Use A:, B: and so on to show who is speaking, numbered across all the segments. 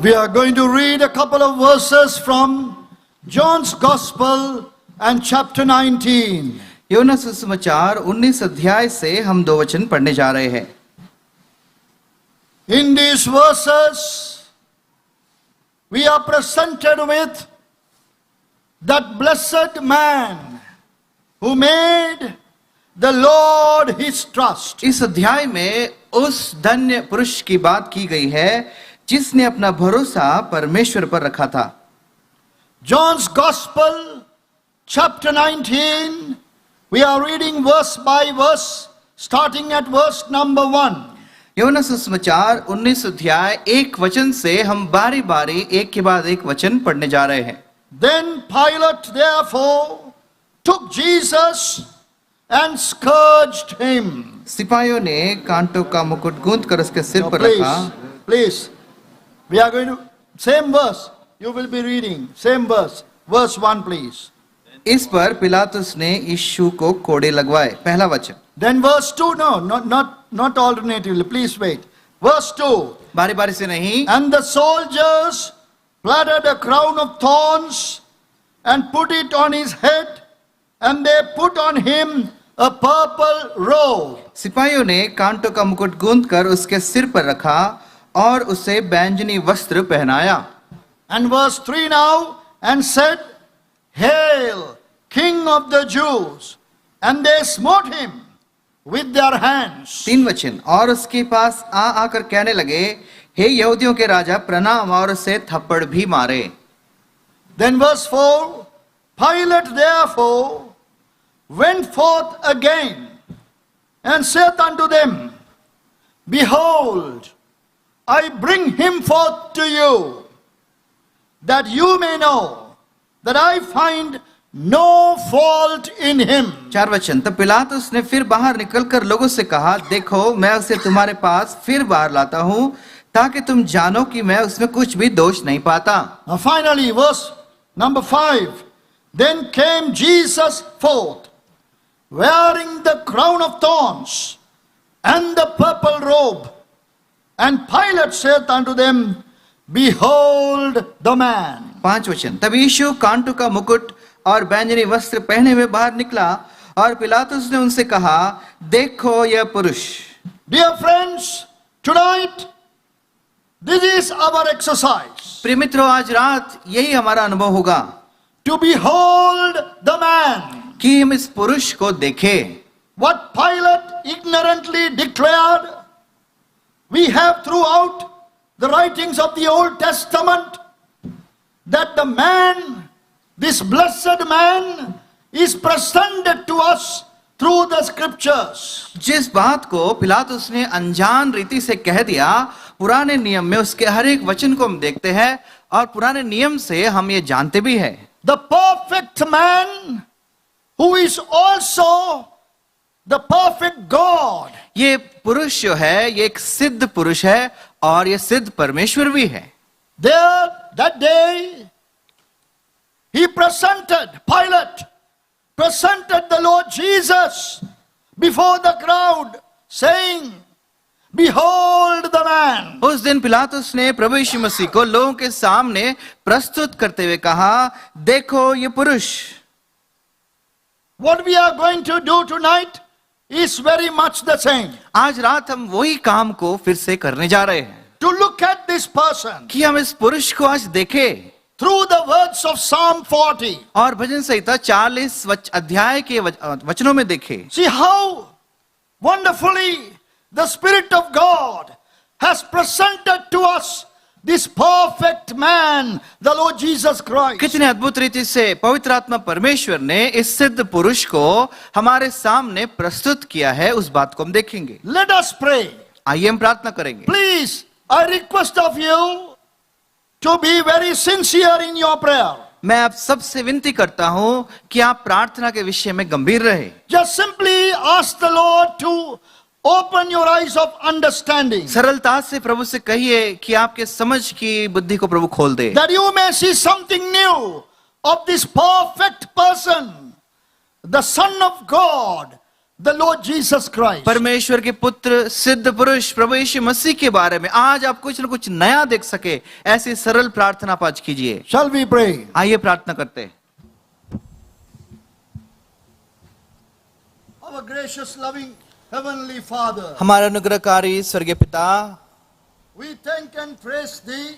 A: We are going to read a couple of verses from John's Gospel and chapter 19.
B: योना सुसमाचार 19 अध्याय से हम 2 वचन पढ़ने जा रहे हैं.
A: In these verses, we are presented with that blessed man who made the Lord his trust.
B: इस अध्याय में उस धन्य पुरुष की बात की गई है जिसने अपना भरोसा परमेश्वर पर रखा था.
A: John's Gospel, chapter 19, we are reading verse by verse, starting at verse number 1.
B: योना सुसमाचार 19 अध्याय 1 वचन से हम बारी बारी एक के बाद एक वचन पढ़ने जा रहे हैं.
A: Then Pilate therefore took Jesus and scourged him.
B: सिपाहियों ने कांटों का मुकुट गूंथ कर उसके सिर
A: Now,
B: पर रखा.
A: please, we are going to, same verse, you will be reading, same verse, verse 1 please.
B: इस पर पिलातुस ने यीशु को कोड़े लगवाए. पहला वचन.
A: Then verse 2, no, not alternatively, please wait. Verse 2.
B: बारी बारी से नहीं.
A: And the soldiers platted a crown of thorns and put it on his head, and they put on him a purple robe.
B: सिपाहियों ने कांटों का मुकुट गूंथ कर उसके सिर पर रखा और उसे बैंजनी वस्त्र पहनाया.
A: And verse 3 now, and said, Hail, King of the Jews! And they smote him with their hands.
B: 3 वचन. और उसके पास आकर कहने लगे, हे यहूदियों के राजा प्रणाम, और उसे थप्पड़ भी मारे.
A: Then verse 4, Pilate therefore went forth again and saith unto them, Behold, I bring him forth to you, that you may know that I find no fault in him.
B: 4 वचन. तब पिलातुस ने फिर बाहर निकलकर लोगों से कहा, देखो मैं उसे तुम्हारे पास फिर बाहर लाता हूं ताकि तुम जानो कि मैं उसमें कुछ भी दोष नहीं पाता.
A: Now finally, verse number 5. Then came Jesus forth, wearing the crown of thorns and the purple robe. And Pilate saith unto them, Behold the man.
B: 5 वचन. तब यीशु कांटों का मुकुट और बैंजनी वस्त्र पहने हुए बाहर निकला और पिलातुस ने उनसे कहा, देखो यह पुरुष.
A: Dear friends, tonight this is our exercise.
B: प्रिय मित्रों, आज रात यही हमारा अनुभव होगा
A: To behold the man.
B: कि हम इस पुरुष को देखें.
A: What Pilate ignorantly declared, we have throughout the writings of the Old Testament, that the man, this blessed man, is presented to us through the scriptures.
B: जिस बात को पिलातुस ने अनजान रीति से कह दिया, पुराने नियम में उसके हर एक वचन को हम देखते हैं और पुराने नियम से हम ये जानते भी हैं.
A: The perfect man who is also the perfect God.
B: ये पुरुष जो है ये एक सिद्ध पुरुष है और ये सिद्ध परमेश्वर भी है.
A: There, that day, Pilate presented the Lord Jesus before the crowd, saying, Behold the man.
B: उस दिन पिलातुस ने प्रभु यीशु मसीह को लोगों के सामने प्रस्तुत करते हुए कहा, देखो ये पुरुष.
A: What we are going to do tonight is very much the same.
B: आज रात हम वही काम को फिर से करने जा रहे हैं.
A: To look at this person
B: कि हम इस पुरुष को आज देखें
A: through the words of Psalm 40.
B: और भजन संहिता 40 अध्याय के वचनों में देखें.
A: See how wonderfully the Spirit of God has presented to us this perfect man, the Lord Jesus Christ.
B: कितने अद्भुत रीति से पवित्र आत्मा परमेश्वर ने इस सिद्ध पुरुष को हमारे सामने प्रस्तुत किया है, उस बात को हम देखेंगे.
A: Let us pray.
B: आइए हम प्रार्थना करेंगे.
A: Please, I request of you to be very sincere in your prayer.
B: मैं आप सबसे विनती करता हूं कि आप प्रार्थना के विषय में गंभीर रहे.
A: Just simply ask the Lord to open your eyes of understanding,
B: सरलता से प्रभु से कहिए कि आपके समझ की बुद्धि को प्रभु खोल दे,
A: that you may see something new of this perfect person, the Son of God, the Lord Jesus Christ.
B: परमेश्वर के पुत्र सिद्ध पुरुष प्रभु यीशु मसीह के बारे में आज आप कुछ न कुछ नया देख सके, ऐसी सरल प्रार्थना आप आज कीजिए।
A: Shall we pray?
B: आइए प्रार्थना करते हैं।
A: Our gracious, loving Heavenly Father,
B: हमारे अनुग्रहकारी स्वर्गीय पिता,
A: we thank and praise Thee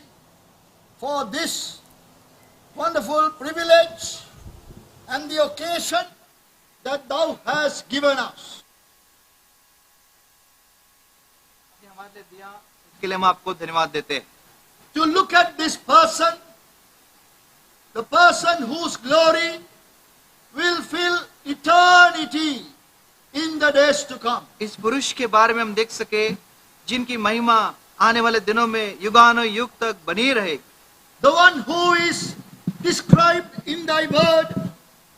A: for this wonderful privilege and the occasion that Thou hast given us.
B: इसके लिए हम आपको धन्यवाद देते हैं।
A: To look at this person, the person whose glory will fill eternity in the days to come.
B: इस पुरुष के बारे में हम देख सके जिनकी महिमा आने वाले दिनों में युगानुयुग तक बनी रहे।
A: The one who is described in Thy word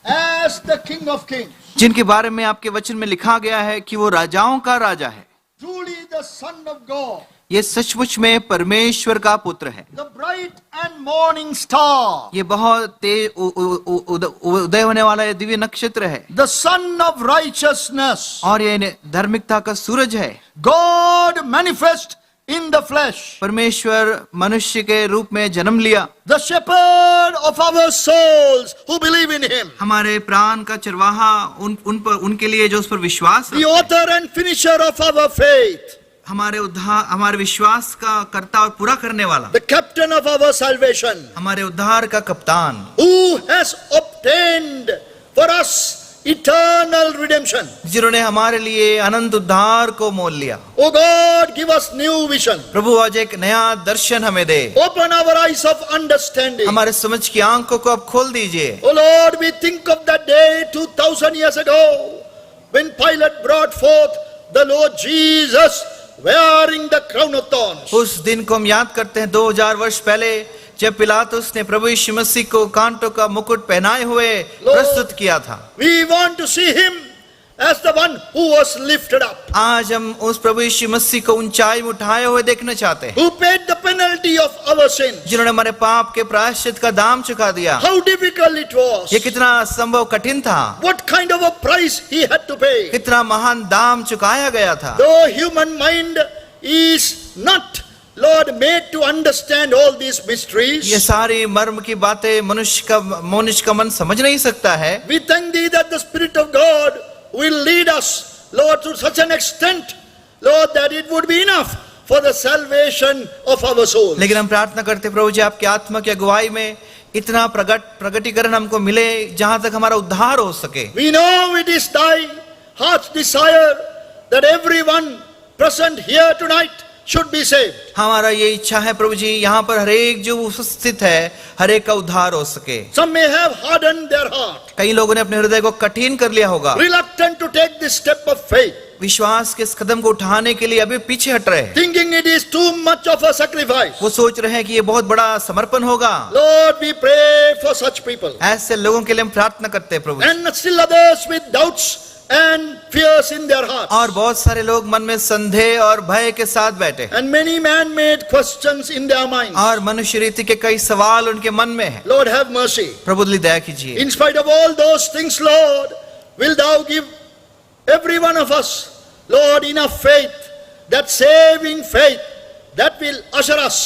A: as the King of Kings.
B: जिनके बारे में आपके वचन में लिखा गया है कि वो राजाओं का राजा है।
A: Truly the Son of God.
B: ये सचमुच में परमेश्वर का पुत्र है।
A: The bright and morning star.
B: ये बहुत तेज उदय होने वाला ये दिव्य नक्षत्र है।
A: The Son of righteousness.
B: और ये धार्मिकता का सूरज है।
A: God manifest in the flesh.
B: परमेश्वर मनुष्य के रूप में जन्म लिया।
A: The shepherd of our souls who believe in Him.
B: हमारे प्राण का चरवाहा उनके लिए जो उस पर विश्वास
A: The author and finisher of our faith.
B: हमारे विश्वास का कर्ता और पूरा करने वाला।
A: The captain of our salvation.
B: हमारे उद्धार का कप्तान।
A: Who has obtained for us eternal redemption.
B: जिन्होंने हमारे लिए अनंत उद्धार को मोल लिया।
A: Oh God, give us new vision.
B: प्रभु आज एक नया दर्शन हमें दे।
A: Open our eyes of understanding.
B: हमारे समझ की आंखों को आप खोल दीजिए।
A: Oh Lord, we think of that day 2000 years ago when Pilate brought forth the Lord Jesus wearing the crown of thorns.
B: उस दिन को हम याद करते हैं 2000 वर्ष पहले जब पिलातुस ने प्रभु यीशु मसीह को कांटों का मुकुट पहनाए हुए प्रस्तुत किया था।
A: We want to see him as the one who was lifted up.
B: आज हम उस प्रभु यीशु मसीह को ऊंचाई में उठाए हुए देखना चाहते हैं।
A: Who paid the penalty of our sin.
B: जिन्होंने हमारे पाप के प्रायश्चित का दाम चुका दिया।
A: How difficult it was.
B: ये कितना असंभव कठिन था।
A: What kind of a price he had to pay.
B: कितना महान दाम चुकाया गया था।
A: Though human mind is not, Lord, made to understand all these mysteries.
B: ये सारी मर्म की बातें मनुष्य का मन समझ नहीं सकता है।
A: We thank Thee that the Spirit of God will lead us, Lord, to such an extent, Lord, that it would be enough for the salvation of our souls.
B: लेकिन हम प्रार्थना करते प्रभु जी आपकी आत्मा की अगुवाई में इतना प्रगटीकरण हमको मिले जहां तक हमारा उद्धार हो सके।
A: We know it is Thy heart's desire that everyone present here tonight should be saved.
B: हमारा ये इच्छा है प्रभु जी यहाँ पर हरेक जो उपस्थित है हरेक का उद्धार हो सके।
A: Some may have hardened their heart,
B: कई लोगों ने अपने हृदय को कठिन कर लिया होगा।
A: reluctant to take this step of faith,
B: विश्वास के इस कदम को उठाने के लिए अभी पीछे हट रहे हैं।
A: thinking it is too much of a sacrifice.
B: वो सोच रहे हैं कि ये बहुत बड़ा समर्पण होगा।
A: Lord, we pray for such people.
B: ऐसे लोगों के लिए हम प्रार्थना करते हैं प्रभु जी।
A: And still others with doubts and fears in their hearts.
B: और बहुत सारे लोग मन में संदेह और भय के साथ बैठे
A: And many man-made questions in their minds.
B: और मनुष्य रीति के कई सवाल उनके मन में है।
A: Lord, have mercy.
B: प्रभु दिली दया कीजिए।
A: In spite of all those things, Lord, will Thou give every one of us, Lord, enough faith, that saving faith that will usher us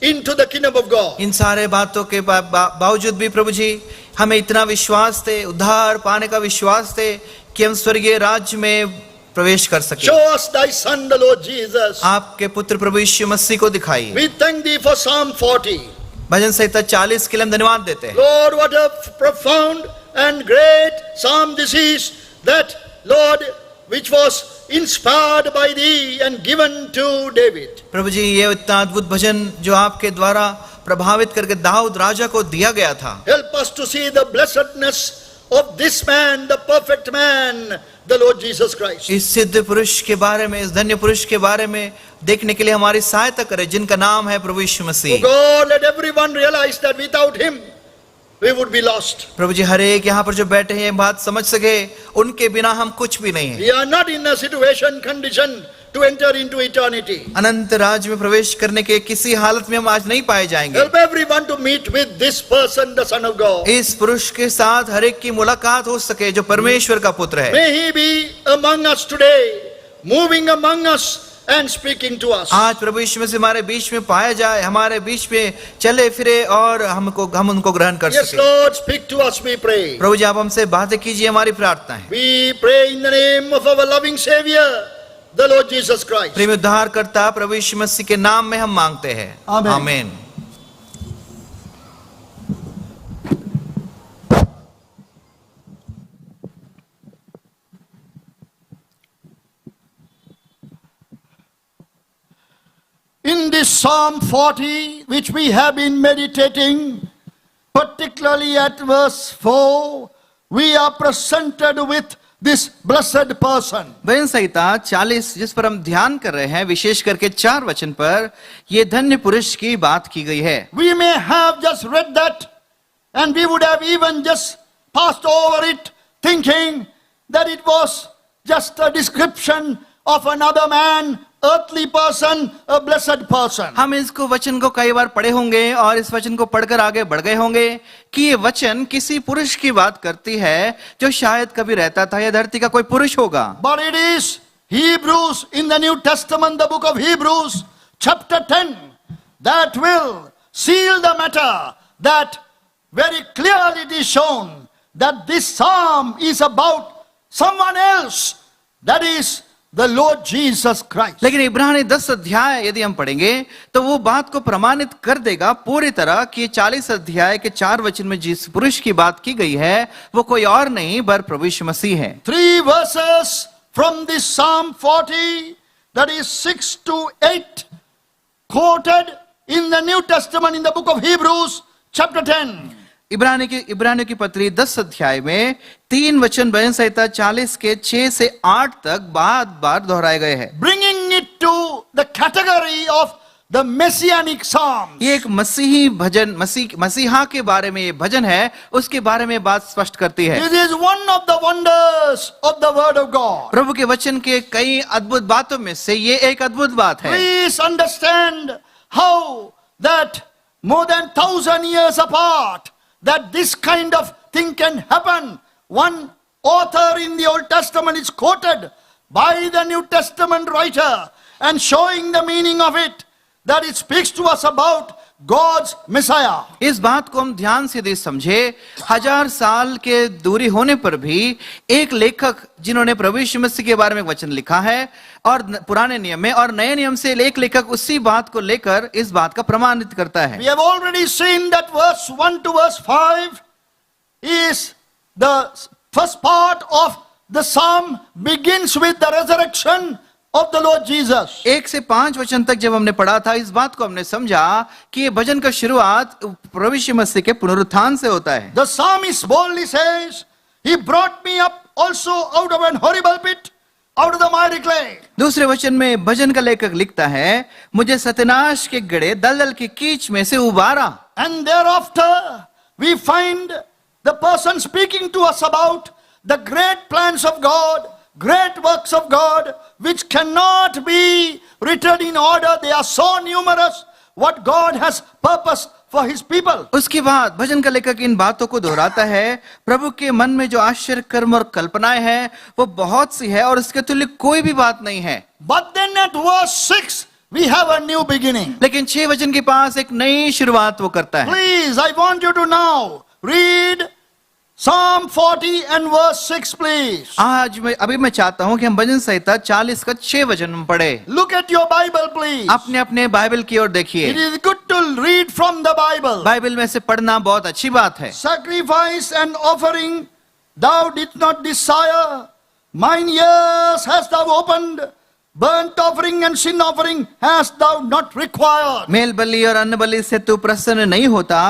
A: into the kingdom of God.
B: इन सारे बातों के बावजूद भी प्रभु जी हमें इतना विश्वास दे, उद्धार पाने का विश्वास दे कि हम स्वर्गीय राज्य में प्रवेश कर सके।
A: Show us Thy Son, the Lord Jesus.
B: आपके पुत्र प्रभु यीशु मसीह को दिखाइए।
A: We thank Thee for Psalm 40.
B: भजन संहिता 40 के लिए हम धन्यवाद देते हैं।
A: Lord, what a profound and great psalm this is, that, Lord, which was inspired by Thee and given to David.
B: प्रभु जी ये इतना अद्भुत भजन जो आपके द्वारा प्रभावित करके दाऊद राजा को दिया गया था।
A: Help us to see the blessedness of this man, the perfect man, the Lord Jesus Christ.
B: इस सिद्ध पुरुष के बारे में, इस धन्य पुरुष के बारे में देखने के लिए हमारी सहायता करे जिनका नाम है प्रभु यीशु
A: Oh
B: Masih.
A: God, let everyone realize that without Him we would be lost.
B: प्रभु जी हर एक यहाँ पर जो बैठे हैं बात समझ सके उनके बिना हम कुछ भी नहीं है।
A: We are not in a situation, condition to enter into eternity.
B: अनंत राज्य में प्रवेश करने के किसी हालत में हम आज नहीं पाए जाएंगे।
A: Help everyone to meet with this person, the Son of God.
B: इस पुरुष के साथ हर एक की मुलाकात हो सके जो परमेश्वर का पुत्र है।
A: May he be among us today, moving among us and speaking to us.
B: आज प्रभु यीशु मसीह हमारे बीच में पाया जाए, हमारे बीच में चले फिरे और हम उनको ग्रहण कर
A: Yes,
B: सके।
A: Lord, speak to us, we pray.
B: प्रभु जी आप हमसे बातें कीजिए, हमारी प्रार्थना है।
A: We pray in the name of our loving Savior, the Lord Jesus Christ.
B: प्रेम उद्धारकर्ता प्रभु यीशु मसीह के नाम में हम मांगते हैं।
A: आमीन।
B: आमीन।
A: In this Psalm 40, which we have been meditating, particularly at verse 4, we are presented with this blessed person.
B: भजन संहिता 40 जिस पर हम ध्यान कर रहे हैं, विशेष करके 4 वचन पर ये धन्य पुरुष की बात की गई है।
A: We may have just read that and we would have even just passed over it, thinking that it was just a description of another man, earthly person, a blessed person.
B: हम इसको वचन को कई बार पढ़े होंगे और इस वचन को पढ़कर आगे बढ़ गए होंगे कि ये वचन किसी पुरुष की बात करती है जो शायद कभी रहता था या धरती का कोई पुरुष होगा।
A: But it is Hebrews in the New Testament, the book of Hebrews, chapter 10, that will seal the matter, that very clearly it is shown that this psalm is about someone else, that is the Lord Jesus Christ.
B: लेकिन इब्रानी 10 अध्याय यदि हम पढ़ेंगे तो वो बात को प्रमाणित कर देगा पूरी तरह कि 40 अध्याय के 4 वचन में जिस पुरुष की बात की गई है वो कोई और नहीं पर प्रभु यीशु मसीह है।
A: 3 verses from this Psalm 40, that is 6 to 8, quoted in the New Testament in the book of Hebrews, chapter 10.
B: इब्रानियों की पत्री 10 अध्याय में 3 वचन भजन संहिता 40 के 6 से 8 तक बार दोहराए गए हैं।
A: Bringing it to the category of the messianic psalms.
B: ये एक मसीही भजन, मसीहा के बारे में ये भजन है, उसके बारे में बात स्पष्ट करती है।
A: This is one of the wonders of the word of God.
B: प्रभु के वचन के कई अद्भुत बातों में से ये एक अद्भुत बात है।
A: Please understand how that more than 1,000 years apart, that this kind of thing can happen. One author in the Old Testament is quoted by the New Testament writer and showing the meaning of it, that it speaks to us about God's Messiah.
B: इस बात को हम ध्यान से यदि समझे, 1000 साल के दूरी होने पर भी एक लेखक जिन्होंने प्रभु यीशु मसीह के बारे में वचन लिखा है और पुराने नियम में और नए नियम से एक लेखक उसी बात को लेकर इस बात का प्रमाणित करता है।
A: We have already seen that verse 1 to verse 5 is the first part of the psalm, begins with the resurrection of the Lord Jesus.
B: 1 से 5 वचन तक जब हमने पढ़ा था, इस बात को हमने समझा कि ये भजन का शुरुआत प्रभु यीशु मसीह के पुनरुत्थान से होता है।
A: The psalmist boldly says, He brought me up also out of an horrible pit, out of the miry clay.
B: दूसरे वचन में भजन का लेखक लिखता है, मुझे सत्यानाश के गड्ढे दलदल की कीच में से उबारा।
A: And thereafter we find the person speaking to us about the great plans of God, great works of God, which cannot be written in order. They are so numerous, what God has purposed for His people.
B: उसके बाद भजन का लेखक इन बातों को दोहराता है, प्रभु के मन में जो आश्चर्य कर्म और कल्पनाएं हैं वो बहुत सी है और इसके तुल्य कोई भी बात नहीं है।
A: But then at verse 6 we have a new beginning.
B: लेकिन 6 वचन के पास एक नई शुरुआत वो करता है।
A: Please, I want you to now read Psalm 40 and verse 6, please.
B: अभी मैं चाहता हूं कि हम भजन संहिता 40 का 6 वचन में पढ़े।
A: Look at your Bible, please.
B: अपने अपने बाइबल की ओर देखिए।
A: It is good to read from the Bible.
B: Bible में से पढ़ना बहुत अच्छी बात है।
A: Sacrifice and offering thou didst not desire, mine ears hast thou opened, burnt offering and sin offering hast thou not required.
B: मेल बलि और अन्न बलि से तू प्रसन्न नहीं होता,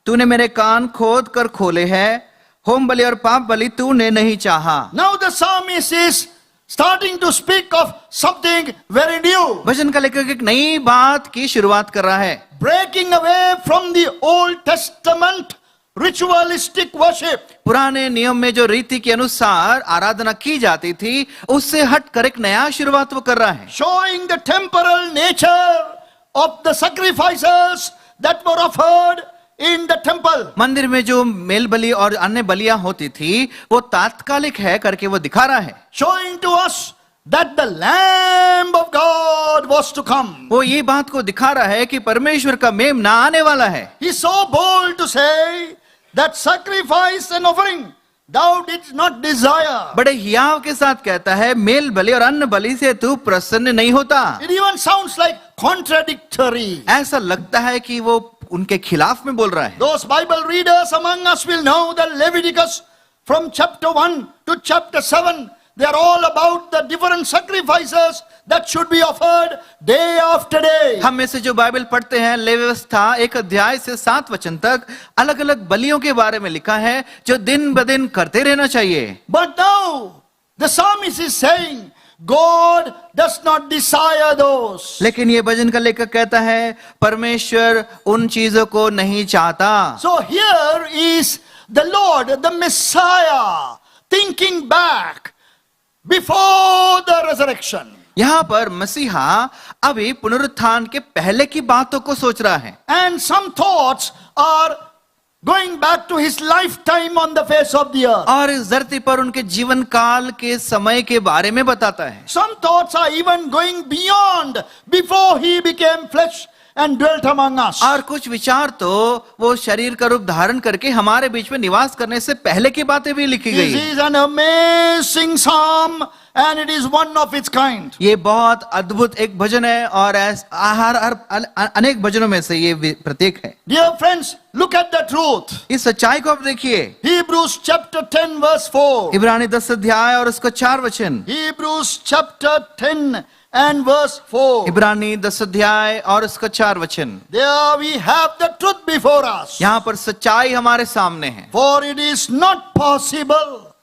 B: तूने मेरे कान खोद कर खोले हैं, होम बलि और पाप बलि तूने नहीं चाहा।
A: Now the psalmist is starting to speak of something very new.
B: भजन का लेखक एक नई बात की शुरुआत कर रहा है।
A: Breaking away from the Old Testament ritualistic worship.
B: पुराने नियम में जो रीति के अनुसार आराधना की जाती थी, उससे हटकर एक नया शुरुआत वो कर रहा है,
A: Showing the temporal nature of the sacrifices that were offered in the temple.
B: मंदिर में जो मेल बलि और अन्य बलियां होती थी वो तात्कालिक है करके वो दिखा रहा है,
A: Showing to us that the Lamb of God was to come.
B: वो ये बात को दिखा रहा है कि परमेश्वर का मेमना आने वाला है।
A: He's so bold to say that sacrifice and offering thou didst not desire.
B: बड़े हियाव के साथ कहता है, मेल बलि और अन्न बलि से तू प्रसन्न नहीं होता।
A: It even sounds like contradictory.
B: ऐसा लगता है कि वो उनके खिलाफ में बोल रहा है।
A: Those Bible readers among us will know that Leviticus from chapter 1 to chapter 7, they are all about the different sacrifices that should be offered day after day.
B: हम में से जो बाइबल पढ़ते हैं, लेवी व्यवस्था 1 अध्याय से 7 वचन तक अलग अलग बलियों के बारे में लिखा है जो दिन ब दिन करते रहना चाहिए।
A: But now the psalmist is saying God does not desire those.
B: लेकिन ये भजन का लेखक कहता है परमेश्वर उन चीजों को नहीं चाहता।
A: So here is the Lord, the Messiah, thinking back before the resurrection.
B: यहाँ पर मसीहा अभी पुनरुत्थान के पहले की बातों को सोच रहा है,
A: And some thoughts are going back to his lifetime on the face of the earth.
B: और इस धरती पर उनके जीवन काल के समय के बारे में बताता है।
A: Some thoughts are even going beyond before he became flesh and dwelt among us.
B: और कुछ विचार तो वो शरीर का रूप धारण करके हमारे बीच में निवास करने से पहले की बातें भी लिखी गई।
A: This is an amazing psalm and it is one of its kind.
B: ये बहुत अद्भुत एक भजन है और अनेक भजनों में से ये प्रत्येक है।
A: Dear friends, look at the truth.
B: इस सच्चाई को आप देखिए।
A: Hebrews chapter 10 verse 4.
B: इब्रानी 10 अध्याय और उसका 4 वचन।
A: Hebrews chapter 10 and verse 4.
B: इब्रानी 10 अध्याय और उसका 4 वचन।
A: There we have the truth before us.
B: यहाँ पर सच्चाई हमारे सामने है।
A: For it is not possible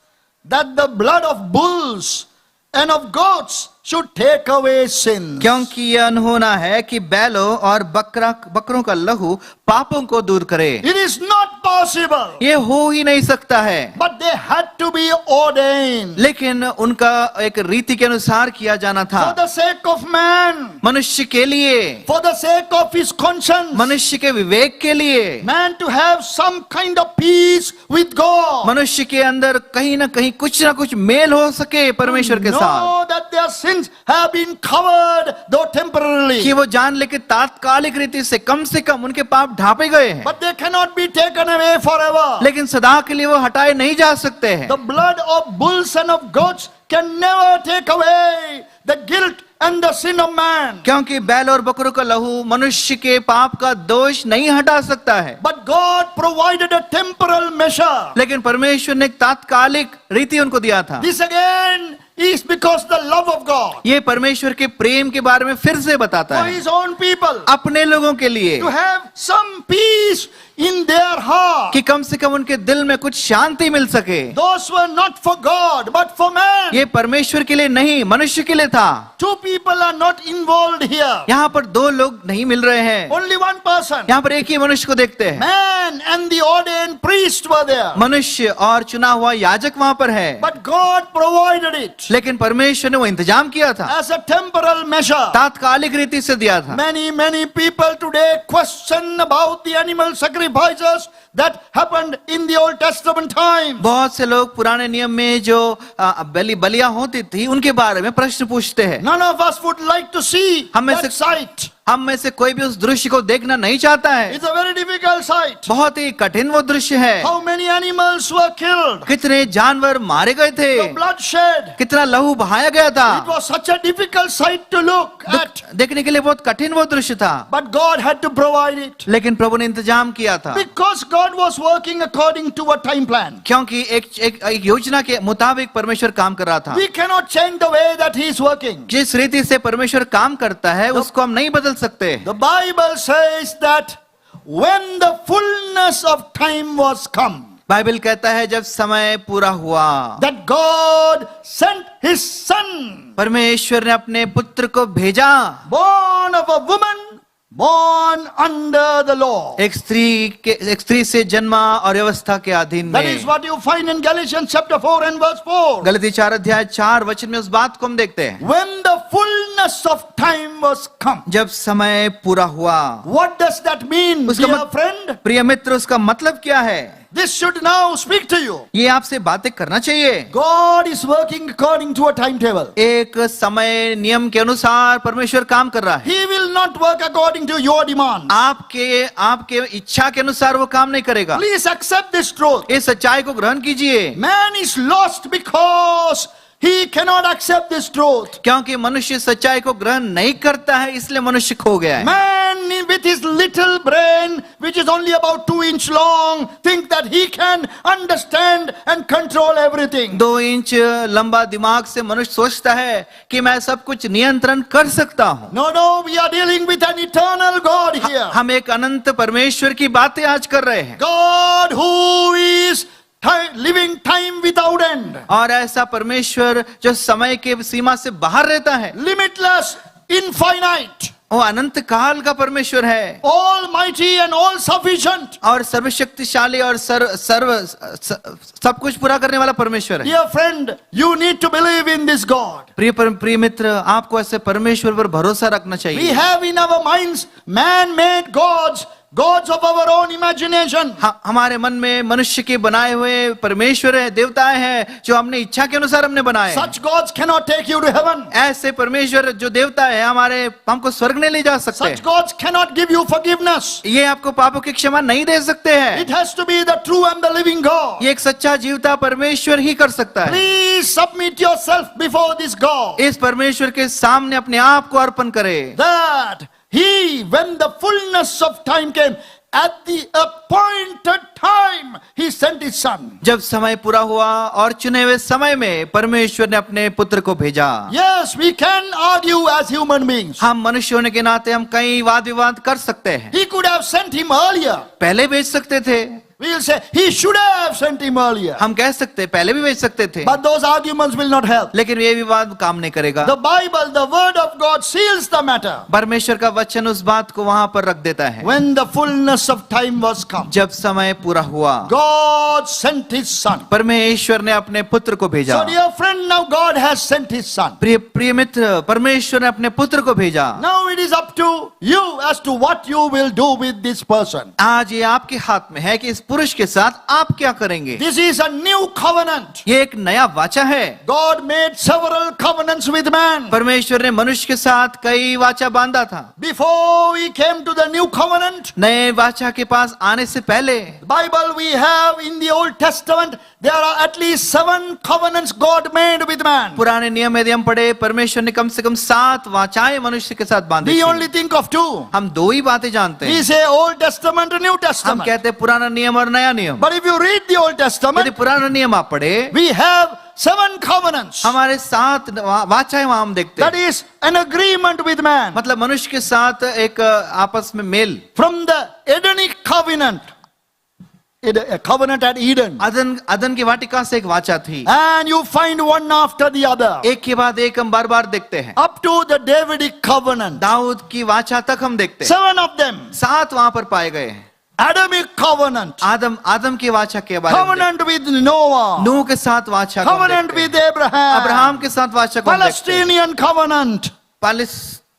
A: that the blood of bulls and of goats should take away sins.
B: क्योंकि यह अनहोना है कि बैलों और बकरों का लहू पापों को दूर करे।
A: It is not possible.
B: ये हो ही नहीं सकता है।
A: But they had to be ordained
B: लेकिन उनका एक रीति के अनुसार किया जाना था।
A: for the sake of man,
B: मनुष्य के लिए,
A: for the sake of his conscience,
B: मनुष्य के विवेक के लिए,
A: man to have some kind of peace with God.
B: मनुष्य के अंदर कहीं ना कहीं कुछ ना कुछ मेल हो सके परमेश्वर के साथ।
A: Know that their sins have been covered, though temporarily.
B: कि वो जान ले कि तात्कालिक रीति से कम उनके पाप ढांपे गए हैं,
A: But they cannot be taken away forever.
B: लेकिन सदा के लिए वो हटाए नहीं जा सकते हैं।
A: The blood of bulls and of goats can never take away the guilt and the sin of man.
B: क्योंकि बैल और बकरों का लहू मनुष्य के पाप का दोष नहीं हटा सकता है।
A: But God provided a temporal measure.
B: लेकिन परमेश्वर ने एक तात्कालिक रीति उनको दिया था।
A: This again is because the love of God
B: ये परमेश्वर के प्रेम के बारे में फिर से बताता
A: for
B: है,
A: his own people,
B: अपने लोगों के लिए,
A: to have some peace in their heart.
B: कि कम से कम उनके दिल में कुछ शांति मिल सके।
A: Those were not for God but for man.
B: ये परमेश्वर के लिए नहीं, मनुष्य के लिए था।
A: Two people are not involved here.
B: यहाँ पर दो लोग नहीं मिल रहे हैं,
A: Only one person.
B: यहाँ पर एक ही मनुष्य को देखते हैं।
A: Man and the ordained priest were there.
B: मनुष्य और चुना हुआ याजक वहां पर है,
A: But God provided it
B: लेकिन परमेश्वर ने वो इंतजाम किया था,
A: as a temporal measure.
B: तात्कालिक रीति से दिया था।
A: Many people today question about the animal sacrifices that happened in the Old Testament time.
B: बहुत से लोग पुराने नियम में जो बलियां होती थी उनके बारे में प्रश्न पूछते हैं।
A: None of us would like to see
B: हम में
A: that
B: से
A: sight.
B: हम में से कोई भी उस दृश्य को देखना नहीं चाहता है।
A: It's a very difficult sight.
B: बहुत ही कठिन वो दृश्य है।
A: How many animals were killed?
B: कितने जानवर मारे गए थे,
A: The bloodshed.
B: कितना लहू बहाया गया था।
A: It was such a difficult sight to look at.
B: देखने के लिए बहुत कठिन वो दृश्य था,
A: But God had to provide it.
B: लेकिन प्रभु ने इंतजाम किया था,
A: Because God was working according to a time plan.
B: क्योंकि एक योजना के मुताबिक परमेश्वर काम कर रहा था।
A: We cannot change the way that He is working.
B: जिस रीति से परमेश्वर काम करता है उसको हम नहीं बदल सकते।
A: The Bible says that when the fullness of time was come,
B: Bible कहता है जब समय पूरा हुआ,
A: that God sent His Son,
B: परमेश्वर ने अपने पुत्र को भेजा,
A: born of a woman, born under the law.
B: एक स्त्री से जन्मा और व्यवस्था के अधीन
A: That is
B: में।
A: what you find in Galatians chapter 4 and verse 4.
B: गलती 4 अध्याय 4 वचन में उस बात को हम देखते हैं।
A: When the fullness of time was come.
B: जब समय पूरा हुआ।
A: What does that mean,
B: उसका
A: dear friend?
B: प्रिय मित्र, उसका मतलब क्या है?
A: This should now speak to you.
B: ये आपसे बातें करना चाहिए।
A: God is working according to a timetable.
B: एक समय नियम के अनुसार परमेश्वर काम कर रहा है।
A: He will not work according to your demand.
B: आपके इच्छा के अनुसार वो काम नहीं करेगा।
A: Please accept this truth.
B: इस सच्चाई को ग्रहण कीजिए।
A: Man is lost because he cannot accept this truth.
B: क्योंकि मनुष्य सच्चाई को ग्रहण नहीं करता है, इसलिए मनुष्य खो गया है।
A: Man with his little brain, which is only about 2 inches long, think that he can understand and control everything.
B: 2 inch लंबा दिमाग से मनुष्य सोचता है कि मैं सब कुछ नियंत्रण कर सकता हूँ।
A: No, we are dealing with an eternal God here.
B: हम एक अनंत परमेश्वर की बातें आज कर रहे हैं।
A: God who is living time without end.
B: और ऐसा परमेश्वर जो समय के सीमा से बाहर रहता है,
A: Limitless, infinite,
B: वो अनंत काल का परमेश्वर है,
A: almighty and all sufficient.
B: और सर्वशक्तिशाली और सब कुछ पूरा करने वाला परमेश्वर है।
A: Dear friend, you need to believe in this God.
B: प्रिय मित्र, आपको ऐसे परमेश्वर पर भरोसा रखना
A: We
B: चाहिए।
A: have in our minds man-made gods of our own imagination.
B: हमारे मन में मनुष्य के बनाए हुए परमेश्वर है, देवताएं हैं जो हमने इच्छा के अनुसार हमने बनाए।
A: Such gods cannot take you to heaven.
B: ऐसे परमेश्वर जो देवता है हमारे, हमको स्वर्ग नहीं ले जा सकते।
A: Such gods cannot give you forgiveness.
B: ये आपको पापों की क्षमा नहीं दे सकते हैं।
A: It has to be the true and the living God.
B: ये एक सच्चा जीवता परमेश्वर ही कर सकता है।
A: Please submit yourself before this God.
B: इस परमेश्वर के सामने अपने आप को अर्पण करें।
A: That he, when the fullness of time came, at the appointed time, he sent his son.
B: जब समय पूरा हुआ और चुने हुए समय में परमेश्वर ने अपने पुत्र को भेजा।
A: Yes, we can argue as human beings.
B: हम मनुष्य होने के नाते हम कई वाद विवाद कर सकते हैं।
A: He could have sent him earlier.
B: पहले भेज सकते थे।
A: We will say he should have sent him earlier.
B: हम कह सकते पहले भी भेज सकते थे,
A: But those arguments will not help.
B: लेकिन ये विवाद काम नहीं करेगा।
A: The Bible, the word of God seals the matter.
B: परमेश्वर का वचन उस बात को वहां पर रख देता है।
A: When the fullness of time was come,
B: जब समय पूरा हुआ,
A: God sent his son.
B: परमेश्वर ने अपने पुत्र को भेजा।
A: So dear friend, now God has sent his son.
B: प्रिय मित्र, परमेश्वर ने अपने पुत्र को भेजा।
A: Now it is up to you as to what you will do with this person.
B: आज ये आपके हाथ में है कि इस पुरुष के साथ आप क्या करेंगे।
A: This is a new covenant.
B: ये एक नया वाचा है।
A: God made several covenants with man.
B: परमेश्वर ने मनुष्य के साथ कई वाचा बांधा था।
A: Before we came to the new covenant,
B: नए वाचा के पास आने से पहले
A: Bible we have in the Old Testament, there are at least 7 covenants God made with man.
B: पुराने नियम यदि हम पढ़े, परमेश्वर ने कम से कम 7 वाचाएं मनुष्य के साथ बांधी
A: We
B: थी।
A: only think of 2.
B: हम 2 ही बातें जानते
A: We
B: हैं।
A: say Old Testament and New
B: हम
A: Testament.
B: कहते हैं पुराना नियम और नया नियम।
A: But if you read the Old
B: यदि
A: Testament,
B: पुराना नियम आप पढ़े,
A: we have 7 covenants.
B: हमारे 7 वाचाएं वहां हम देखते
A: That
B: हैं।
A: is an agreement with man.
B: मतलब मनुष्य के साथ एक आपस में mail.
A: From the Edenic covenant, a covenant at Eden,
B: अदन की वाटिका से एक वाचा थी,
A: and you find one after the other,
B: एक के बाद एक हम बार बार देखते हैं।
A: up to the Davidic covenant.
B: Dawood की वाचा तक हम देखते हैं।
A: 7 of them.
B: 7 वहां पर पाए गए हैं।
A: Adamic covenant.
B: आदम की वाचा के बारे में
A: Covenant with Noah.
B: नूह के साथ वाचा को हम
A: Covenant
B: देखते
A: with
B: हैं।
A: Abraham.
B: अब्राहम के साथ वाचा को हम देखते हैं।
A: Palestinian covenant.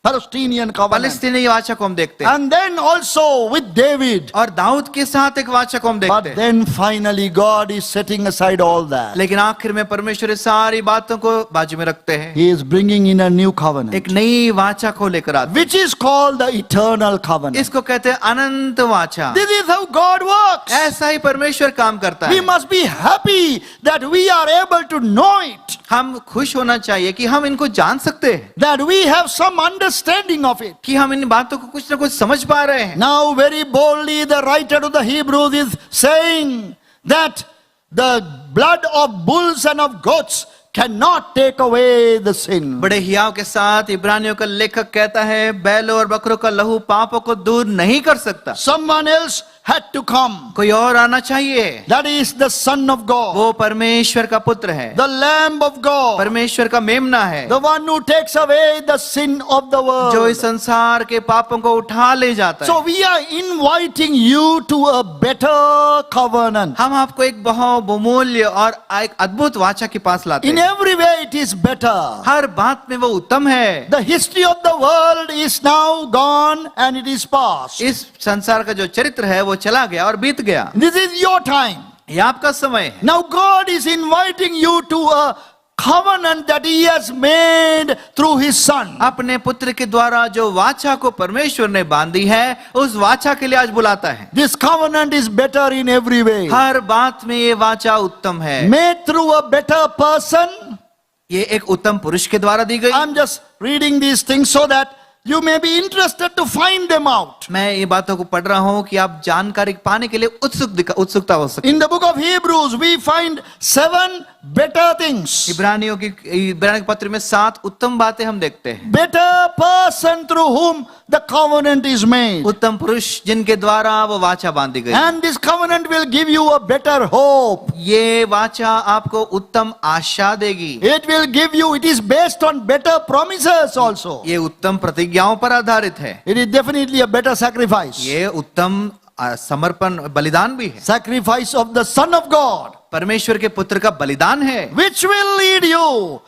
A: Palestinian covenant.
B: फलस्तीनी वाचा को हम देखते हैं।
A: And then also with David.
B: और दाऊद के साथ एक वाचा को हम देखते
A: But
B: हैं।
A: then finally God is setting aside all that.
B: लेकिन आखिर में परमेश्वर इस सारी बातों को बाजू में रखते हैं।
A: He is bringing in a new covenant,
B: एक नई वाचा को लेकर आते
A: which is called the eternal
B: हैं।
A: covenant.
B: इसको कहते हैं अनंत वाचा।
A: This is how God works.
B: ऐसा ही परमेश्वर काम करता
A: We
B: है।
A: must be happy that we are able to know it,
B: हम खुश होना चाहिए कि हम इनको जान सकते हैं,
A: that we have some understanding of it.
B: कि हम इन बातों को कुछ ना कुछ समझ पा रहे हैं।
A: Now very boldly the writer to the Hebrews is saying that the blood of bulls and of goats cannot take away the sin.
B: बड़े हियाव के साथ इब्रानियों का लेखक कहता है, बैलों और बकरों का लहू पापों को दूर नहीं कर सकता।
A: Someone else had to come.
B: कोई और आना चाहिए।
A: That is the Son of God,
B: वो परमेश्वर का पुत्र है,
A: the Lamb of God,
B: परमेश्वर का मेमना है,
A: the one who takes away the sin of the
B: जो इस
A: world.
B: संसार के पापों को उठा ले जाता
A: So
B: है।
A: we are inviting you to a better covenant.
B: हम आपको एक बहुत बहुमूल्य और एक अद्भुत वाचा के पास लाते
A: In
B: हैं।
A: every way it is better.
B: हर बात में वो उत्तम है।
A: The history of the world is now gone and it is past.
B: इस संसार का जो चरित्र है वो चला गया और बीत गया।
A: This is your time.
B: ये आपका समय है।
A: Now God is inviting you to a covenant that He has made through His Son.
B: अपने पुत्र के द्वारा जो वाचा को परमेश्वर ने बांधी है, उस वाचा के लिए आज बुलाता है।
A: This covenant is better in every way.
B: हर बात में ये वाचा उत्तम है।
A: Made through a better person.
B: ये एक उत्तम पुरुष के द्वारा दी गई।
A: I'm just reading these things so that you may be interested to find them out.
B: मैं ये बातों को पढ़ रहा हूँ कि आप जानकारी पाने के लिए उत्सुकता हो सके।
A: In the book of Hebrews, we find 7 better things.
B: इब्रानियों के पत्र में 7 उत्तम बातें हम देखते हैं।
A: Better person through whom the covenant is made.
B: उत्तम पुरुष जिनके द्वारा वो वाचा बांधी गई।
A: And this covenant will give you a better hope.
B: ये वाचा आपको उत्तम आशा देगी।
A: It will give you, it is based on better promises also.
B: ये उत्तम प्रतिज्ञाओं पर आधारित है।
A: It is definitely a better sacrifice.
B: ये उत्तम समर्पण बलिदान भी है।
A: Sacrifice of the Son of God,
B: परमेश्वर के पुत्र का बलिदान है।
A: which will lead you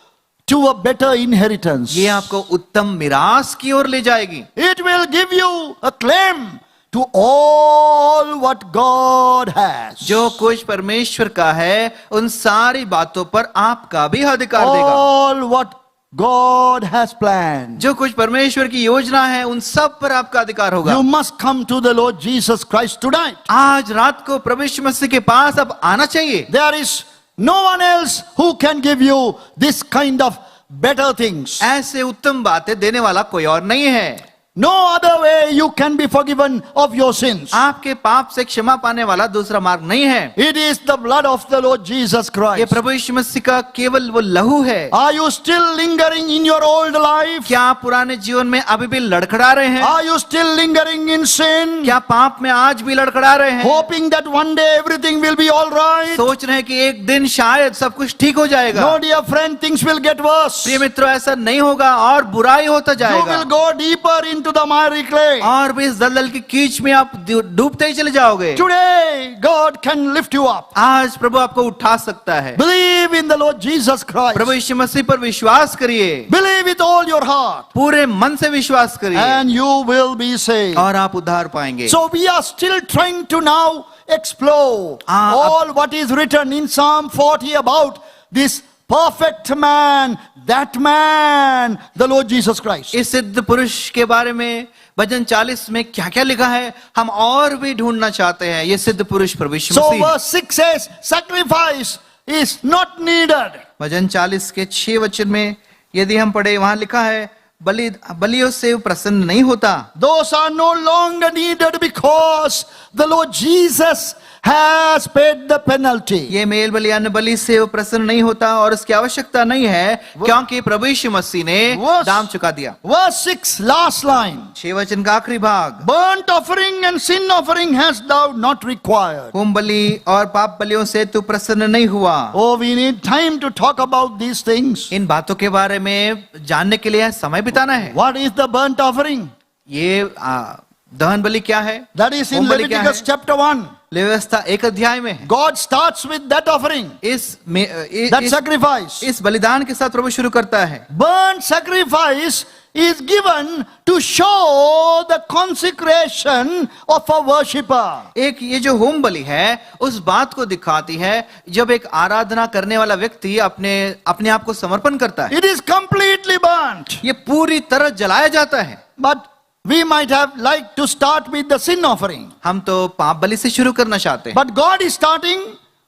A: to a better inheritance.
B: ये आपको उत्तम मिरास की ओर ले जाएगी।
A: It will give you a claim to all what God has.
B: जो कुछ परमेश्वर का है उन सारी बातों पर आपका भी अधिकार देगा।
A: All what God has planned.
B: जो कुछ परमेश्वर की योजना है उन सब पर आपका अधिकार होगा।
A: You must come to the Lord Jesus Christ tonight.
B: आज रात को प्रभु यीशु मसीह के पास अब आना चाहिए।
A: There is no one else who can give you this kind of better things.
B: ऐसे उत्तम बातें देने वाला कोई और नहीं है।
A: No other way you can be forgiven of your sins.
B: आपके पाप से क्षमा पाने वाला दूसरा मार्ग नहीं है।
A: It is the blood of the Lord Jesus
B: ये
A: Christ.
B: प्रभु यीशु मसीह का केवल वो लहू है।
A: Are you still lingering in your old life?
B: क्या आप पुराने जीवन में अभी भी लड़खड़ा रहे हैं?
A: Are you still lingering in sin?
B: क्या पाप में आज भी लड़खड़ा रहे हैं?
A: Hoping that one day everything will be all right?
B: सोच रहे हैं कि एक दिन शायद सब कुछ ठीक हो जाएगा।
A: No, dear friend, things will get worse.
B: प्रिय मित्रों, ऐसा नहीं होगा और बुराई होता
A: You
B: जाएगा
A: will go deeper into the miry clay.
B: और भी इस दलदल की कीच में आप डूबते ही चले जाओगे।
A: Today, God can lift you up.
B: आज प्रभु आपको उठा सकता है।
A: Believe in the Lord Jesus Christ.
B: प्रभु यीशु मसीह पर विश्वास करिए,
A: Believe with all your heart,
B: पूरे मन से विश्वास करिए
A: and you will be saved.
B: और आप उद्धार पाएंगे।
A: So we are still trying to now explore all what is written in Psalm 40 about this perfect man, that man, the Lord Jesus Christ.
B: इस सिद्ध पुरुष के बारे में भजन 40 में क्या क्या लिखा है हम और भी ढूंढना चाहते हैं। ये सिद्ध पुरुष प्रभु यीशु
A: So
B: Masih.
A: verse 6 says, sacrifice is not needed.
B: भजन 40 के 6 वचन में यदि हम पढ़े वहां लिखा है बलियों से प्रसन्न नहीं होता।
A: Those are no longer needed because the Lord Jesus has paid the penalty.
B: ये मेल बलि अन्न बलि से वो प्रसन्न नहीं होता और उसकी आवश्यकता नहीं है क्योंकि प्रभु यीशु मसीह ने दाम चुका दिया।
A: Verse 6, last line.
B: 6 वचन का आखिरी भाग,
A: Burnt offering and sin offering hast thou not required.
B: होम बलि और पाप बलियों से तू प्रसन्न नहीं हुआ।
A: Oh, we need time to talk about these things.
B: इन बातों के बारे में जानने के लिए समय बिताना है।
A: What is the burnt offering?
B: ये दहन बलि क्या है?
A: That is in
B: होम बलि क्या
A: Leviticus
B: है?
A: chapter 1.
B: व्यवस्था 1 अध्याय में है।
A: God starts with that offering, that
B: इस
A: sacrifice.
B: बलिदान के साथ प्रभु शुरू करता है।
A: Burnt sacrifice is given to show the consecration of a worshipper.
B: एक ये जो होम बलि है उस बात को दिखाती है जब एक आराधना करने वाला व्यक्ति अपने आप को समर्पण करता है।
A: It is completely burnt.
B: ये पूरी तरह जलाया जाता है।
A: But we might have liked to start with the sin offering.
B: हम तो पाप बलि से शुरू करना चाहते हैं,
A: But God is starting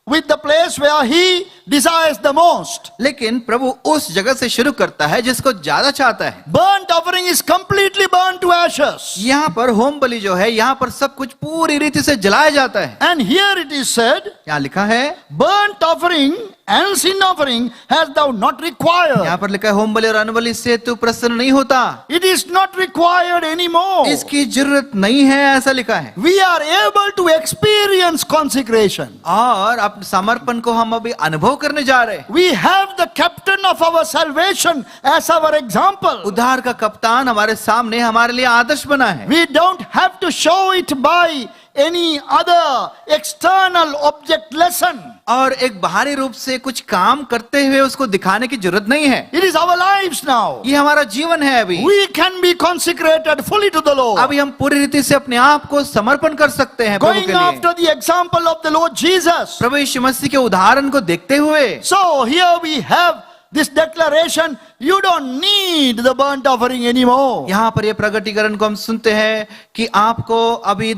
A: with the place where He desires the most.
B: लेकिन प्रभु उस जगह से शुरू करता है जिसको ज्यादा चाहता है।
A: Burnt offering is completely burnt to ashes. precious.
B: यहाँ पर होम बलि जो है, यहाँ पर सब कुछ पूरी रीति से जलाया जाता है।
A: And here it is said,
B: यहाँ लिखा है,
A: burnt offering and sin offering hast thou not required.
B: यहाँ पर लिखा है होम बलि और अन्न बलि से तू प्रसन्न नहीं होता,
A: It is not required anymore.
B: इसकी जरूरत नहीं है, ऐसा लिखा है।
A: We are able to experience consecration.
B: और अपने समर्पण को हम अभी अनुभव करने जा रहे हैं।
A: We have the captain of our salvation as our example.
B: उद्धार का कप्तान हमारे सामने हमारे लिए आदर्श बना है।
A: We don't have to show it by any other external object lesson.
B: और एक बाहरी रूप से कुछ काम करते हुए उसको दिखाने की जरूरत नहीं है।
A: It is our lives now.
B: ये हमारा जीवन है अभी।
A: We can be consecrated fully to the Lord.
B: अभी हम पूरी रीति से अपने आप को समर्पण कर सकते हैं प्रभु
A: Going
B: के लिए।
A: after the example of the Lord Jesus.
B: प्रभु यीशु मसीह के उदाहरण को देखते हुए
A: So here we have this declaration, you don't need the burnt offering anymore.
B: यहाँ पर ये प्रगटीकरण को हम सुनते हैं कि आपको अभी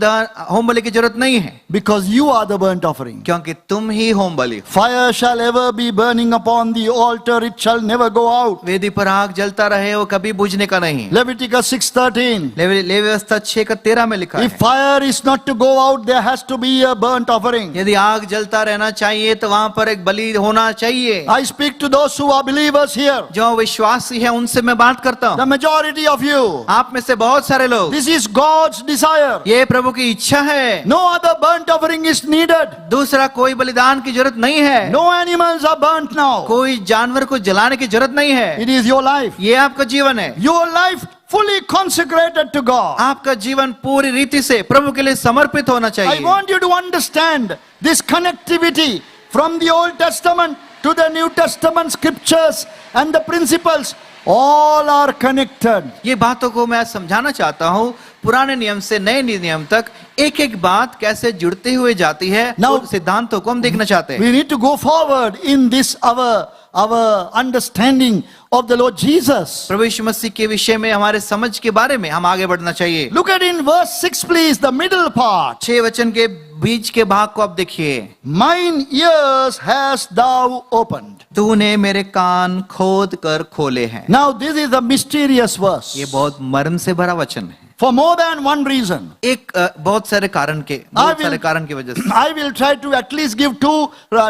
B: होम बलि की जरूरत नहीं है,
A: Because you are the burnt offering.
B: क्योंकि तुम ही home Bali.
A: Fire shall ever be burning upon the altar, it shall never go out.
B: वेदी पर आग जलता रहे, वो कभी बुझने का नहीं।
A: Leviticus 6:13.
B: लेवी व्यवस्था 6:13 में लिखा
A: If
B: है,
A: fire is not to go out, there has to be a burnt offering.
B: यदि आग जलता रहना चाहिए तो वहां पर एक बलि होना चाहिए।
A: I speak to those who are believers here.
B: जो विश्वासी है उनसे मैं बात करता
A: The
B: हूँ।
A: majority of you.
B: आप में से बहुत सारे लोग,
A: This is God's desire.
B: ये प्रभु की इच्छा है।
A: No other burnt offering is needed.
B: दूसरा कोई बलिदान की जरूरत नहीं है।
A: No animals are burnt now.
B: कोई जानवर को जलाने की जरूरत नहीं है।
A: It is your life.
B: ये आपका जीवन है।
A: Your life fully consecrated to God.
B: आपका जीवन पूरी रीति से प्रभु के लिए समर्पित होना
A: I
B: चाहिए।
A: want you to understand this connectivity from the Old Testament to the New Testament scriptures and the principles. All are connected.
B: ये बातों को मैं समझाना चाहता हूँ, पुराने नियम से नए नियम तक एक एक बात कैसे जुड़ते हुए जाती है।
A: Now-
B: उन सिद्धांतों को हम देखना चाहते हैं।
A: We need to go forward in this our understanding of the Lord Jesus.
B: प्रभु यीशु मसीह के विषय में हमारे समझ के बारे में हम आगे बढ़ना चाहिए।
A: Look at in verse 6 please, the middle part.
B: 6 वचन के बीच के भाग को आप देखिए।
A: Mine ears hast thou opened.
B: तूने मेरे कान खोद कर खोले हैं।
A: Now this is a mysterious verse.
B: ये बहुत मर्म से भरा वचन है।
A: For more than one reason.
B: एक बहुत सारे कारण के, बहुत सारे कारण की वजह से।
A: I will try to at least give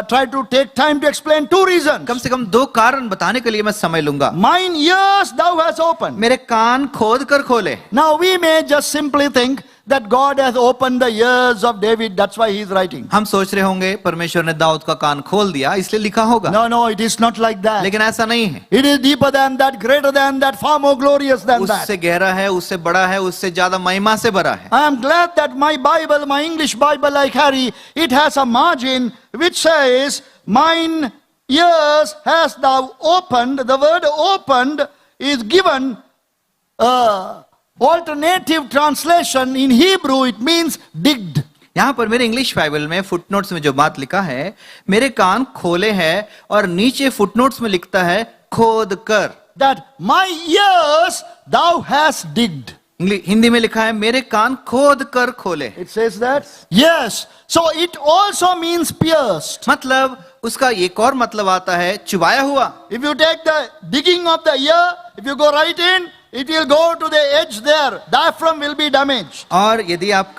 A: try to take time to explain two reasons.
B: कम से कम 2 कारण बताने के लिए मैं समय लूंगा।
A: Mine ears thou hast opened.
B: मेरे कान खोद कर खोले।
A: Now we may just simply think that God has opened the ears of David, that's why he is writing.
B: हम सोच रहे होंगे परमेश्वर ने दाऊद का कान खोल दिया इसलिए लिखा होगा।
A: No, it is not like that.
B: लेकिन ऐसा नहीं है।
A: It is deeper than that, greater than that, far more glorious than that.
B: उससे गहरा है, उससे बड़ा है, उससे ज्यादा महिमा से भरा है।
A: I am glad that my Bible, my English Bible I carry, it has a margin which says, mine ears hast thou opened. The word opened is given alternative translation in Hebrew, it means digged.
B: यहाँ पर मेरे English Bible में footnotes में जो बात लिखा है, मेरे कान खोले हैं, और नीचे फुटनोट्स में लिखता है खोद कर।
A: That my ears thou hast digged.
B: Hindi में लिखा है मेरे कान खोद कर खोले।
A: It says that? Yes. So it also means pierced.
B: मतलब उसका एक और मतलब आता है चुबाया हुआ।
A: If you take the digging of the ear, if you go right in, it will go to the edge there. Diaphragm will be damaged.
B: और यदि आप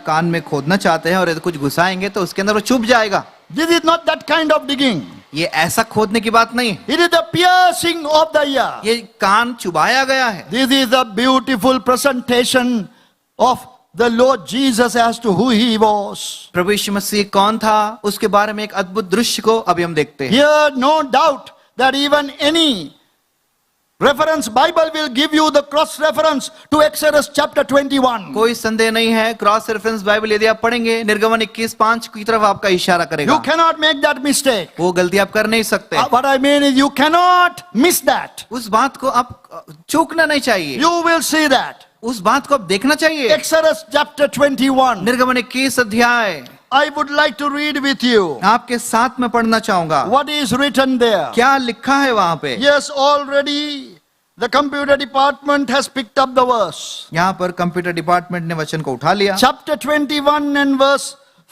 B: कान में खोदना चाहते हैं और यदि कुछ घुसाएंगे तो उसके अंदर वो चुभ जाएगा।
A: This is not that kind of digging.
B: ये ऐसा खोदने की बात नहीं है।
A: It is the piercing of the ear.
B: ये कान चुबाया गया है।
A: This is a beautiful presentation of the Lord Jesus as to who he was.
B: प्रभु यीशु मसीह कौन था, उसके बारे में एक अद्भुत दृश्य को अभी हम देखते हैं।
A: Here no doubt that even any reference Bible will give you the cross reference to Exodus chapter 21.
B: कोई संदेह नहीं है, क्रॉस रेफरेंस बाइबल यदि आप पढ़ेंगे निर्गमन 21:5 की तरफ आपका इशारा करेगा।
A: You cannot make that mistake.
B: वो गलती आप कर नहीं सकते।
A: What I mean is you cannot miss that.
B: उस बात को आप चूकना नहीं चाहिए।
A: You will see that.
B: उस बात को आप देखना चाहिए।
A: Exodus chapter 21.
B: निर्गमन 21 अध्याय
A: I would like to read with you.
B: आपके साथ में पढ़ना चाहूंगा।
A: What is written there?
B: क्या लिखा है वहां पे?
A: Yes, already the computer department has picked up the verse.
B: यहाँ पर कंप्यूटर डिपार्टमेंट ने वचन को उठा लिया।
A: Chapter 21 and verse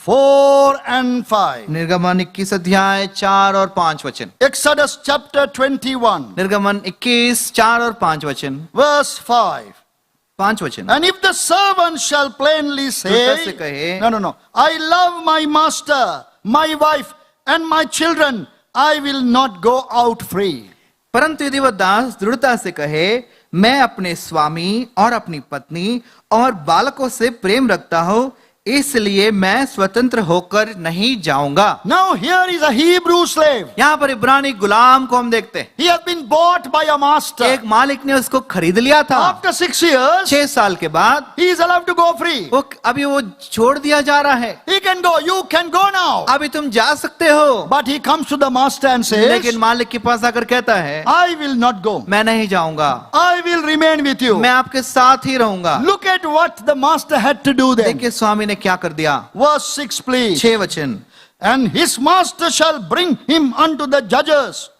A: 4 and 5.
B: निर्गमन 21 अध्याय 4 और 5 वचन।
A: Exodus chapter 21
B: निर्गमन 21 4 और 5 वचन।
A: verse 5.
B: 5 वचन।
A: And if the servant shall plainly
B: दृढ़ता से
A: say,
B: कहे,
A: no, I love my master, my wife, and my children, I will not go out free.
B: परंतु यदि वह दास दृढ़ता से कहे, मैं अपने स्वामी और अपनी पत्नी और बालकों से प्रेम रखता हूं, इसलिए मैं स्वतंत्र होकर नहीं जाऊंगा।
A: Now here is a Hebrew slave.
B: यहाँ पर इब्रानी गुलाम को हम देखते हैं।
A: He has been bought by a master.
B: एक मालिक ने उसको खरीद लिया था।
A: After 6 years,
B: 6 साल के बाद
A: he is allowed to go free.
B: अभी वो छोड़ दिया जा रहा है।
A: He can go. You can go now.
B: अभी तुम जा सकते हो।
A: But he comes to the master and says,
B: लेकिन मालिक के पास आकर कहता है,
A: I will not go.
B: मैं नहीं जाऊंगा,
A: I will remain with you.
B: मैं आपके साथ ही रहूंगा।
A: Look at what the master had to do then.
B: देखिए स्वामी ने क्या कर दिया।
A: Verse 6, please.
B: 6 वचन।
A: And his master shall bring him unto the judges.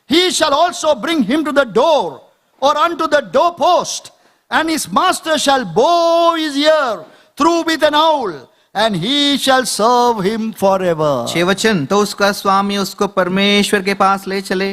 A: He shall also bring him to the door, or unto the doorpost. And his master shall bow his ear through with an owl, and he shall serve him forever.
B: 6 वचन। तो उसका स्वामी उसको परमेश्वर के पास ले चले,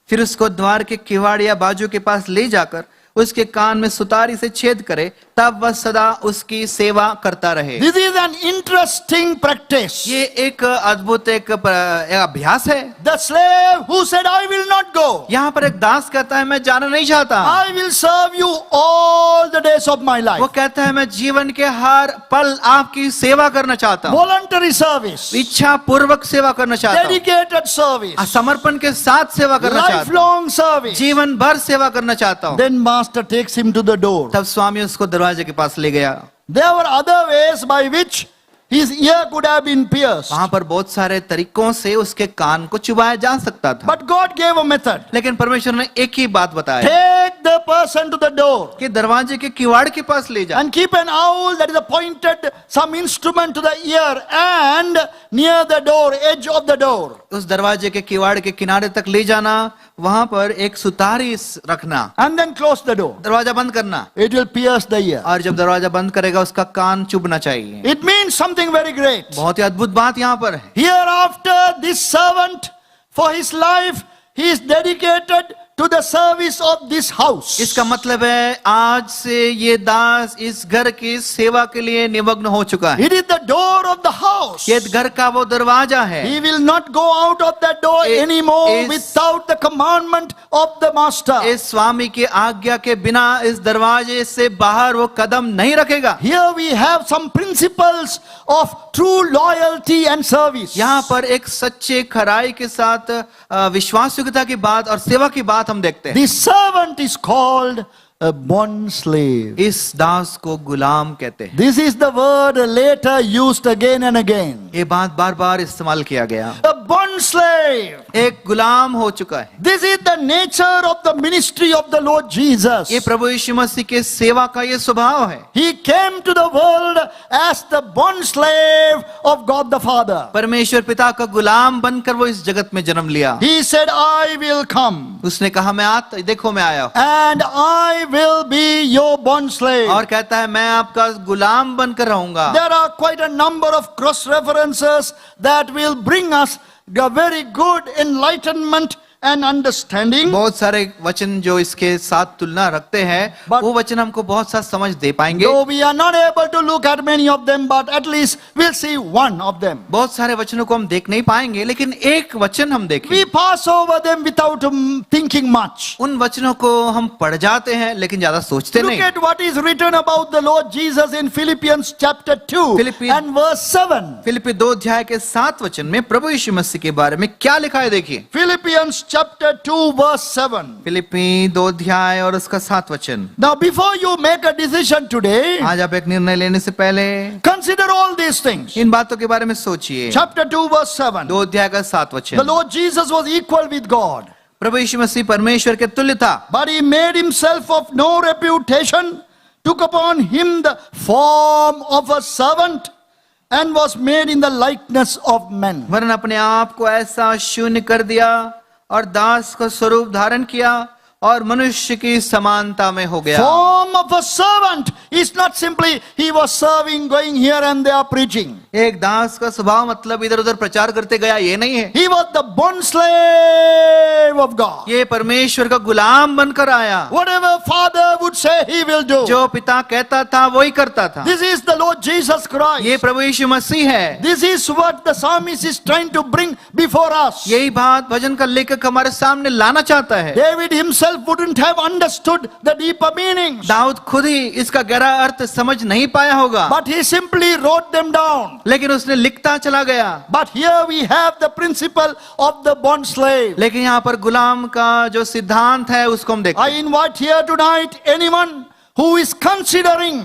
B: फिर उसको द्वार के किवाड़ या बाजू के पास ले जाकर उसके कान में सुतारी से छेद करे, तब वह सदा उसकी सेवा करता रहे।
A: This is an interesting practice.
B: ये एक अद्भुत एक अभ्यास है।
A: The slave who said, I will not go.
B: यहाँ पर एक दास कहता है, मैं जाना नहीं चाहता।
A: I will serve you all the days of my life.
B: वो कहता है, मैं जीवन के हर पल आपकी सेवा करना चाहता हूँ।
A: Voluntary service.
B: इच्छा पूर्वक सेवा करना चाहता हूँ।
A: Dedicated service.
B: समर्पण के साथ सेवा करना चाहता हूँ।
A: Lifelong service.
B: जीवन भर सेवा करना चाहता हूँ।
A: Then master takes him to the door.
B: तब स्वामी उसको दरवाजे के पास ले गया।
A: There were other ways by which his ear could have been pierced.
B: वहां पर बहुत सारे तरीकों से उसके कान को चुभाया जा सकता था।
A: But God gave a method.
B: लेकिन परमेश्वर ने एक ही बात बताया
A: Take the person to the door
B: कि दरवाजे के किवाड़ के पास ले जा
A: and keep an owl that is appointed, some instrument to the ear and near the door, edge of the door.
B: उस दरवाजे के किवाड़ के किनारे तक ले जाना, वहां पर एक सुतारी रखना,
A: And then close the door.
B: दरवाजा बंद करना,
A: It will pierce the ear.
B: और जब दरवाजा बंद करेगा उसका कान चुभना चाहिए।
A: It means something very great.
B: बहुत ही अद्भुत बात यहाँ पर है।
A: Hereafter, this servant, for his life, he is dedicated to the service of this house.
B: इसका मतलब है आज से ये दास इस घर की सेवा के लिए निमग्न हो चुका है।
A: It is the door of the house.
B: ये घर का वो दरवाजा है।
A: He will not go out of that door anymore without the commandment of the master.
B: इस स्वामी की आज्ञा के बिना इस दरवाजे से बाहर वो कदम नहीं रखेगा।
A: Here we have some principles of true loyalty and service.
B: यहाँ पर एक सच्चे खराई के साथ विश्वासयोग्यता की बात और सेवा की बात हम देखते हैं।
A: The servant is called a bond slave.
B: इस दास को गुलाम कहते हैं।
A: This is the word later used again and again.
B: ये बात बार बार इस्तेमाल किया गया।
A: A bond slave.
B: एक गुलाम हो चुका है।
A: This is the nature of the ministry of the Lord Jesus.
B: ये प्रभु यीशु मसीह के सेवा का ये स्वभाव है।
A: He came to the world as the bond slave of God the Father.
B: परमेश्वर पिता का गुलाम बनकर वो इस जगत में जन्म लिया।
A: He said, I will come.
B: उसने कहा मैं देखो मैं आया हूं।
A: And I will be your bond slave.
B: और कहता है मैं आपका गुलाम बनकर रहूंगा।
A: There are quite a number of cross references that will bring us a very good enlightenment and understanding.
B: बहुत सारे वचन जो इसके साथ तुलना रखते हैं, वो वचन हमको बहुत सा समझ दे पाएंगे।
A: Though we are not able to look at many of them, but at least we'll see one of them.
B: बहुत सारे वचनों को हम देख नहीं पाएंगे, लेकिन एक वचन हम देखें।
A: We pass over them without thinking much.
B: उन वचनों को हम पढ़ जाते हैं, लेकिन ज्यादा सोचते
A: Look
B: नहीं।
A: at what is written about the Lord Jesus in Philippians chapter 2 and verse 7.
B: फिलिप्पी 2 अध्याय के 7 वचन में प्रभु यीशु मसीह के बारे में क्या लिखा है देखिए।
A: Philippians chapter 2 verse 7.
B: फिलिप्पी 2 अध्याय और उसका 7 वचन।
A: Now before you make a decision today,
B: आज आप एक निर्णय लेने से पहले
A: consider all these things.
B: इन बातों के बारे में सोचिए।
A: Chapter 2 verse 7.
B: 2 अध्याय का 7
A: The
B: वचन।
A: Lord Jesus was equal with God,
B: प्रभु यीशु मसीह परमेश्वर के तुल्य था,
A: but he made himself of no reputation, took upon him the form of a servant, and was made in the likeness of men.
B: वरन अपने आप को ऐसा शून्य कर दिया और दास का स्वरूप धारण किया और मनुष्य की समानता में हो गया।
A: Form of a servant is not simply he was serving, going here and there preaching.
B: एक दास का स्वभाव मतलब इधर उधर प्रचार करते गया ये नहीं है।
A: He was the bond slave of God.
B: ये परमेश्वर का गुलाम बनकर आया।
A: Whatever Father would say, he will do.
B: जो पिता कहता था वही करता था।
A: This is the Lord Jesus Christ.
B: ये प्रभु यीशु मसीह है।
A: This is what the psalmist is trying to bring before us.
B: यही बात भजन का लेखक हमारे सामने लाना चाहता है।
A: David himself wouldn't have understood the deeper meanings,
B: Dawood खुद ही इसका गहरा अर्थ समझ नहीं पाया होगा,
A: but he simply wrote them down.
B: लेकिन उसने लिखता चला गया।
A: But here we have the principle of the bond slave.
B: लेकिन यहाँ पर गुलाम का जो सिद्धांत है उसको हम देखते
A: I
B: हैं।
A: invite here tonight anyone who is considering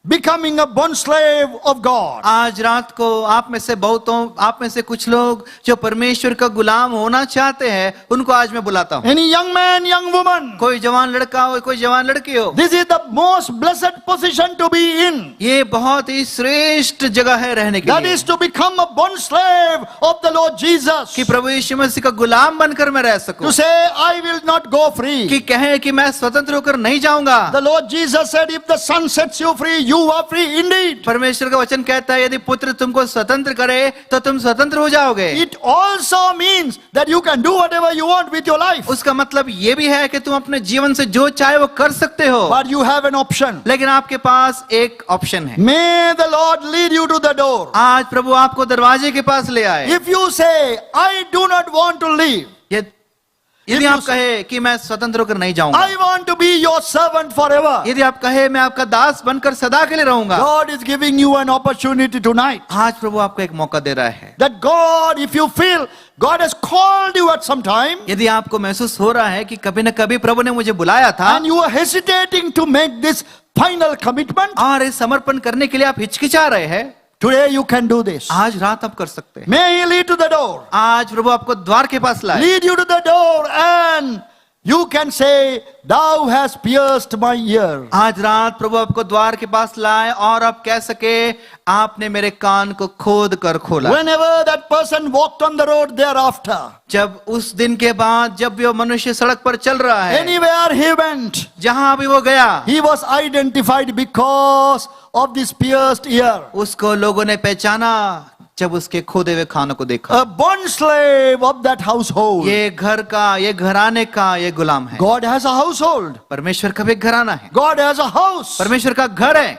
A: becoming a bond slave of God.
B: आज रात को आप में से बहुतों, आप में से कुछ लोग जो परमेश्वर का गुलाम होना चाहते हैं उनको आज मैं बुलाता हूँ।
A: Any young man, young woman,
B: कोई जवान लड़का हो, कोई जवान लड़की हो,
A: this is the most blessed position to be in.
B: ये बहुत ही श्रेष्ठ जगह है रहने के
A: That
B: लिए
A: is to become a bond slave of the Lord Jesus.
B: कि प्रभु यीशु मसीह का गुलाम बनकर मैं रह सकूं,
A: To say, I will not go free.
B: कि कहे कि मैं स्वतंत्र होकर नहीं जाऊंगा।
A: The Lord Jesus said, if the Son sets you free, you are free indeed.
B: परमेश्वर का वचन कहता है यदि पुत्र तुमको स्वतंत्र करे तो तुम स्वतंत्र हो जाओगे।
A: It also means that you can do whatever you want with your life.
B: उसका मतलब ये भी है कि तुम अपने जीवन से जो चाहे वो कर सकते हो,
A: But you have an option.
B: लेकिन आपके पास एक ऑप्शन है।
A: May the Lord lead you to the door.
B: आज प्रभु आपको दरवाजे के पास ले आए।
A: If you say, I do not want to leave,
B: यदि आप कहे कि मैं स्वतंत्र होकर नहीं जाऊंगा,
A: I want to be your servant forever,
B: यदि आप कहे मैं आपका दास बनकर सदा के लिए रहूंगा,
A: God is giving you an opportunity tonight.
B: आज प्रभु आपको एक मौका दे रहा है।
A: That God, if you feel God has called you at some time,
B: यदि आपको महसूस हो रहा है कि कभी न कभी प्रभु ने मुझे बुलाया था
A: and you are hesitating to make this final commitment,
B: और इस समर्पण करने के लिए आप हिचकिचा रहे हैं,
A: today you can do this.
B: आज रात आप कर सकते हैं।
A: May He lead to the door.
B: आज प्रभु आपको द्वार के पास लाए,
A: Lead you to the door and you can say, Thou hast pierced my ear.
B: आज रात प्रभु आपको द्वार के पास लाए और आप कह सके आपने मेरे कान को खोद कर खोला।
A: Whenever that person walked on the road thereafter,
B: जब उस दिन के बाद जब भी वो मनुष्य सड़क पर चल रहा है,
A: anywhere he went,
B: जहां भी वो गया,
A: he was identified because of this pierced ear.
B: उसको लोगों ने पहचाना जब उसके खोदे हुए खानों को देखा।
A: A bond slave of that household.
B: ये घर का, ये घराने का ये गुलाम है।
A: God has a household.
B: परमेश्वर का भी एक घराना है,
A: God has a house.
B: परमेश्वर का घर है।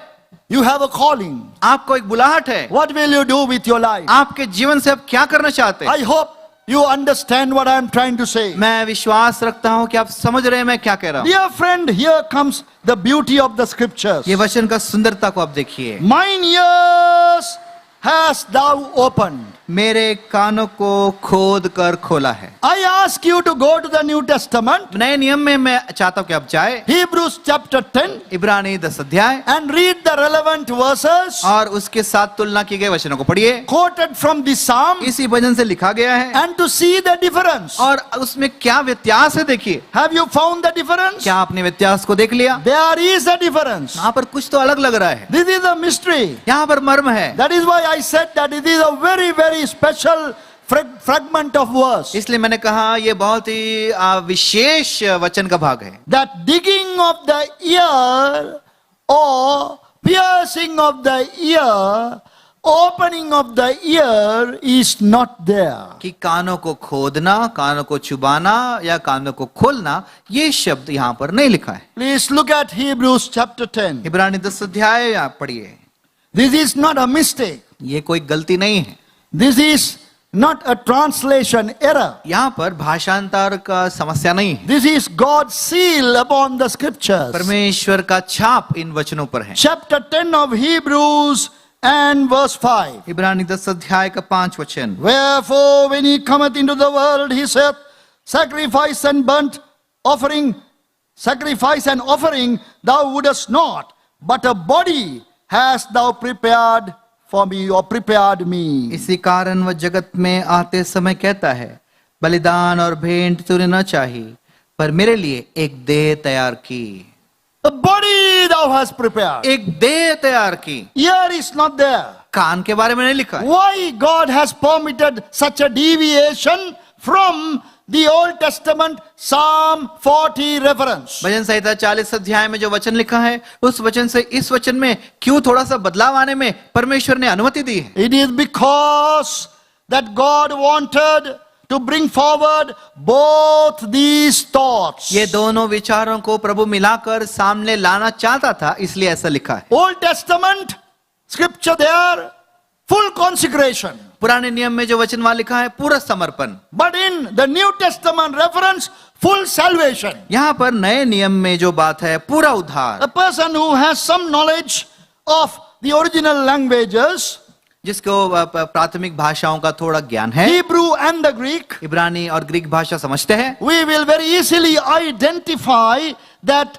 A: You have a calling.
B: आपको एक बुलाहट है।
A: What will you do with your life?
B: आपके जीवन से आप क्या करना चाहते हैं?
A: I hope you understand what I am trying to say.
B: मैं विश्वास रखता हूं कि आप समझ रहे हैं मैं क्या कह रहा हूं।
A: Dear friend, here comes the beauty of the scriptures.
B: ये वचन का सुंदरता को आप देखिए।
A: Mine ears hast thou opened.
B: मेरे कानों को खोद कर खोला है।
A: I ask you to go to the New Testament,
B: नए नियम में मैं चाहता हूं कि आप जाए
A: Hebrews chapter 10,
B: इब्रानी 10 अध्याय
A: and read the relevant verses
B: और उसके साथ तुलना किए गए वचनों को पढ़िए।
A: quoted from this psalm,
B: इसी भजन से लिखा गया है
A: and to see the difference.
B: और उसमें क्या व्यत्यास है देखिए।
A: Have you found the difference?
B: क्या आपने व्यत्यास को देख लिया?
A: There is a difference.
B: यहाँ पर कुछ तो अलग लग रहा है,
A: This is a mystery.
B: यहाँ पर मर्म है।
A: That is why I said that it is a very, very special fragment of verse.
B: इसलिए मैंने कहा ये बहुत ही विशेष वचन का भाग है।
A: That digging of the ear or piercing of the ear, opening of the ear is not there.
B: कि कानों को खोदना, कानों को चुबाना या कानों को खोलना, ये शब्द यहाँ पर नहीं लिखा है।
A: Please look at Hebrews chapter 10.
B: इब्रानी 10 अध्याय आप पढ़िए।
A: This is not a mistake.
B: ये कोई गलती नहीं है,
A: This is not a translation error.
B: यहाँ पर भाषांतर का समस्या नहीं है।
A: This is God's seal upon the scriptures.
B: परमेश्वर का छाप इन वचनों पर है।
A: Chapter 10 of Hebrews and verse 5.
B: इब्रानी 10 अध्याय का 5 वचन।
A: Wherefore when he cometh into the world, he saith, sacrifice and burnt offering, sacrifice and offering thou wouldest not, but a body hast thou prepared for me, or prepared me.
B: इसी कारण वह जगत में आते समय कहता है, बलिदान और भेंट तूने न चाही, पर मेरे लिए एक देह तैयार की।
A: A body thou hast prepared.
B: एक देह तैयार की।
A: Ear is not there.
B: कान के बारे में नहीं लिखा है।
A: Why God has permitted such a deviation from the Old Testament Psalm 40 reference.
B: भजन संहिता 40 अध्याय में जो वचन लिखा है, उस वचन से इस वचन में क्यों थोड़ा सा बदलाव आने में परमेश्वर ने अनुमति दी है?
A: It is because that God wanted to bring forward both these thoughts.
B: ये दोनों विचारों को प्रभु मिलाकर सामने लाना चाहता था, इसलिए ऐसा लिखा है।
A: Old Testament scripture there, full consecration.
B: पुराने नियम में जो वचन वहां लिखा है, पूरा समर्पण।
A: But in the New Testament reference, full salvation.
B: यहाँ पर नए नियम में जो बात है, पूरा उद्धार।
A: A person who has some knowledge of the original languages,
B: जिसको प्राथमिक भाषाओं का थोड़ा ज्ञान है,
A: Hebrew and the Greek,
B: इब्रानी और ग्रीक भाषा समझते हैं,
A: we will very easily identify that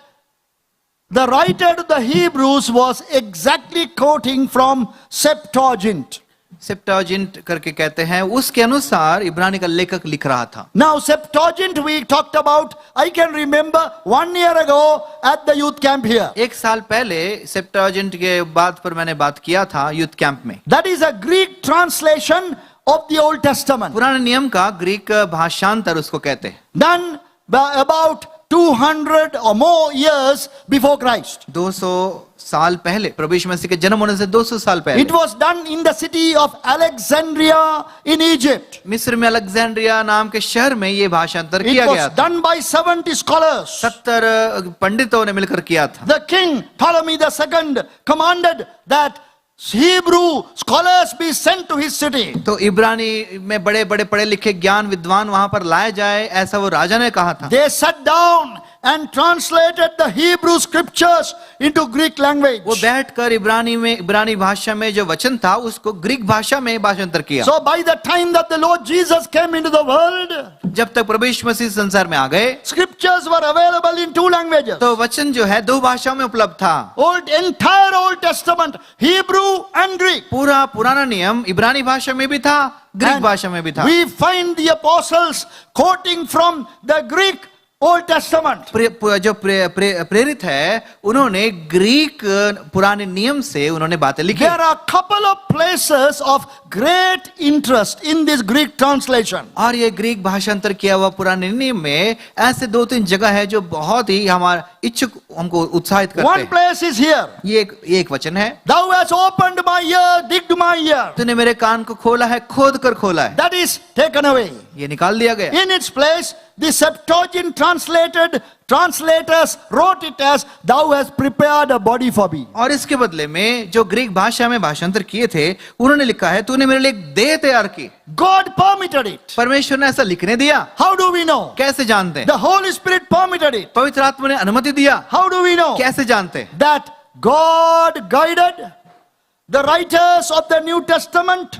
A: the writer to the Hebrews was exactly quoting from Septuagint.
B: सेप्टुअजिंट करके कहते हैं, उसके अनुसार इब्रानी का लेखक लिख रहा था।
A: Now Septuagint we talked about, I can remember 1 year ago at the youth camp here.
B: एक साल पहले सेप्टुअजिंट के बात पर मैंने बात किया था यूथ कैंप में।
A: That is a Greek translation of the Old Testament,
B: पुराने नियम का ग्रीक भाषांतर उसको कहते हैं।
A: done by about 200 or more years before Christ.
B: 200 साल पहले, प्रभु यीशु मसीह के जन्म होने से 200 साल पहले।
A: It was done in the city of Alexandria in Egypt.
B: मिस्र में अलेक्जेंड्रिया नाम के शहर में ये भाषांतर
A: It
B: किया गया
A: was
B: था।
A: done by 70 scholars.
B: 70 पंडितों ने मिलकर किया था।
A: The king Ptolemy II commanded that Hebrew scholars be sent to his city.
B: तो इब्रानी में बड़े बड़े पढ़े लिखे ज्ञान विद्वान वहां पर लाए जाए, ऐसा वो राजा ने कहा था।
A: They sat down and translated the Hebrew scriptures into Greek language.
B: वो बैठकर इब्रानी भाषा में जो वचन था उसको ग्रीक भाषा में भाषांतर किया।
A: So by the time that the Lord Jesus came into the world,
B: जब तक प्रभु यीशु मसीह संसार में आ गए,
A: scriptures were available in 2 languages.
B: तो वचन जो है 2 भाषाओं में उपलब्ध था।
A: Entire Old Testament, Hebrew and Greek.
B: पूरा पुराना नियम इब्रानी भाषा में भी था, ग्रीक
A: And
B: भाषा में भी था।
A: we find the apostles quoting from the Greek Old Testament.
B: जो प्रेरित है, उन्होंने ग्रीक पुराने नियम से उन्होंने बातें लिखी।
A: There are a couple of places of great interest in this Greek translation.
B: और ये ग्रीक भाषांतर किया हुआ पुराने नियम में ऐसे 2-3 जगह है जो बहुत ही हमारा इच्छुक, हमको उत्साहित करते
A: One
B: हैं।
A: place is here.
B: ये एक वचन है,
A: Thou hast opened my ear, digged my ear.
B: तूने मेरे कान को खोला है, खोद कर खोला है।
A: That is taken away.
B: ये निकाल दिया गया।
A: In its place, the Septuagint translators wrote it as, Thou hast prepared a body for me.
B: और इसके बदले में जो ग्रीक भाषा में भाषांतर किए थे, उन्होंने लिखा है, तूने मेरे लिए एक देह तैयार की।
A: God permitted it.
B: परमेश्वर ने ऐसा लिखने दिया।
A: How do we know?
B: कैसे जानते हैं?
A: The Holy Spirit permitted it.
B: पवित्र आत्मा ने अनुमति दिया।
A: How do we know?
B: कैसे जानते हैं?
A: That God guided the writers of the New Testament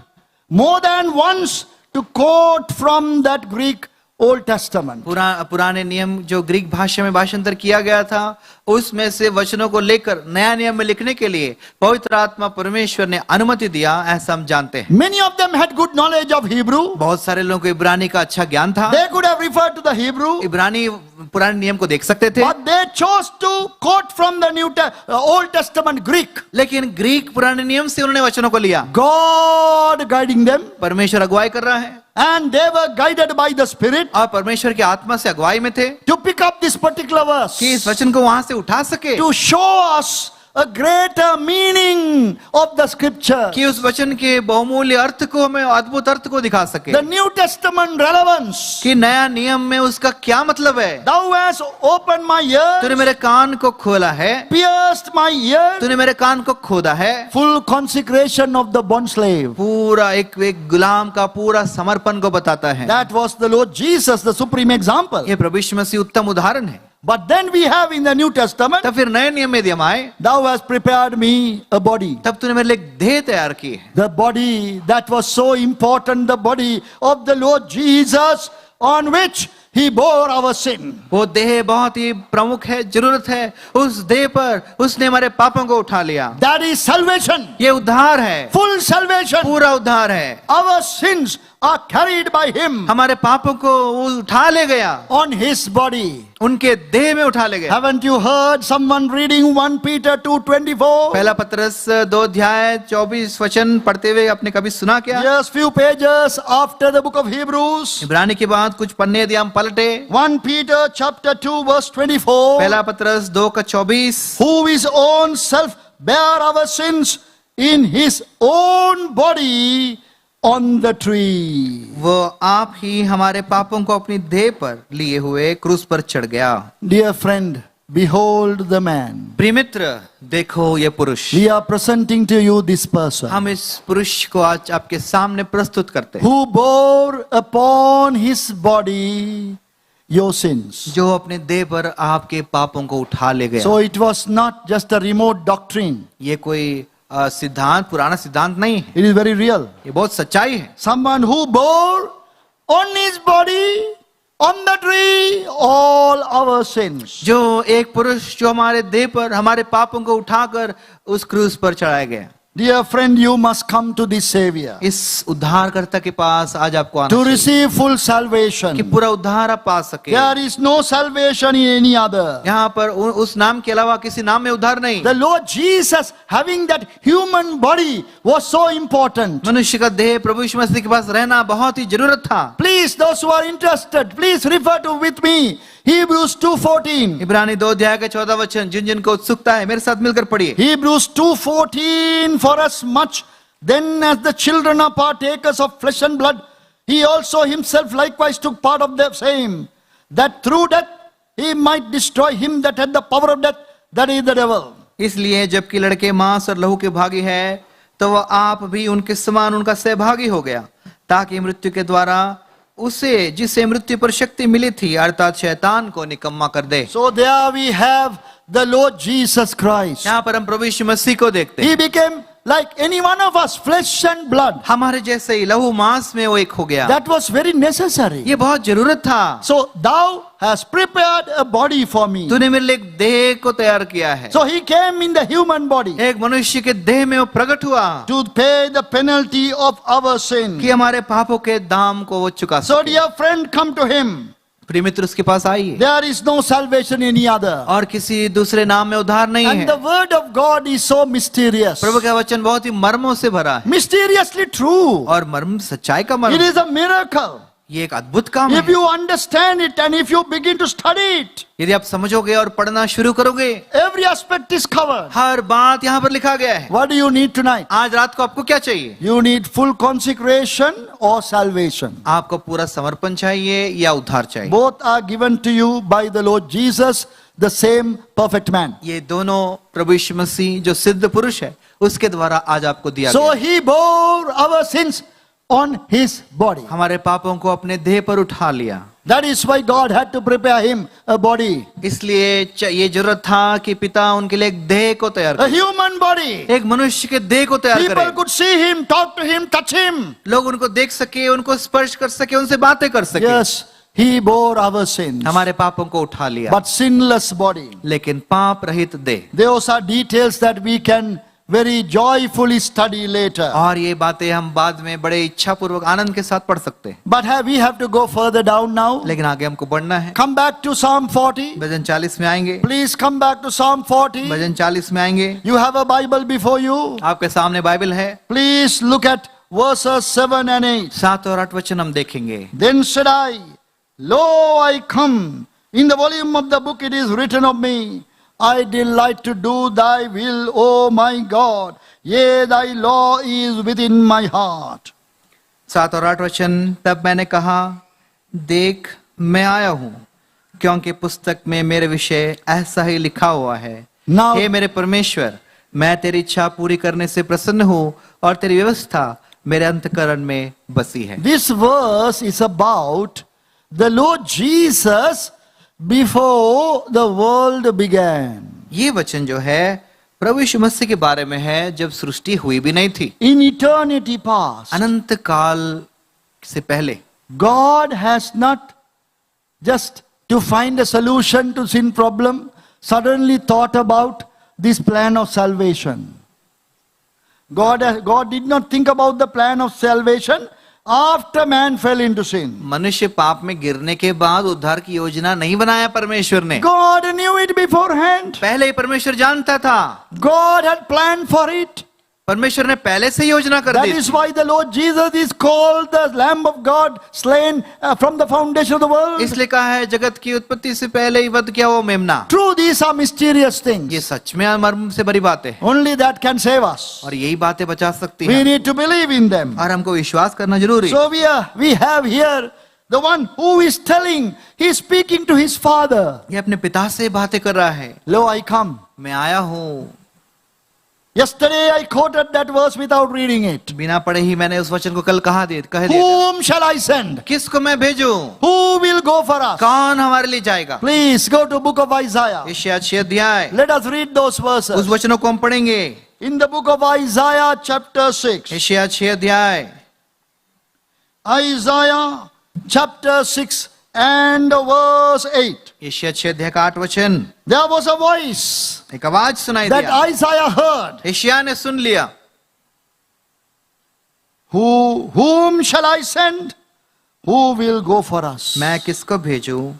A: more than once to quote from that Greek Old Testament.
B: पुराने नियम जो ग्रीक भाषा में भाषांतर किया गया था, उसमें से वचनों को लेकर नया नियम में लिखने के लिए पवित्र आत्मा परमेश्वर ने अनुमति दिया, ऐसा हम जानते हैं।
A: Many of them had good knowledge of Hebrew.
B: बहुत सारे लोगों को इब्रानी का अच्छा ज्ञान था।
A: They could have referred to the Hebrew.
B: इब्रानी पुराने नियम को देख सकते थे,
A: But they chose to quote from the Old Testament Greek.
B: लेकिन ग्रीक पुराने नियम से उन्होंने वचनों को लिया।
A: God guiding them.
B: परमेश्वर अगुवाई कर रहा है
A: And they were guided by the Spirit
B: और परमेश्वर की आत्मा से अगुवाई में थे
A: to pick up this particular verse.
B: कि इस वचन को वहां से उठा सके,
A: To show us a greater meaning of the scripture.
B: कि उस वचन के बहुमूल्य अर्थ को, हमें अद्भुत अर्थ को दिखा सके,
A: The New Testament relevance.
B: कि नया नियम में उसका क्या मतलब है।
A: Thou hast opened my ears,
B: तूने मेरे कान को खोला है,
A: pierced my ear.
B: तूने मेरे कान को खोदा है।
A: Full consecration of the bond slave.
B: पूरा एक गुलाम का पूरा समर्पण को बताता है।
A: That was the Lord Jesus, the supreme example.
B: ये प्रभु यीशु मसीह उत्तम उदाहरण है।
A: But then we have in the New Testament,
B: तब फिर नए नियम में यदि हम आए,
A: Thou hast prepared me a body.
B: तब तूने मेरे लिए एक देह तैयार की है।
A: The body that was so important, the body of the Lord Jesus, on which He bore our sin.
B: वो देह बहुत ही प्रमुख है, जरूरत है। उस देह पर उसने हमारे पापों को उठा लिया।
A: That is salvation.
B: ये उद्धार है,
A: Full salvation.
B: पूरा उद्धार है।
A: Our sins are carried by him
B: हमारे पापों को वो उठा ले गया,
A: on his body.
B: उनके देह में उठा ले गया।
A: Haven't you heard someone reading 1 Peter 2:24?
B: पहला पत्रस 2:24 पढ़ते हुए आपने कभी सुना क्या?
A: Yes, few pages after the book of Hebrews.
B: इब्रानी के बाद कुछ पन्ने यदि हम पलटे,
A: 1 Peter chapter 2 verse 24.
B: पहला पत्रस 2:24,
A: Who his own self bare our sins in his own body on the tree.
B: वो आप ही हमारे पापों को अपनी देह पर लिए हुए क्रूस पर चढ़ गया।
A: Dear friend, behold the man.
B: प्रिय मित्र, देखो ये पुरुष।
A: We are presenting to you this person
B: हम इस पुरुष को आज आपके सामने प्रस्तुत करते हैं,
A: who bore upon his body your sins.
B: जो अपने देह पर आपके पापों को उठा ले गया।
A: So it was not just a remote doctrine.
B: ये कोई सिद्धांत, पुराना सिद्धांत नहीं है,
A: It is very real.
B: ये बहुत सच्चाई है।
A: Someone who bore on his body, on the tree, all our sins.
B: जो एक पुरुष जो हमारे देह पर हमारे पापों को उठाकर उस क्रूस पर चढ़ाया गया।
A: Dear friend, you must come to this Savior
B: इस उद्धारकर्ता के पास आज आपको आना
A: to
B: चाहिए
A: receive full
B: कि
A: salvation.
B: पूरा उद्धार आप पा सके।
A: There is no salvation in any other.
B: यहाँ पर उस नाम के अलावा किसी नाम में उद्धार नहीं।
A: The Lord Jesus having that human body was so important.
B: मनुष्य का देह प्रभु यीशु मसीह के पास रहना बहुत ही जरूरत था।
A: Please, those who are interested, please refer to with me Hebrews 2:14.
B: इब्रानी 2:14, जिन जिनको उत्सुकता है मेरे साथ मिलकर पढ़िए।
A: Hebrews 2:14, for as much then as the children are partakers of flesh and blood, he also himself likewise took part of the same, that through death he might destroy him that had the power of death, that is the devil.
B: इसलिए जबकि लड़के मांस और लहू के भागी है, तो वह आप भी उनके समान उनका सहभागी हो गया, ताकि मृत्यु के द्वारा उसे जिसे मृत्यु पर शक्ति मिली थी अर्थात शैतान को निकम्मा कर दे।
A: So there we have the Lord Jesus Christ.
B: यहाँ पर हम प्रभु यीशु मसीह को देखते हैं।
A: He became like any one of us, flesh and blood.
B: हमारे जैसे ही लहू मांस में वो एक हो गया।
A: That was very necessary.
B: ये बहुत जरूरत था।
A: So thou hast prepared a body for me.
B: तूने मेरे लिए एक देह को तैयार किया है।
A: So he came in the human body
B: एक मनुष्य के देह में वो प्रकट हुआ
A: to pay the penalty of our sin.
B: कि हमारे पापों के दाम को वो चुका
A: So
B: सके।
A: dear friend, come to him.
B: प्रिय मित्र उसके पास आइए।
A: There is no salvation in any other.
B: और किसी दूसरे नाम में उद्धार नहीं
A: And the
B: है।
A: word of God is so mysterious.
B: प्रभु का वचन बहुत ही मर्मों से भरा है
A: Mysteriously true.
B: और मर्म सच्चाई का
A: It
B: मर्म।
A: is a miracle.
B: ये एक अद्भुत काम
A: If
B: है।
A: you understand it and if you begin to study it,
B: यदि आप समझोगे और पढ़ना शुरू करोगे,
A: every aspect is covered.
B: हर बात यहाँ पर लिखा गया है।
A: What do you need tonight?
B: आज रात को आपको क्या चाहिए?
A: You need full consecration or salvation.
B: आपको पूरा समर्पण चाहिए या उद्धार चाहिए?
A: Both are given to you by the Lord Jesus, the same perfect man.
B: ये दोनों प्रभु यीशु मसीह जो सिद्ध पुरुष है उसके द्वारा आज आपको दिया
A: So
B: गया।
A: he bore our sins on his body.
B: हमारे पापों को अपने देह पर उठा लिया।
A: That is why God had to prepare him a body,
B: इसलिए ये जरूरत था कि पिता उनके लिए एक देह को तैयार
A: a
B: करे,
A: human body.
B: एक मनुष्य के देह को तैयार
A: People
B: करे।
A: could see him, talk to him, touch him.
B: लोग उनको देख सके, उनको स्पर्श कर सके, उनसे बातें कर सके।
A: Yes, he bore our sins,
B: हमारे पापों को उठा लिया,
A: but sinless body.
B: लेकिन पाप रहित देह।
A: Those are details that we can very joyfully study later.
B: और ये बातें हम बाद में बड़े इच्छा पूर्वक आनंद के साथ पढ़ सकते हैं।
A: But we have to go further down now.
B: लेकिन आगे हमको बढ़ना है।
A: Come back to Psalm 40.
B: भजन 40 में आएंगे।
A: Please come back to Psalm 40.
B: भजन 40 में आएंगे।
A: You have a Bible before you.
B: आपके सामने बाइबल है।
A: Please look at verses 7 and 8.
B: 7 और 8 वचन हम देखेंगे।
A: Then said I, Lo, I come. In the volume of the book it is written of me. I delight to do thy will, O my God. Yea, thy law is within my heart.
B: 7 और 8 वचन, तब मैंने कहा, देख मैं आया हूं, क्योंकि पुस्तक में मेरे विषय ऐसा ही लिखा हुआ है।
A: Now-
B: हे मेरे परमेश्वर, मैं तेरी इच्छा पूरी करने से प्रसन्न हूं और तेरी व्यवस्था मेरे अंतःकरण में बसी है।
A: This verse is about the Lord Jesus before the world began.
B: ये वचन जो है प्रभु यीशु मसीह के बारे में है जब सृष्टि हुई भी नहीं थी।
A: In eternity past,
B: अनंत काल से पहले
A: God has not just to find a solution to sin problem, suddenly thought about this plan of salvation. God did not think about the plan of salvation after man fell into sin.
B: मनुष्य पाप में गिरने के बाद उद्धार की योजना नहीं बनाया परमेश्वर ने।
A: God knew it beforehand.
B: पहले ही परमेश्वर जानता था,
A: God had planned for it.
B: परमेश्वर ने पहले से योजना कर
A: That
B: the.
A: is why the Lord Jesus is called the Lamb of God, slain from the foundation of the world.
B: इसलिए कहा है जगत की उत्पत्ति से पहले ही वध किया वो मेमना।
A: True, these are mysterious
B: ये
A: things.
B: सच में मर्म से भरी बातें हैं
A: Only that can save us.
B: और यही बातें बचा सकती
A: We
B: हैं
A: need to believe in them.
B: और हमको विश्वास करना जरूरी है।
A: So we have here the one who is telling, he is speaking to his father.
B: ये अपने पिता से बातें कर रहा है।
A: Lo, I come.
B: मैं आया हूँ।
A: Yesterday I quoted that verse without reading it.
B: बिना पढ़े ही मैंने उस वचन को कल कह दिया था।
A: Whom shall I send?
B: किसको मैं भेजूं?
A: Who will go for us?
B: कौन हमारे लिए जाएगा?
A: Please go to book of Isaiah.
B: यशायाह 6 अध्याय,
A: Let us read those
B: उस
A: verses.
B: वचनों को हम पढ़ेंगे।
A: In the book of Isaiah chapter 6.
B: यशायाह 6 अध्याय,
A: Isaiah chapter 6 and verse 8.
B: यशायाह 6 अध्याय का 8 वचन।
A: There was a voice
B: एक आवाज सुनाई
A: that
B: दिया।
A: Isaiah heard.
B: यशायाह ने सुन लिया।
A: Whom shall I send? Who will go for us?
B: मैं किसको भेजूं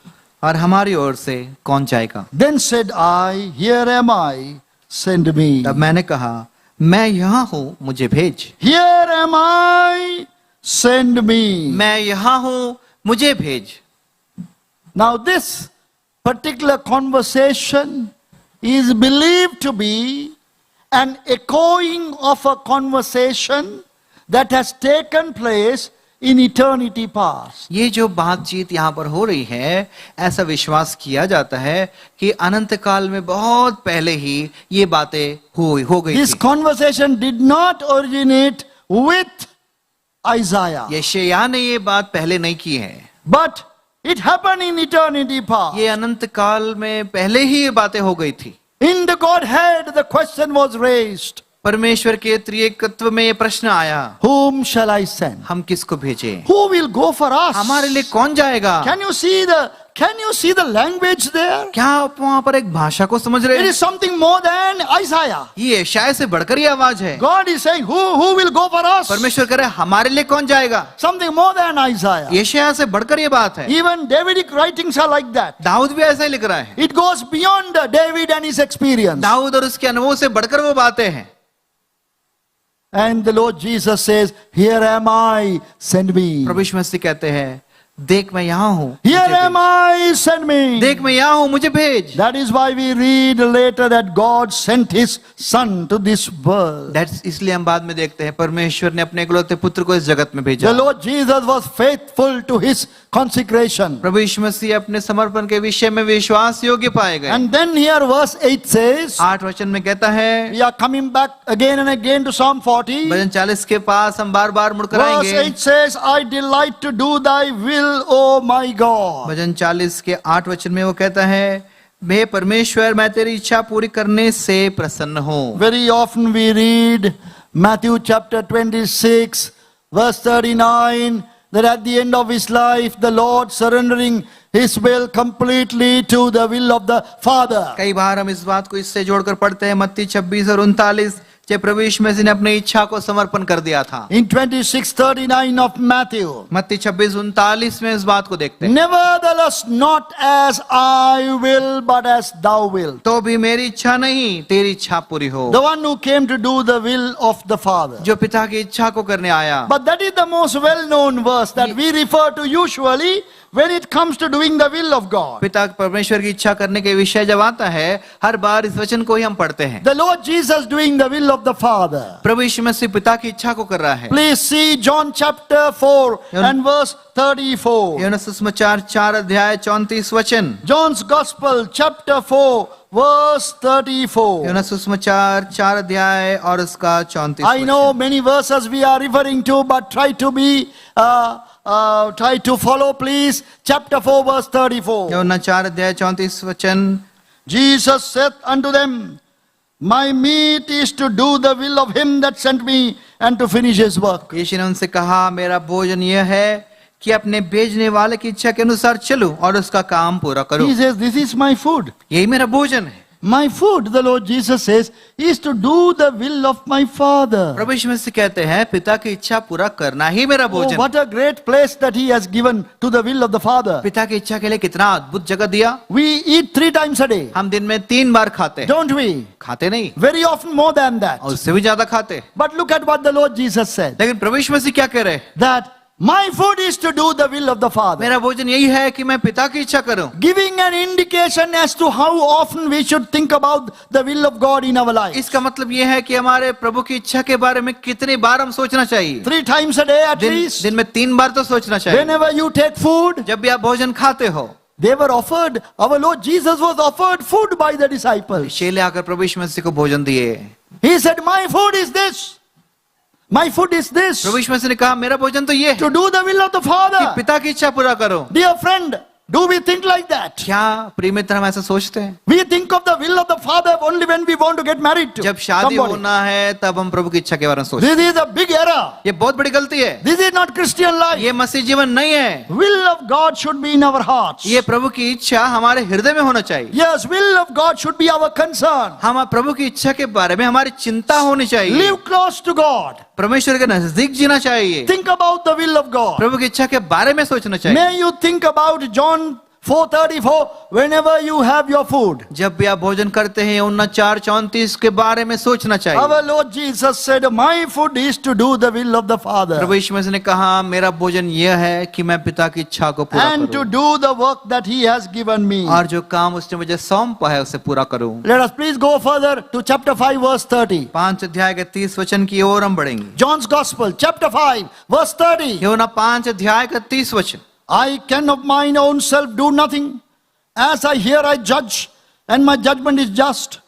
B: और हमारी ओर से कौन जाएगा?
A: Then said I, Here am I, send me.
B: तब मैंने कहा, मैं यहाँ हूँ, मुझे भेज।
A: Here am I, send me.
B: मैं यहाँ हूँ, मुझे भेज।
A: Now this particular conversation is believed to be an echoing of a conversation that has taken place in eternity past.
B: ये जो बातचीत यहाँ पर हो रही है, ऐसा विश्वास किया जाता है कि अनंत काल में बहुत पहले ही ये बातें हो गई
A: This
B: थी।
A: conversation did not originate with Isaiah,
B: यशायाह ने ये बात पहले नहीं की है,
A: but it happened in eternity past.
B: ये अनंत काल में पहले ही ये बातें हो गई थी।
A: In the Godhead, the question was raised,
B: परमेश्वर के त्रिएकत्व में ये प्रश्न आया,
A: Whom shall I send?
B: हम किसको भेजें?
A: Who will go for us?
B: हमारे लिए कौन जाएगा?
A: Can you see the language there?
B: क्या आप वहाँ पर एक भाषा को समझ रहे
A: It
B: हैं?
A: is something more than Isaiah.
B: ये शायद से बढ़कर ये आवाज है।
A: God is saying, who will go for us?
B: परमेश्वर कह रहे हैं, हमारे लिए कौन जाएगा?
A: Something more than Isaiah.
B: ये शायद से बढ़कर ये बात है।
A: Even Davidic writings are like that.
B: Dawood भी ऐसा ही लिख रहा है।
A: It goes beyond David and his experience.
B: Dawood और उसके अनुभव से बढ़कर वो बातें हैं।
A: And the Lord Jesus says, Here am I, send me.
B: प्रभु यीशु मसीह कहते हैं, देख मैं यहाँ हूँ,
A: Here
B: मुझे
A: am
B: भेज।
A: I, send me.
B: देख मैं यहाँ हूँ, मुझे भेज।
A: That is why we read later that God sent his son to this world.
B: इसलिए हम बाद में देखते हैं परमेश्वर ने अपने इकलौते पुत्र को इस जगत में भेजा।
A: The Lord Jesus was faithful to his consecration.
B: प्रभु यीशु मसीह अपने समर्पण के विषय में विश्वास योग्य पाए गए।
A: And then here verse 8 says,
B: 8 वचन में कहता है,
A: we are coming back again and again to Psalm 40.
B: भजन 40 के पास हम बार बार मुड़कर
A: Verse
B: आएंगे।
A: 8 says, I delight to do thy will, O my God.
B: भजन 40 के 8 वचन में वो कहता है, मैं परमेश्वर मैं तेरी इच्छा पूरी करने से प्रसन्न हूँ।
A: Very often we read Matthew chapter 26 verse 39 that at the end of his life the Lord surrendering his will completely to the will of the Father.
B: कई बार हम इस बात को इससे जोड़कर पढ़ते हैं, मत्ती 26 और 39 जब प्रभु यीशु मसीह ने अपनी इच्छा को समर्पण कर दिया था।
A: In 26:39 of Matthew,
B: मत्ती 26:39 में इस बात को देखते हैं,
A: nevertheless not as I will but as thou wilt.
B: तो भी मेरी इच्छा नहीं तेरी इच्छा पूरी हो।
A: The one who came to do the will of the Father.
B: जो पिता की इच्छा को करने आया।
A: But that is the most well-known verse that we refer to usually when it comes to doing the will of God.
B: पिता परमेश्वर की इच्छा करने के विषय जब आता है, हर बार इस वचन को ही हम पढ़ते हैं।
A: The Lord Jesus doing the will of the Father.
B: प्रभु यीशु मसीह पिता की इच्छा को कर रहा है।
A: Please see John chapter 4 and verse 34.
B: यूहन्ना सुसमाचार 4 अध्याय 34 वचन।
A: John's Gospel chapter 4 verse 34.
B: यूहन्ना सुसमाचार 4 अध्याय और उसका 34
A: I know many verses we are referring to, but try to follow please. Chapter 4 verse 34.
B: यूहन्ना 4 अध्याय 34 वचन।
A: Jesus said unto them, My meat is to do the will of him that sent me and to finish his work.
B: यीशु ने उनसे कहा, मेरा भोजन यह है कि अपने भेजने वाले की इच्छा के अनुसार चलूं और उसका काम पूरा करूं।
A: He says, This is my food.
B: यही मेरा भोजन है।
A: My food, the Lord Jesus says, is to do the will of my Father.
B: प्रभु यीशु मसीह कहते हैं पिता की इच्छा पूरा करना ही मेरा
A: Oh,
B: भोजन।
A: what a great place that He has given to the will of the Father.
B: पिता की इच्छा के लिए कितना अद्भुत जगह दिया।
A: We eat 3 times a day,
B: हम दिन में 3 बार खाते हैं,
A: don't we?
B: खाते नहीं
A: Very often more than that.
B: और उससे भी ज्यादा खाते।
A: But look at what the Lord Jesus said.
B: लेकिन प्रभु यीशु मसीह क्या कह रहे हैं?
A: That my food is to do the will of the Father.
B: मेरा भोजन यही है कि मैं पिता की इच्छा करूं।
A: Giving an indication as to how often we should think about the will of God in our life.
B: इसका मतलब ये है कि हमारे प्रभु की इच्छा के बारे में कितनी बार हम सोचना चाहिए।
A: 3 times a day at least.
B: दिन में 3 बार तो सोचना चाहिए।
A: Whenever you take food,
B: जब भी आप भोजन खाते हो,
A: they were offered, our Lord Jesus was offered food by the disciples.
B: चेले आकर प्रभु यीशु मसीह को भोजन दिए।
A: He said, my food is this. My food is this.
B: प्रभु यीशु मसीह ने कहा मेरा भोजन तो ये है
A: To do the will of the
B: कि
A: Father.
B: पिता की इच्छा पूरा करो।
A: Dear friend, do we think like that?
B: क्या प्रिय मित्र हम ऐसा सोचते हैं?
A: We think of the will of the Father only when we want to get married to
B: जब शादी
A: somebody.
B: होना है तब हम प्रभु की इच्छा के बारे में सोचते हैं।
A: This is a big error.
B: ये बहुत बड़ी गलती है।
A: This is not Christian life.
B: ये मसीह जीवन नहीं है।
A: Will of God should be in our hearts.
B: ये प्रभु की इच्छा हमारे हृदय में होना चाहिए।
A: Yes, will of God should be our concern.
B: हम प्रभु की इच्छा के बारे में हमारी चिंता होनी चाहिए।
A: Live close to God.
B: परमेश्वर के नजदीक जीना चाहिए।
A: Think about the will of God.
B: प्रभु की इच्छा के बारे में सोचना चाहिए।
A: May you think about John 4:34 whenever you have your food.
B: जब भी आप भोजन करते हैं 4:34 के बारे में सोचना चाहिए।
A: Our Lord Jesus said, my food is to do the will of the Father
B: प्रभु यीशु मसीह ने कहा मेरा भोजन यह है कि मैं पिता की इच्छा को पूरा
A: and to
B: करूं
A: do the work that He has given me.
B: और जो काम उसने मुझे सौंपा है उसे पूरा करूं।
A: Let us please go further to chapter 5 verse 30.
B: 5 अध्याय के 30 वचन की ओर हम बढ़ेंगे।
A: John's Gospel, chapter 5 verse 30.
B: यूहन्ना 5 अध्याय का 30 वचन।
A: I can of mine own self do nothing. As I hear I judge, and my judgment is just.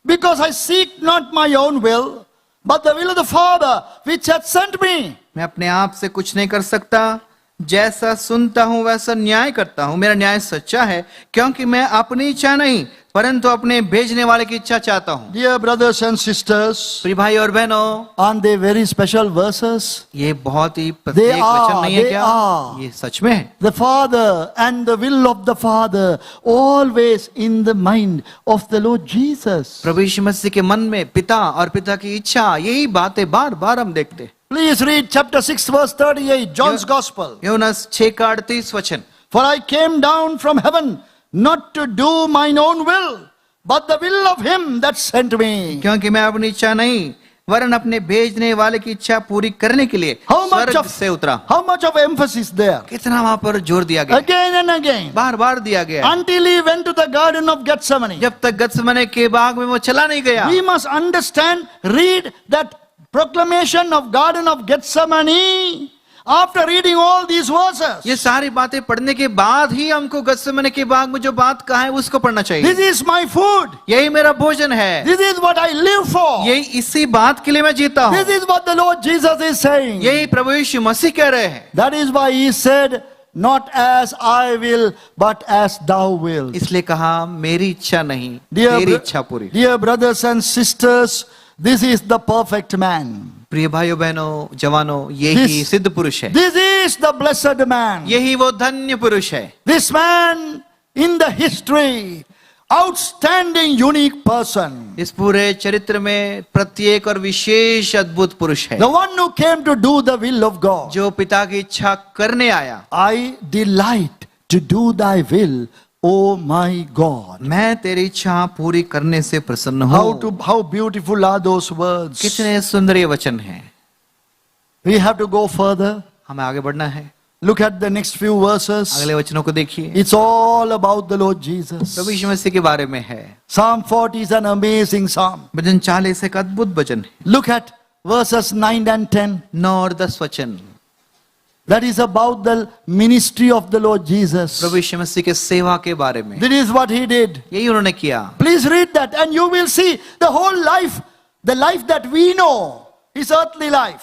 A: Because I seek not my own will, but the will of the Father which hath sent me.
B: मैं अपने आप से कुछ नहीं कर सकता, जैसा सुनता हूं वैसा न्याय करता हूं। मेरा न्याय सच्चा है क्योंकि मैं अपनी इच्छा नहीं परंतु अपने भेजने वाले की इच्छा चाहता हूं।
A: Dear brothers and sisters,
B: प्रिय भाई और बहनों,
A: aren't they very special verses?
B: ये बहुत ही प्रत्येक वचन नहीं है
A: they
B: क्या?
A: are.
B: ये सच में है।
A: The Father and the will of the Father always in the mind of the Lord Jesus.
B: प्रभु यीशु मसीह के मन में पिता और पिता की इच्छा, यही बातें बार बार हम देखते हैं।
A: Please read chapter 6 verse 38, John's Gospel.
B: यूहन्ना 6:38 वचन।
A: For I came down from heaven not to do mine own will, but the will of Him that sent me.
B: क्योंकि मैं अपनी इच्छा नहीं वरन अपने भेजने वाले की इच्छा पूरी करने के लिए स्वर्ग से उतरा।
A: How much of emphasis there?
B: कितना वहां पर जोर दिया गया,
A: Again and again.
B: बार बार दिया गया।
A: Until He went to the garden of Gethsemane.
B: जब तक गत्समने के बाग में वो चला नहीं गया।
A: We must understand, read that proclamation of garden of Gethsemane after reading all these verses.
B: ये सारी बातें पढ़ने के बाद ही हमको गत्समने के बाग में जो बात कहा है उसको पढ़ना चाहिए।
A: This is my food.
B: यही मेरा भोजन है,
A: This is what I live for.
B: यही इसी बात के लिए मैं जीता हूँ।
A: This is what the Lord Jesus is saying.
B: यही प्रभु यीशु मसीह कह रहे हैं।
A: That is why He said, not as I will, but as thou wilt.
B: इसलिए कहा मेरी इच्छा नहीं
A: Dear,
B: तेरी इच्छा पूरी।
A: dear brothers and sisters, this is the perfect man.
B: प्रिय भाइयों बहनों जवानों, यही सिद्ध पुरुष है,
A: This is the blessed man.
B: यही वो धन्य पुरुष है।
A: This man in the history, outstanding, unique person.
B: इस पूरे चरित्र में प्रत्येक और विशेष अद्भुत पुरुष है,
A: The one who came to do the will of God.
B: जो पिता की इच्छा करने आया।
A: I delight to do thy will, O my God.
B: मैं तेरी इच्छा पूरी करने से प्रसन्न हूँ।
A: How beautiful are those words.
B: कितने सुंदर ये वचन हैं।
A: We have to go further.
B: हमें आगे बढ़ना है।
A: Look at the next few verses.
B: अगले वचनों को देखिए।
A: It's all about the Lord Jesus.
B: प्रभु यीशु मसीह के बारे में है।
A: Psalm 40 is an amazing psalm.
B: भजन 40 एक अद्भुत भजन है।
A: Look at verses 9 and 10.
B: 9 और 10 वचन।
A: That is about the ministry of the Lord Jesus.
B: प्रभु यीशु मसीह के सेवा के बारे में।
A: That is what He did.
B: यही उन्होंने किया।
A: Please read that and you will see the whole life, the life that we know, His earthly life.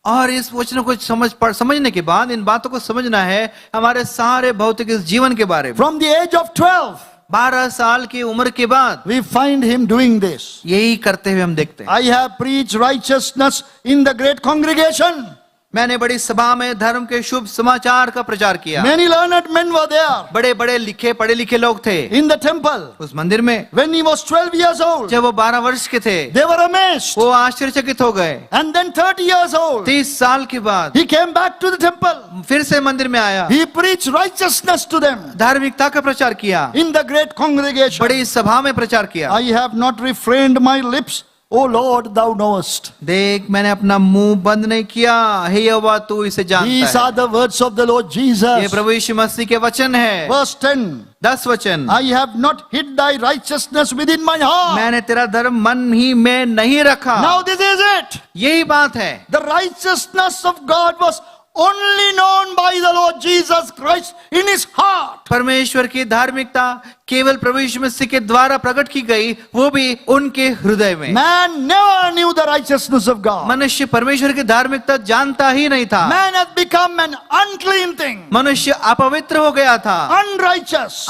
B: और इस वचनों को समझने के बाद इन बातों को समझना है हमारे सारे भौतिक इस जीवन के बारे में।
A: From the age of 12,
B: 12 साल की उम्र के बाद
A: we find Him doing this.
B: यही करते हुए हम देखते हैं।
A: I have preached righteousness in the great congregation.
B: मैंने बड़ी सभा में धर्म के शुभ समाचार का प्रचार किया।
A: Many learned men were there
B: बड़े बड़े लिखे पढ़े लिखे लोग थे
A: in the temple.
B: उस मंदिर में।
A: When he was 12 years old,
B: जब वो 12 वर्ष के थे
A: they were amazed.
B: वो आश्चर्यचकित हो गए।
A: And then 30 years old,
B: 30 साल के बाद
A: he came back to the temple.
B: फिर से मंदिर में आया,
A: He preached righteousness to them
B: धार्मिकता का प्रचार किया,
A: in the great congregation.
B: बड़ी सभा में प्रचार किया।
A: I have not refrained my lips, O Lord, thou knowest.
B: देख मैंने अपना मुंह बंद नहीं किया, हे यहोवा तू इसे जानता
A: These
B: है।
A: are the words of the Lord
B: ये
A: Jesus.
B: प्रभु यीशु मसीह के वचन है।
A: Verse 10.
B: 10 वचन,
A: I have not hid thy righteousness within my heart.
B: मैंने तेरा धर्म मन ही में नहीं रखा।
A: Now this is it.
B: यही बात है।
A: The righteousness of God was only known by the Lord Jesus Christ in his heart.
B: परमेश्वर की धार्मिकता केवल प्रभु यीशु मसीह के द्वारा प्रकट की गई, वो भी उनके हृदय में।
A: Man never knew the righteousness of God.
B: मनुष्य परमेश्वर की धार्मिकता जानता ही नहीं था।
A: Man has become an unclean thing,
B: मनुष्य अपवित्र हो गया था,
A: unrighteous.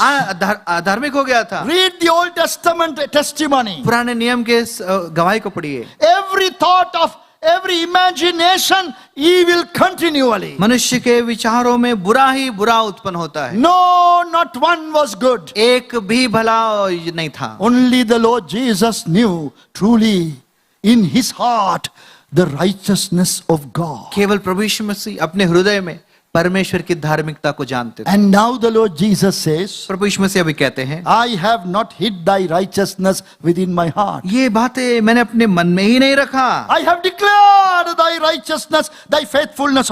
B: अधार्मिक हो गया था।
A: Read the Old Testament testimony.
B: पुराने नियम के गवाही को पढ़िए।
A: Every thought of every imagination evil continually.
B: मनुष्य के विचारों में बुरा ही बुरा उत्पन्न होता है,
A: No, not one was good.
B: एक भी भला नहीं था।
A: Only the Lord Jesus knew truly in his heart the righteousness of God.
B: केवल प्रभु यीशु मसीह अपने हृदय में परमेश्वर की धार्मिकता को जानते थे।
A: And now the Lord Jesus says,
B: प्रभु यीशु मसीह अभी कहते हैं,
A: I have not hid thy righteousness within my heart.
B: ये बातें मैंने अपने मन में ही नहीं रखा।
A: I have declared thy righteousness, thy faithfulness,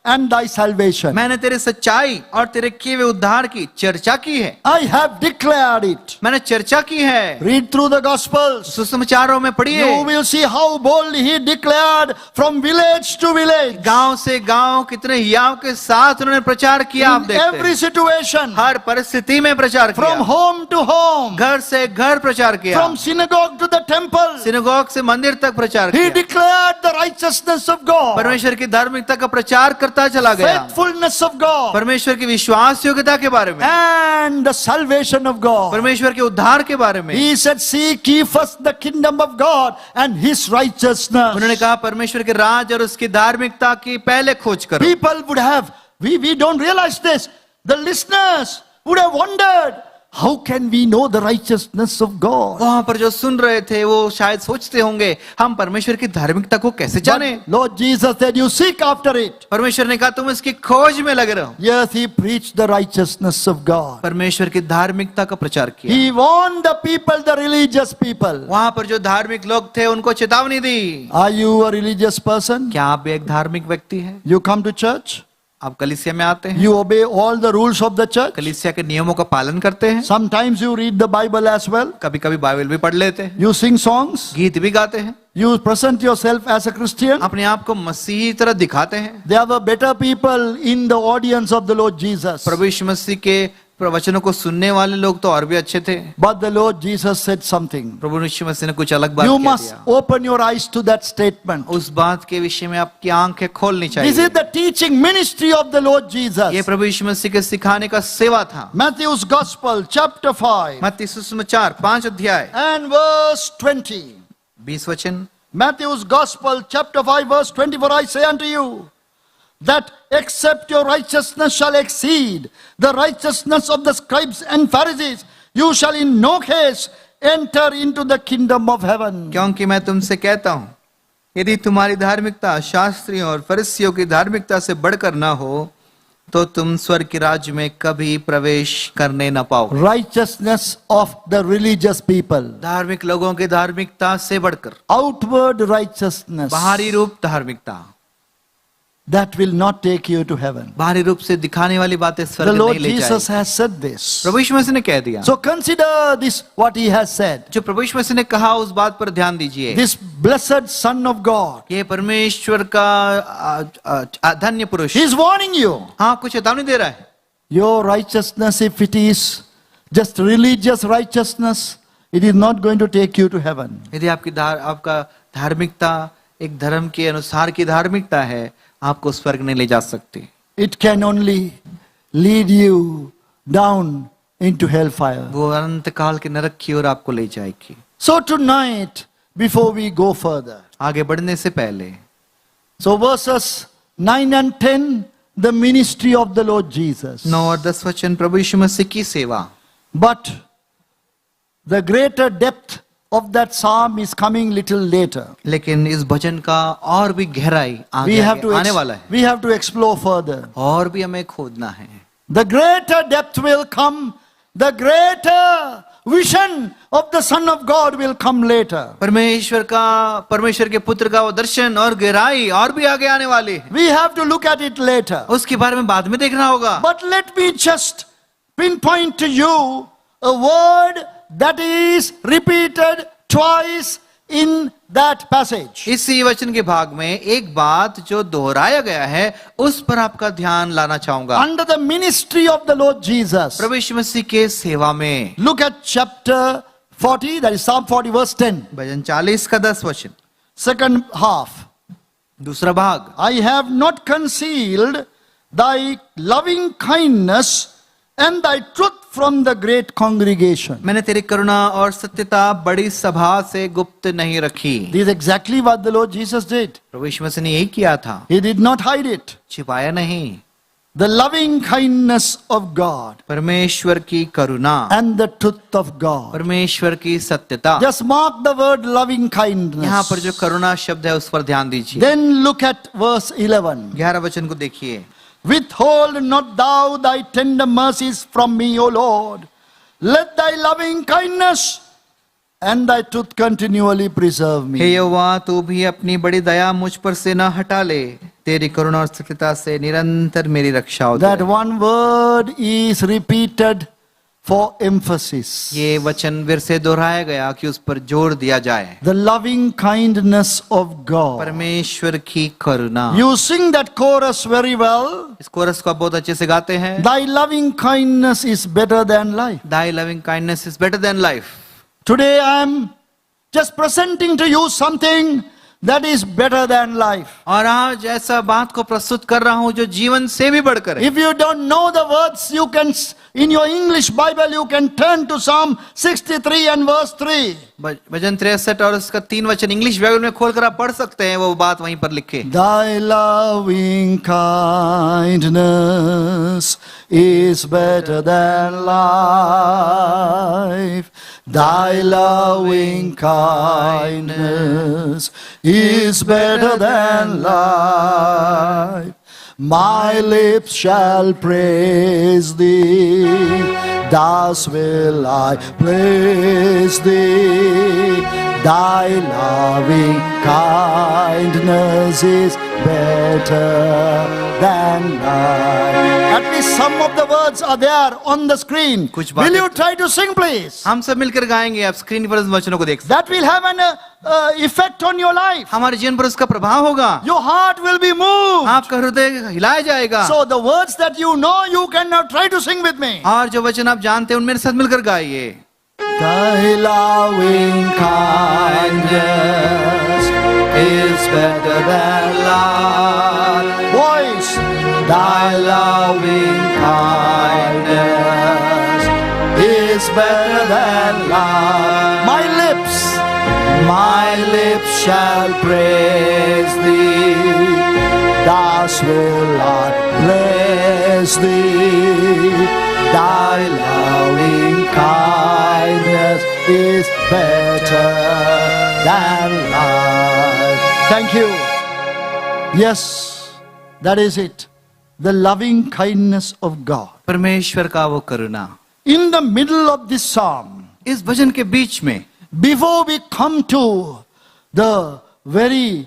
A: and thy salvation.
B: मैंने तेरे सच्चाई और तेरे किए हुए उद्धार की चर्चा की है।
A: I have declared it.
B: मैंने चर्चा की है।
A: Read through the Gospels.
B: सुसमाचारों में पढ़िए,
A: You will see how boldly he declared from village to village.
B: गांव से गांव कितने हियाव के साथ उन्होंने प्रचार किया। आप
A: In
B: देखते
A: every
B: हैं,
A: situation.
B: हर परिस्थिति में प्रचार
A: From
B: किया,
A: home to home.
B: घर से घर प्रचार किया,
A: From synagogue to the temple.
B: Synagogue से मंदिर तक प्रचार
A: He
B: किया।
A: declared the righteousness of God.
B: परमेश्वर की धार्मिकता का प्रचार करता चला गया,
A: Faithfulness of God.
B: परमेश्वर की विश्वास योग्यता के बारे में,
A: And the salvation of God.
B: परमेश्वर के उद्धार के बारे में।
A: He said, seek ye first the kingdom of God and his righteousness.
B: उन्होंने कहा परमेश्वर के राज और उसकी धार्मिकता की पहले खोज करो।
A: People would have, we don't realize this. The listeners would have wondered, how can we know the righteousness of God?
B: वहां पर जो सुन रहे थे वो शायद सोचते होंगे, हम परमेश्वर की धार्मिकता को कैसे जाने।
A: But Lord Jesus said, you seek after it.
B: परमेश्वर ने कहा तुम इसकी खोज में लगे रहो।
A: Yes, he preached the righteousness of God.
B: परमेश्वर की धार्मिकता का प्रचार किया।
A: He warned the people, the religious people.
B: वहां पर जो धार्मिक लोग थे उनको चेतावनी दी।
A: Are you a religious person?
B: क्या आप भी एक धार्मिक व्यक्ति हैं?
A: You come to church?
B: आप कलीसिया में आते हैं,
A: You obey all the rules of the church?
B: कलीसिया के नियमों का पालन करते हैं,
A: Sometimes you read the Bible as well.
B: कभी कभी बाइबल भी पढ़ लेते हैं,
A: You sing songs.
B: गीत भी गाते हैं,
A: You present yourself as a Christian.
B: अपने आप को मसीही तरह दिखाते हैं।
A: There were better people in the audience of the Lord Jesus.
B: प्रभु यीशु मसीह के प्रवचनों को सुनने वाले लोग तो और भी अच्छे थे।
A: But the Lord Jesus said something.
B: प्रभु यीशु मसीह ने कुछ अलग बात
A: You
B: कह
A: must
B: दिया।
A: open your eyes to that statement.
B: उस बात के विषय में आपकी आंखें खोलनी
A: This is
B: चाहिए।
A: the teaching ministry of the Lord
B: ये
A: Jesus.
B: प्रभु यीशु मसीह के सिखाने का सेवा था।
A: Matthew's Gospel, chapter 5
B: मत्ती सुसमाचार 5 अध्याय
A: and verse 20.
B: 20 वचन।
A: Matthew's Gospel, chapter 5, verse 20. For I say unto you, that except your righteousness shall exceed the righteousness of the scribes and Pharisees, you shall in no case enter into the kingdom of heaven.
B: क्योंकि मैं तुमसे कहता हूं, यदि तुम्हारी धार्मिकता शास्त्रियों और फरिसियों की धार्मिकता से बढ़कर ना हो, तो तुम स्वर्ग के राज्य में कभी प्रवेश करने न पाओगे।
A: Righteousness of the religious people.
B: धार्मिक लोगों की धार्मिकता से बढ़कर
A: Outward righteousness.
B: बाहरी रूप धार्मिकता,
A: That will not take you to heaven.
B: बाहरी रूप से दिखाने वाली बातें
A: The
B: स्वर्ग
A: Lord
B: नहीं ले
A: Jesus
B: जाएगी।
A: has said this.
B: प्रभु यीशु मसीह ने कह दिया।
A: So consider this, what he has said.
B: जो प्रभु यीशु मसीह ने कहा उस बात पर ध्यान दीजिए।
A: This blessed Son of God.
B: ये परमेश्वर का धन्य पुरुष
A: He is warning you.
B: हाँ कुछ चेतावनी दे रहा है।
A: Your righteousness, if it is just religious righteousness, it is not going to take you to heaven.
B: यदि आपका धार्मिकता एक धर्म के अनुसार की धार्मिकता है, आपको स्वर्ग नहीं ले जा सकती।
A: It can only lead you down into hellfire.
B: वो अनंत काल के नरक की ओर आपको ले जाएगी।
A: So tonight, before we go further,
B: आगे बढ़ने से पहले
A: so verses 9 and 10, the ministry of the Lord Jesus.
B: 9 और 10 वचन प्रभु यीशु मसीह की सेवा।
A: But the greater depth of that psalm is coming little later.
B: लेकिन इस भजन का और भी गहराई
A: We have
B: आगे आने वाला है,
A: we have to explore further.
B: और भी हमें खोदना है।
A: The greater depth will come, the greater vision of the Son of God will come later.
B: परमेश्वर के पुत्र का वो दर्शन और गहराई और भी आगे आने वाली है,
A: We have to look at it later.
B: उसके बारे में बाद में देखना होगा।
A: But let me just pinpoint to you a word that is repeated twice in that passage.
B: इसी वचन के भाग में एक बात जो दोहराया गया है उस पर आपका ध्यान लाना चाहूंगा।
A: Under the ministry of the Lord Jesus.
B: प्रभु यीशु मसीह के सेवा में।
A: Look at chapter 40, that is Psalm 40 verse 10.
B: भजन 40 का 10 वचन,
A: Second half.
B: दूसरा भाग।
A: I have not concealed thy loving kindness and thy truth from the great congregation.
B: मैंने तेरी करुणा और सत्यता बड़ी सभा से गुप्त नहीं रखी।
A: This is exactly what the Lord Jesus did.
B: प्रभु यीशु मसीह ने यही किया था,
A: He did not hide it.
B: छिपाया नहीं।
A: The loving kindness of God
B: परमेश्वर की करुणा
A: and the truth of God.
B: परमेश्वर की सत्यता।
A: Just mark the word loving
B: यहाँ
A: kindness.
B: पर जो करुणा शब्द है उस पर ध्यान दीजिए।
A: Then look at verse 11.
B: 11 वचन को देखिए।
A: Withhold not thou thy tender mercies from me, O Lord. Let thy loving kindness and thy truth continually preserve
B: hey
A: me.
B: यहोवा, तू भी अपनी बड़ी दया मुझ पर से न हटा ले, तेरी करुणा और सत्यता से निरंतर मेरी रक्षा हो।
A: That one word is repeated for emphasis.
B: ये वचन फिर से दोहराया गया कि उस पर जोर दिया जाए।
A: The loving kindness of God.
B: परमेश्वर की करुणा।
A: You sing that chorus very well.
B: इस कोरस को आप बहुत अच्छे से गाते हैं।
A: Thy loving kindness is better than life.
B: Thy loving kindness is better than life.
A: Today I am just presenting to you something that is better than life.
B: और आज ऐसा बात को प्रस्तुत कर रहा हूं जो जीवन से भी बढ़कर है।
A: If you don't know the words, you can, in your English Bible, you can turn to Psalm 63 and verse 3.
B: भजन 63 और उसका 3 वचन इंग्लिश बाइबल में खोलकर आप पढ़ सकते हैं, वो बात वहीं पर लिखे।
A: Thy loving kindness is better than life. Thy loving kindness is better than life. My lips shall praise thee, thus will I praise thee. Thy loving kindness is better than life. At least some of the words are there on the screen.
B: कुछ
A: Will
B: बातें-
A: you try to sing, please?
B: हम सब मिलकर गाएंगे, आप screen पर उन वचनों को देख सकते
A: That will have an effect on your life.
B: हैं। हमारे जीवन पर उसका प्रभाव होगा,
A: Your heart will be moved.
B: आपका हृदय हिलाया जाएगा।
A: So the words that you know, you can now try to sing with me.
B: और जो वचन आप जानते हैं उन मेरे साथ मिलकर गाइए।
A: Thy loving kindness is better than life. Voice. Thy loving kindness is better than life. My lips shall praise thee. Thus will I bless thee. Thy loving kindness is better than life. Thank you. Yes, that is it. The loving kindness of God.
B: परमेश्वर का वो करुणा।
A: In the middle of this psalm,
B: इस भजन के बीच में,
A: before we come to the very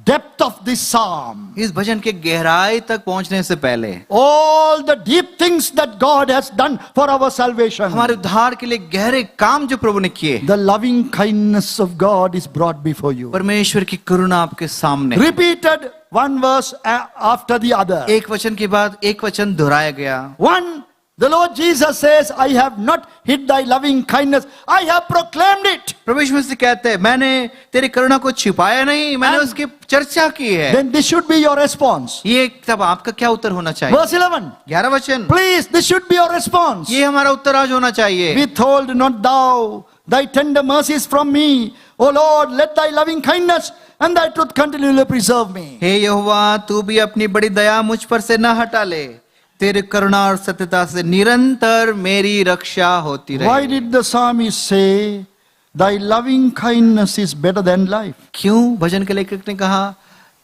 A: depth of this psalm,
B: इस भजन के गहराई तक पहुंचने से पहले,
A: all the deep things that God has done for our salvation,
B: हमारे उद्धार के लिए गहरे काम जो प्रभु ने किए,
A: the loving kindness of God is brought before you.
B: परमेश्वर की करुणा आपके सामने।
A: Repeated one verse after the other.
B: एक वचन के बाद एक वचन दोहराया गया।
A: One, the Lord Jesus says, I have not hid thy loving kindness, I have proclaimed it.
B: प्रभु यीशु मसीह कहते हैं, मैंने तेरी करुणा को छिपाया नहीं, मैंने
A: And-
B: उसकी चर्चा की है।
A: Then this should be your response.
B: ये तब आपका क्या उत्तर होना चाहिए?
A: Verse 11.
B: 11 वचन,
A: Please, this should be your response.
B: ये हमारा उत्तर आज होना चाहिए।
A: Withhold not thou thy tender mercies from me, O Lord, let thy loving kindness and thy truth continually preserve me.
B: हे यहोवा, तू भी अपनी बड़ी दया मुझ पर से न हटा ले, तेरी करुणा और सत्यता से निरंतर मेरी रक्षा होती
A: Why
B: रहे।
A: did the psalmist say, thy loving kindness is better than life?
B: क्यों भजन के लेखक ने कहा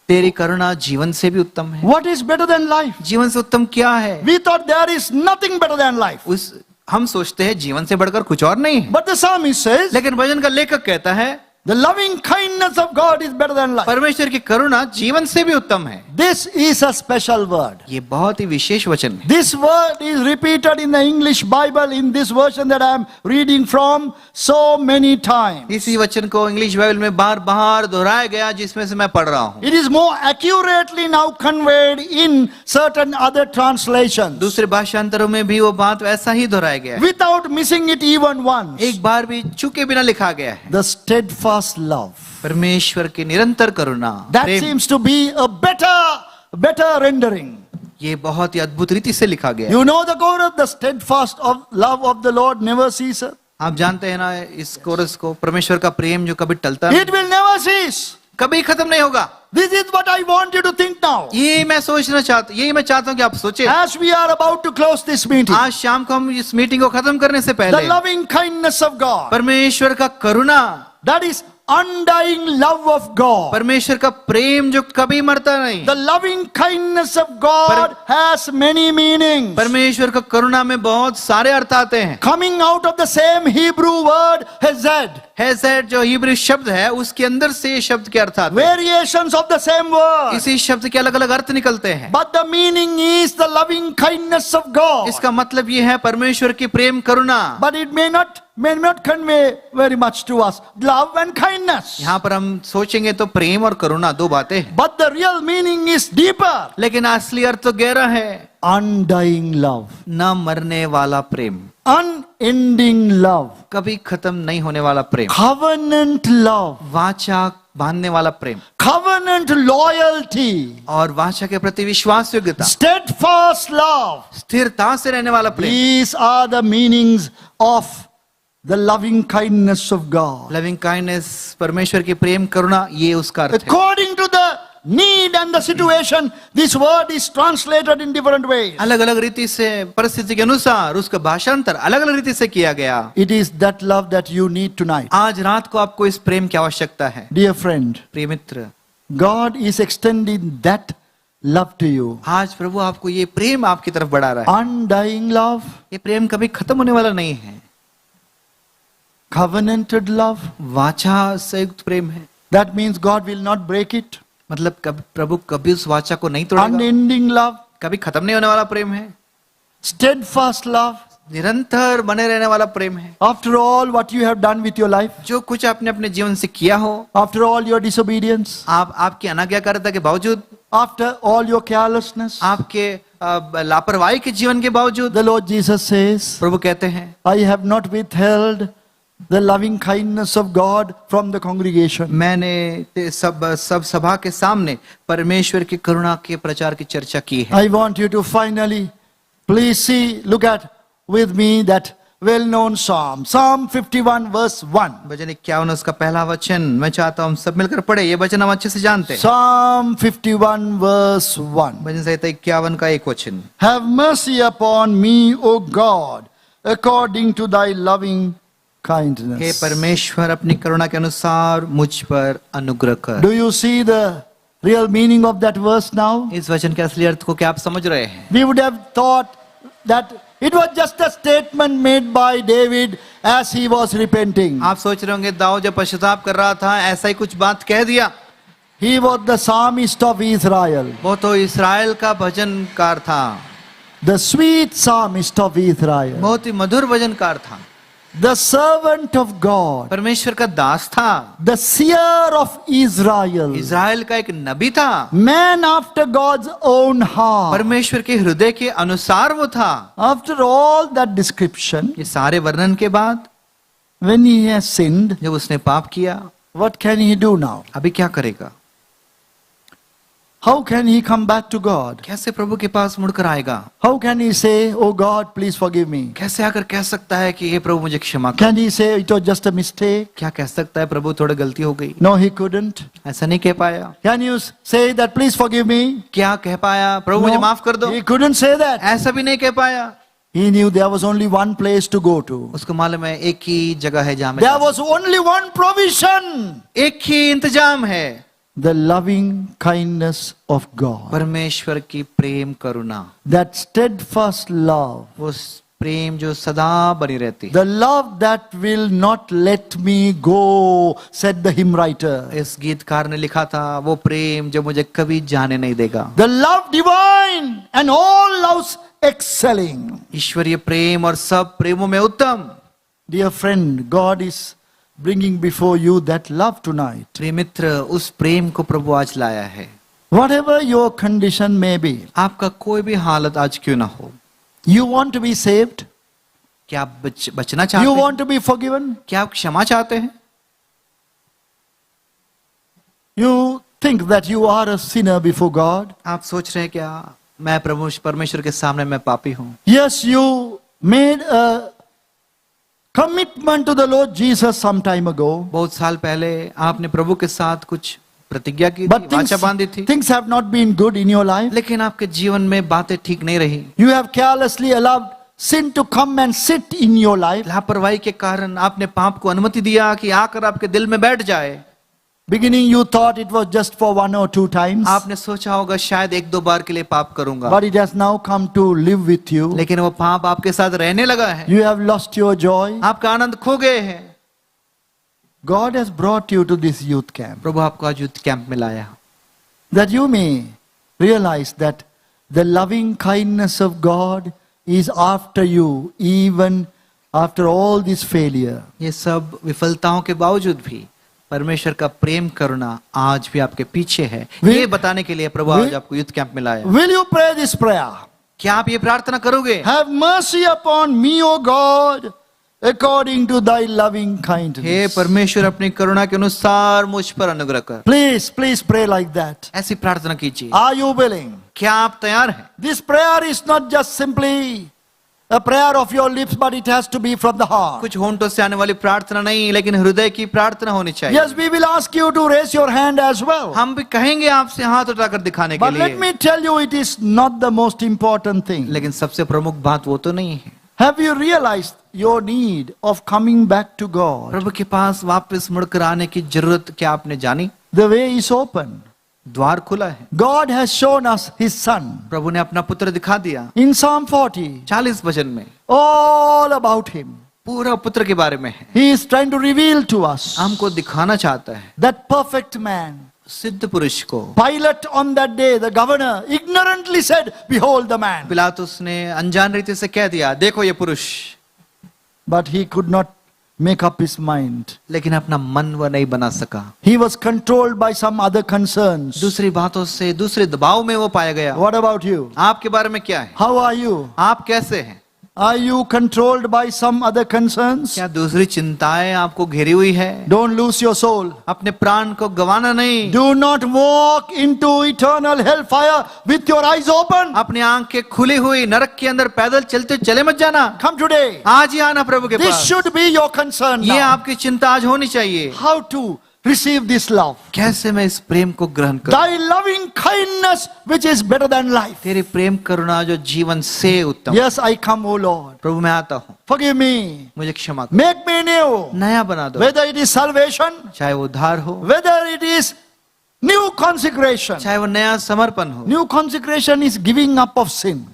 B: तेरी करुणा जीवन से भी उत्तम है?
A: What is better than life?
B: जीवन से उत्तम क्या है?
A: We thought there is nothing better than life.
B: हम सोचते हैं जीवन से बढ़कर कुछ और नहीं है,
A: But the psalmist says,
B: लेकिन भजन का लेखक कहता है
A: the loving kindness of God is better than life.
B: परमेश्वर की करुणा जीवन से भी उत्तम है।
A: This is a special word.
B: ये बहुत ही विशेष वचन है।
A: This word is repeated in the English Bible in this version that I am reading from so many times.
B: इसी वचन को इंग्लिश बाइबल में बार बार दोहराया गया जिसमें से मैं पढ़ रहा हूँ।
A: It is more accurately now conveyed in certain other translations
B: दूसरे भाषांतरों में भी वो बात वैसा ही दोहराया गया है,
A: without missing it even once.
B: एक बार भी चूके बिना लिखा गया है।
A: The steadfast love.
B: परमेश्वर की निरंतर करुणा,
A: That
B: Prem,
A: seems to be a better rendering.
B: ये बहुत ही अद्भुत रीति से लिखा गया है।
A: You know the chorus, the steadfast of love of the Lord never ceases.
B: आप जानते हैं ना इस कोरस को, परमेश्वर का प्रेम जो कभी टलता नहीं,
A: It will never cease.
B: कभी खत्म नहीं होगा।
A: This is what I want you to think now.
B: यही मैं चाहता हूँ कि आप सोचें।
A: As we are about to close this meeting,
B: आज शाम को हम इस मीटिंग को खत्म करने से
A: the
B: पहले
A: loving kindness of God,
B: परमेश्वर का करुणा,
A: that is undying love of God.
B: परमेश्वर का प्रेम जो कभी मरता नहीं,
A: The loving kindness of God has many meanings.
B: परमेश्वर का करुणा में बहुत सारे अर्थ आते हैं।
A: Coming out of the same Hebrew word, hesed.
B: हेसेड जो हिब्रू शब्द है उसके अंदर से ये शब्द के अर्थ आते हैं।
A: Variations of the same word.
B: इसी शब्द के अलग अलग अर्थ निकलते हैं,
A: But the meaning is the loving kindness of God.
B: इसका मतलब ये है परमेश्वर की प्रेम करुणा।
A: But it may not convey very much to us. Love and kindness.
B: यहाँ पर हम सोचेंगे तो प्रेम और करुणा दो बातें हैं,
A: But the real meaning is deeper.
B: लेकिन असली अर्थ तो गहरा है।
A: Undying love.
B: न मरने वाला प्रेम,
A: Unending love.
B: कभी खत्म नहीं होने वाला प्रेम,
A: Covenant love.
B: वाचा बांधने वाला प्रेम,
A: Covenant loyalty.
B: और वाचा के प्रति विश्वास योग्यता,
A: Steadfast love.
B: स्थिरता से रहने वाला प्रेम।
A: These are the meanings of the loving kindness of God.
B: Loving kindness, परमेश्वर की प्रेम करुणा, ये उसका अर्थ है।
A: According to the need and the situation, this word is translated in different ways.
B: अलग अलग रीति से, परिस्थिति के अनुसार उसका भाषांतर अलग अलग रीति से किया गया।
A: It is that love that you need tonight.
B: आज रात को आपको इस प्रेम की आवश्यकता है।
A: Dear friend,
B: प्रिय मित्र,
A: God is extending that love to you.
B: आज प्रभु आपको ये प्रेम आपकी तरफ बढ़ा रहा है।
A: Undying love,
B: ये प्रेम कभी खत्म होने वाला नहीं है।
A: covenanted love.
B: वाचा संयुक्त प्रेम है,
A: That means God will not break it.
B: मतलब प्रभु कभी उस वाचा को नहीं तोड़ेगा।
A: Unending love,
B: कभी खत्म नहीं होने वाला प्रेम है,
A: steadfast love.
B: निरंतर बने रहने वाला प्रेम है।
A: After all what you have done with your life,
B: जो कुछ आपने अपने जीवन से किया हो,
A: after all your disobedience,
B: आपकी अनाज्ञाकारिता के बावजूद,
A: after all your carelessness,
B: आपके लापरवाही के जीवन के बावजूद,
A: the Lord Jesus says,
B: प्रभु कहते हैं
A: I have not withheld the loving kindness of God from the congregation.
B: मैंने सब सभा के सामने परमेश्वर की करुणा के प्रचार की चर्चा की है।
A: I want you to finally, please see, look at with me that well-known psalm, Psalm 51 verse 1.
B: भजन 51 उसका पहला वचन मैं चाहता हूँ हम सब मिलकर पढ़े, ये वचन हम अच्छे से जानते हैं।
A: Psalm 51 verse 1.
B: भजन संहिता 51 का एक वचन,
A: Have mercy upon me, O God, according to thy loving
B: hey
A: kindness.
B: परमेश्वर अपनी करुणा के अनुसार मुझ पर अनुग्रह कर।
A: Do you see the real meaning of that verse now?
B: इस वचन के असली अर्थ को क्या आप समझ रहे हैं?
A: We would have thought that it was just a statement made by David as he was repenting.
B: आप सोच रहे होंगे दाऊद जब पश्चाताप कर रहा था ऐसा ही कुछ बात कह दिया।
A: He was the psalmist of Israel,
B: वो तो इस्राएल का भजनकार था,
A: the sweet psalmist of Israel,
B: बहुत ही मधुर भजनकार था,
A: the servant of God,
B: परमेश्वर का दास था,
A: the seer of Israel,
B: इस्राएल का एक नबी था,
A: man after God's own heart.
B: परमेश्वर के हृदय के अनुसार वो था।
A: After all that description,
B: ये सारे वर्णन के बाद
A: when he has sinned,
B: जब उसने पाप किया,
A: what can he do now?
B: अभी क्या करेगा?
A: How can he come back to God?
B: कैसे प्रभु के पास मुड़कर आएगा?
A: How can he say, "Oh God, please forgive me"?
B: कैसे आकर कह सकता है कि हे प्रभु मुझे क्षमा कर?
A: Can he say it was just a mistake?
B: क्या कह सकता है प्रभु थोड़ी गलती हो गई?
A: No, he couldn't.
B: ऐसा नहीं कह पाया.
A: Can you say that, "Please forgive me"?
B: क्या कह पाया प्रभु मुझे माफ कर दो?
A: He couldn't say that.
B: ऐसा भी नहीं कह पाया.
A: He knew there was only one place to go to.
B: उसको मालूम है एक ही जगह है जहाँ
A: There was only one provision.
B: एक ही इंतजाम है.
A: The loving kindness of God.
B: परमेश्वर की प्रेम करुणा.
A: That steadfast love.
B: वो प्रेम जो सदा बनी रहती.
A: The love that will not let me go, said the hymn writer.
B: इस गीतकार ने लिखा था वो प्रेम जो मुझे कभी जाने नहीं देगा.
A: The love divine and all loves excelling.
B: ईश्वरीय प्रेम और सब प्रेमों में उत्तम.
A: Dear friend, God is bringing before you that love tonight.
B: प्रिय मित्र, उस प्रेम को प्रभु आज लाया है.
A: Whatever your condition may be.
B: आपका कोई भी हालत आज क्यों ना हो.
A: You want to be saved?
B: क्या आप बचना चाहते
A: You
B: हैं?
A: want to be forgiven?
B: क्या आप क्षमा चाहते हैं?
A: You think that you are a sinner before God?
B: आप सोच रहे हैं क्या मैं प्रभु परमेश्वर के सामने मैं पापी हूँ?
A: Yes, you made a commitment to the Lord Jesus some time ago.
B: बहुत साल पहले आपने प्रभु के साथ कुछ प्रतिज्ञा की थी,
A: But
B: वाचा बांधी थी.
A: things have not been good in your life.
B: लेकिन आपके जीवन में बातें ठीक नहीं रही.
A: You have carelessly allowed sin to come and sit in your life.
B: लापरवाही के कारण आपने पाप को अनुमति दिया कि आकर आपके दिल में बैठ जाए.
A: Beginning you thought it was just for 1 or 2 times.
B: आपने सोचा होगा शायद 1-2 बार के लिए पाप करूंगा.
A: But it has now come to live with you.
B: लेकिन वो पाप आपके साथ रहने लगा है.
A: You have lost your joy.
B: आपका आनंद खो गए हैं.
A: God has brought you to this youth camp.
B: प्रभु आपको आज यूथ कैंप में लाया
A: That you may realize that the loving kindness of God is after you even after all this failure.
B: ये सब विफलताओं के बावजूद भी परमेश्वर का प्रेम करुणा आज भी आपके पीछे है. ये बताने के लिए प्रभु आज आपको यूथ कैंप में लाया.
A: Will you pray this prayer?
B: क्या आप ये प्रार्थना करोगे?
A: Have mercy upon me, O God, according to thy loving kindness.
B: हे परमेश्वर अपनी करुणा के अनुसार मुझ पर अनुग्रह कर.
A: Please, please pray like that.
B: ऐसी प्रार्थना कीजिए.
A: Are you willing?
B: क्या आप तैयार हैं?
A: This prayer is not just simply a prayer of your lips, but it has to be from the heart.
B: कुछ होंठों से आने वाली प्रार्थना नहीं, लेकिन हृदय की प्रार्थना होनी चाहिए.
A: Yes, we will ask you to raise your hand as well.
B: हम भी कहेंगे आपसे हाथ उठाकर दिखाने के
A: But let
B: लिए.
A: me tell you, it is not the most important thing.
B: लेकिन सबसे प्रमुख बात वो तो नहीं है.
A: Have you realized your need of coming back to God?
B: प्रभु के पास वापस मुड़कर आने की जरूरत क्या आपने जानी?
A: The way is open.
B: द्वार खुला है.
A: God has shown us His Son.
B: प्रभु ने अपना पुत्र दिखा दिया.
A: In Psalm 40,
B: 40 वचन में
A: all about Him.
B: पूरा पुत्र के बारे में है.
A: He is trying to reveal to us
B: हमको दिखाना चाहता है.
A: that perfect man.
B: सिद्ध पुरुष को.
A: Pilate on that day, the governor, ignorantly said, "Behold the man."
B: पिलातुस ने अनजान रीति से कह दिया, देखो ये पुरुष.
A: But he could not make up his mind.
B: लेकिन अपना मन वह नहीं बना सका.
A: He was controlled by some other concerns.
B: दूसरी बातों से दूसरे दबाव में वो पाया गया.
A: What about you?
B: आपके बारे में क्या है?
A: How are you?
B: आप कैसे हैं?
A: Are you controlled by some other concerns?
B: क्या दूसरी चिंताएं आपको घेरी हुई है?
A: Don't lose your soul.
B: अपने प्राण को गंवाना नहीं.
A: Do not walk into eternal hellfire with your eyes open.
B: अपनी आंखें खुली हुई नरक के अंदर पैदल चलते चले मत जाना.
A: Come today.
B: आज ही आना प्रभु के
A: This
B: pass.
A: should be your concern
B: ये
A: now.
B: आपकी चिंता आज होनी चाहिए.
A: How to receive this love?
B: कैसे मैं इस प्रेम को ग्रहण करूं?
A: Thy loving kindness, which is better than life.
B: तेरी प्रेम करुणा जो जीवन से उत्तम.
A: Yes, I come, O Lord.
B: प्रभु मैं आता हूँ.
A: Forgive me.
B: मुझे क्षमा कर.
A: Make me new.
B: नया बना दो.
A: Whether it is salvation,
B: चाहे वो उद्धार हो,
A: whether it is new consecration.
B: चाहे वो नया समर्पण हो.
A: New consecration is giving up of sin.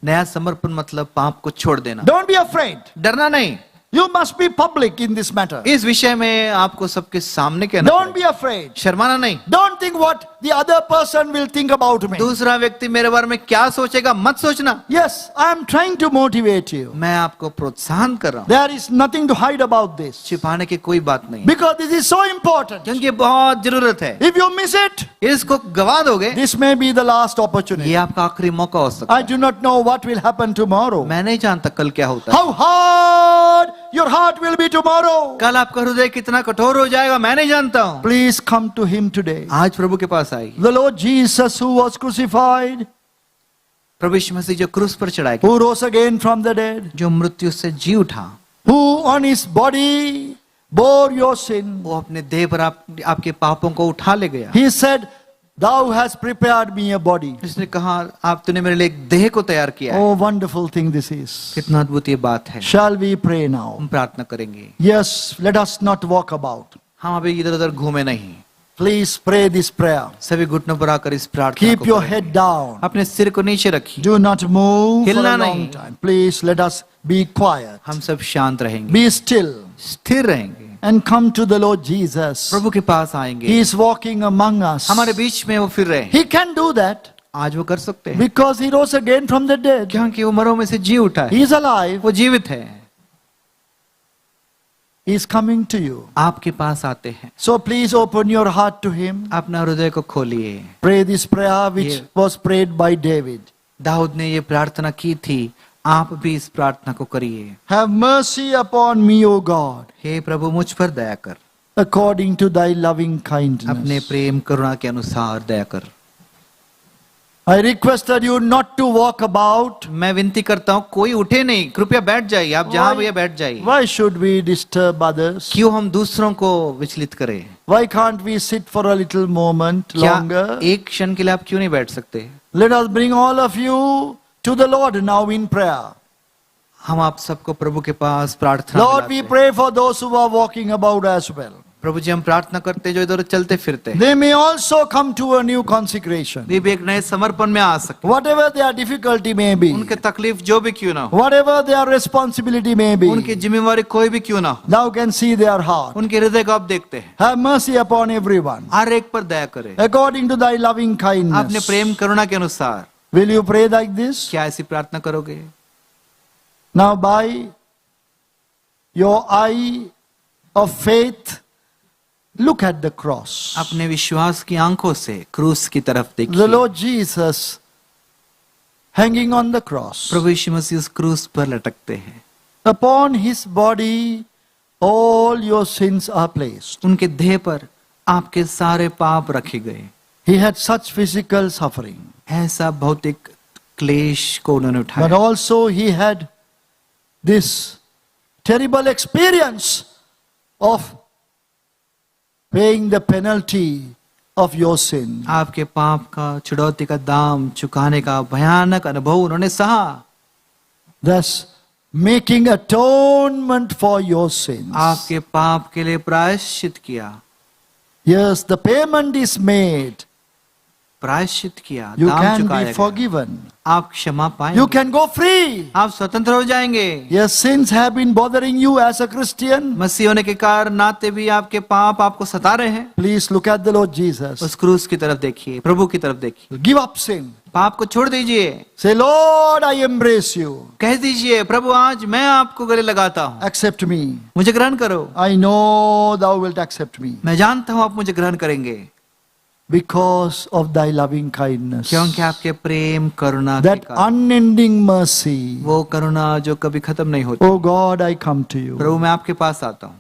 B: नया समर्पण मतलब पाप को छोड़ देना.
A: Don't be afraid.
B: डरना नहीं.
A: You must be public in this matter.
B: इस विषय में आपको सबके सामने कहना
A: Don't be
B: पड़ेगा.
A: afraid.
B: शर्माना नहीं.
A: Don't think what the other person will think about me.
B: दूसरा व्यक्ति मेरे बारे में क्या सोचेगा मत सोचना.
A: Yes, I am trying to motivate you.
B: मैं आपको प्रोत्साहन कर रहा हूँ.
A: There is nothing to hide about this.
B: छिपाने की कोई बात नहीं.
A: Because this is so important.
B: क्योंकि बहुत जरूरत है.
A: If you miss it,
B: इसको गवा दोगे,
A: this may be the last opportunity.
B: ये आपका आखिरी मौका हो सकता
A: I
B: है.
A: do not know what will happen tomorrow.
B: मैं नहीं जानता कल क्या होता है.
A: How hard your heart will be tomorrow?
B: कल आपका हृदय कितना कठोर हो जाएगा मैं नहीं जानता हूं।
A: Please come to him today.
B: आज प्रभु के पास आइए।
A: The Lord Jesus who was crucified,
B: प्रभु यीशु मसीह जो क्रूस पर चढ़ाया गया,
A: who rose again from the dead,
B: जो मृत्यु से जी उठा,
A: who on his body bore your sin.
B: वो अपने देह पर आपके पापों को उठा ले गया।
A: He said, thou hast prepared me a body.
B: उसने कहा आप तूने मेरे लिए एक देह को तैयार किया है।
A: Oh, wonderful thing this is.
B: कितना अद्भुत ये बात है।
A: Shall we pray now?
B: हम प्रार्थना करेंगे।
A: Yes, let us not walk about.
B: हम अभी इधर उधर घूमे नहीं।
A: Please pray this prayer.
B: सभी घुटनों पर आकर इस प्रार्थना
A: Keep
B: को
A: your
B: करें।
A: head down.
B: अपने सिर को नीचे रखिए।
A: Do not move for
B: हिलना
A: a long
B: नहीं।
A: time. Please let us be quiet.
B: हम सब शांत रहेंगे,
A: Be still
B: स्थिर रहेंगे,
A: and come to the Lord Jesus.
B: प्रभु के पास आएंगे।
A: He is walking among us.
B: हमारे बीच में वो फिर रहे हैं।
A: He can do that
B: आज वो कर सकते हैं
A: because he rose again from the dead.
B: क्योंकि वो मरों में से जी उठा है।
A: He is alive.
B: वो जीवित है।
A: He is coming to you.
B: आपके पास आते हैं।
A: So please open your heart to him.
B: अपना हृदय को खोलिए।
A: Pray this prayer which
B: Yeah.
A: was prayed by David.
B: Dawood ने ये प्रार्थना की थी, आप भी इस प्रार्थना को करिए।
A: Have mercy upon me, O God,
B: हे प्रभु मुझ पर दया कर,
A: according to thy loving
B: अपने
A: kindness.
B: प्रेम करुणा के अनुसार दया कर।
A: I requested you not to walk about.
B: मैं विनती करता हूँ कोई उठे नहीं, कृपया बैठ जाइए, आप जहाँ
A: Why-
B: भैया बैठ जाइए।
A: Why should we disturb others?
B: क्यों हम दूसरों को विचलित करें?
A: Why can't we sit for a little moment
B: क्या
A: longer?
B: एक क्षण के लिए आप क्यों नहीं बैठ सकते?
A: Let us bring all of you to the Lord now in prayer.
B: हम आप सबको प्रभु के पास प्रार्थना
A: Lord,
B: मिलाते
A: we
B: हैं।
A: pray for those who are walking about as well.
B: प्रभु जी हम प्रार्थना करते हैं जो इधर चलते फिरते हैं।
A: They may also come to a new consecration.
B: वे भी एक नए समर्पण में आ सकते
A: Whatever their difficulty may
B: हैं।
A: be,
B: उनके तकलीफ जो भी क्यों ना हो,
A: whatever their responsibility may
B: उनकी
A: be,
B: जिम्मेवारी कोई भी क्यों ना हो,
A: thou can see their heart.
B: उनके हृदय को आप देखते हैं।
A: Have mercy upon everyone,
B: हर एक पर दया करें
A: according to thy loving
B: अपने
A: kindness.
B: प्रेम करुणा के अनुसार।
A: Will you pray like this?
B: क्या ऐसी प्रार्थना करोगे?
A: Now by your eye of faith, look at the cross.
B: अपने विश्वास की आंखों से क्रूस की तरफ
A: The
B: देखिए।
A: Lord Jesus hanging on the cross.
B: प्रभु यीशु मसीह उस क्रूस पर लटकते हैं।
A: Upon his body all your sins are placed.
B: उनके देह पर आपके सारे पाप रखे गए।
A: He had such physical suffering,
B: ऐसा भौतिक क्लेश को उन्होंने
A: but
B: उठाया,
A: also he had this terrible experience of paying the penalty of your sin.
B: आपके पाप का छुड़ौती का दाम चुकाने का भयानक अनुभव उन्होंने सहा।
A: Thus making atonement for your sins.
B: आपके पाप के लिए प्रायश्चित किया,
A: Yes, the payment is made.
B: प्रायश्चित किया,
A: You
B: दाम
A: can
B: चुकाया
A: be
B: गया।
A: forgiven.
B: आप क्षमा
A: You
B: पाएंगे,
A: can go free.
B: आप स्वतंत्र हो जाएंगे।
A: Yes, sins have been bothering you as a Christian.
B: मसीह होने के कारण नाते भी आपके पाप आपको सता रहे हैं।
A: Please look at the Lord Jesus.
B: उस क्रूस की तरफ देखिए, प्रभु की तरफ देखिए।
A: Give up sin.
B: पाप को छोड़ दीजिए,
A: Say, Lord, I embrace you.
B: कह दीजिए प्रभु आज मैं आपको गले लगाता हूँ,
A: Accept me.
B: मुझे ग्रहण करो।
A: I know thou wilt accept me
B: मैं जानता हूँ आप मुझे ग्रहण करेंगे
A: because of thy loving kindness.
B: क्योंकि आपके प्रेम करुणा के
A: That
B: कारण,
A: unending mercy.
B: वो करुणा जो कभी खत्म नहीं होती।
A: Oh God, I come to you.
B: प्रभु मैं आपके पास आता हूँ।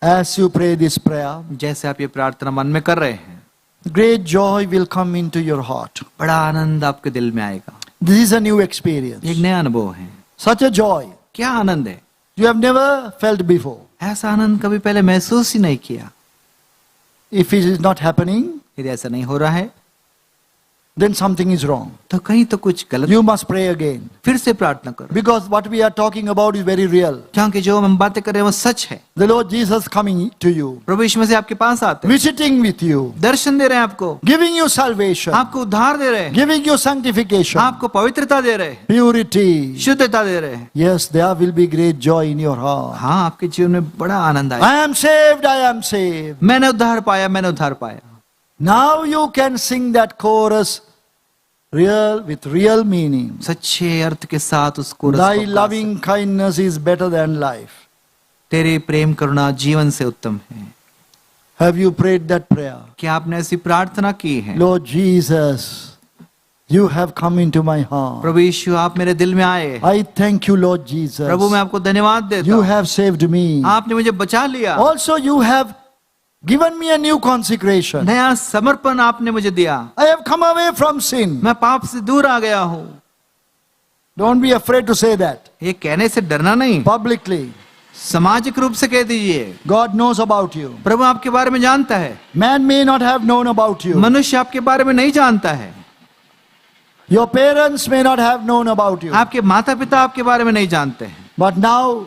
A: As you pray this prayer,
B: जैसे आप ये प्रार्थना मन में कर रहे हैं,
A: great joy will come into your heart.
B: बड़ा आनंद आपके दिल में आएगा।
A: This is a new experience.
B: एक नया अनुभव है।
A: Such a joy
B: क्या आनंद है,
A: you have never felt before.
B: ऐसा आनंद कभी पहले महसूस ही नहीं किया।
A: If it is not happening,
B: यदि ऐसा नहीं हो रहा है
A: then something is wrong.
B: तो कहीं तो कुछ गलत।
A: You must pray again.
B: फिर से प्रार्थना करो,
A: Because what we are talking about is very real.
B: क्योंकि जो हम बातें कर रहे हैं वो सच है।
A: The Lord Jesus coming to you,
B: प्रभु यीशु मसीह आपके पास आते हैं,
A: visiting with you,
B: दर्शन दे रहे हैं आपको,
A: giving you salvation,
B: आपको उद्धार दे रहे हैं,
A: giving you sanctification,
B: आपको पवित्रता दे रहे हैं,
A: purity.
B: शुद्धता दे रहे हैं।
A: Yes, there will be great joy in your heart.
B: हाँ, आपके जीवन में बड़ा आनंद आया।
A: I am saved, I am saved.
B: मैंने उद्धार पाया, मैंने उद्धार पाया।
A: Now you can sing that chorus real with real meaning.
B: सच्चे अर्थ के साथ उस कोरस
A: Thy
B: को गा
A: loving kindness is better than life.
B: सकते। तेरे प्रेम करुणा जीवन से उत्तम है।
A: Have you prayed that prayer?
B: क्या आपने ऐसी प्रार्थना की है?
A: Lord Jesus, You have come into my heart.
B: प्रभु यीशु आप मेरे दिल में आए।
A: I thank you, Lord Jesus.
B: प्रभु मैं आपको धन्यवाद देता
A: You
B: हूँ,
A: have saved me.
B: आपने मुझे बचा लिया।
A: Also, you have given me a new consecration.
B: नया समर्पण आपने मुझे दिया।
A: I have come away from sin.
B: मैं पाप से दूर आ गया हूँ।
A: Don't be afraid to say that
B: ये कहने से डरना नहीं,
A: publicly.
B: सामाजिक रूप से कह दीजिए।
A: God knows about you.
B: प्रभु आपके बारे में जानता है,
A: Man may not have known about you.
B: मनुष्य आपके बारे में नहीं जानता है,
A: Your parents may not have known about you.
B: आपके माता पिता आपके बारे में नहीं जानते हैं,
A: But now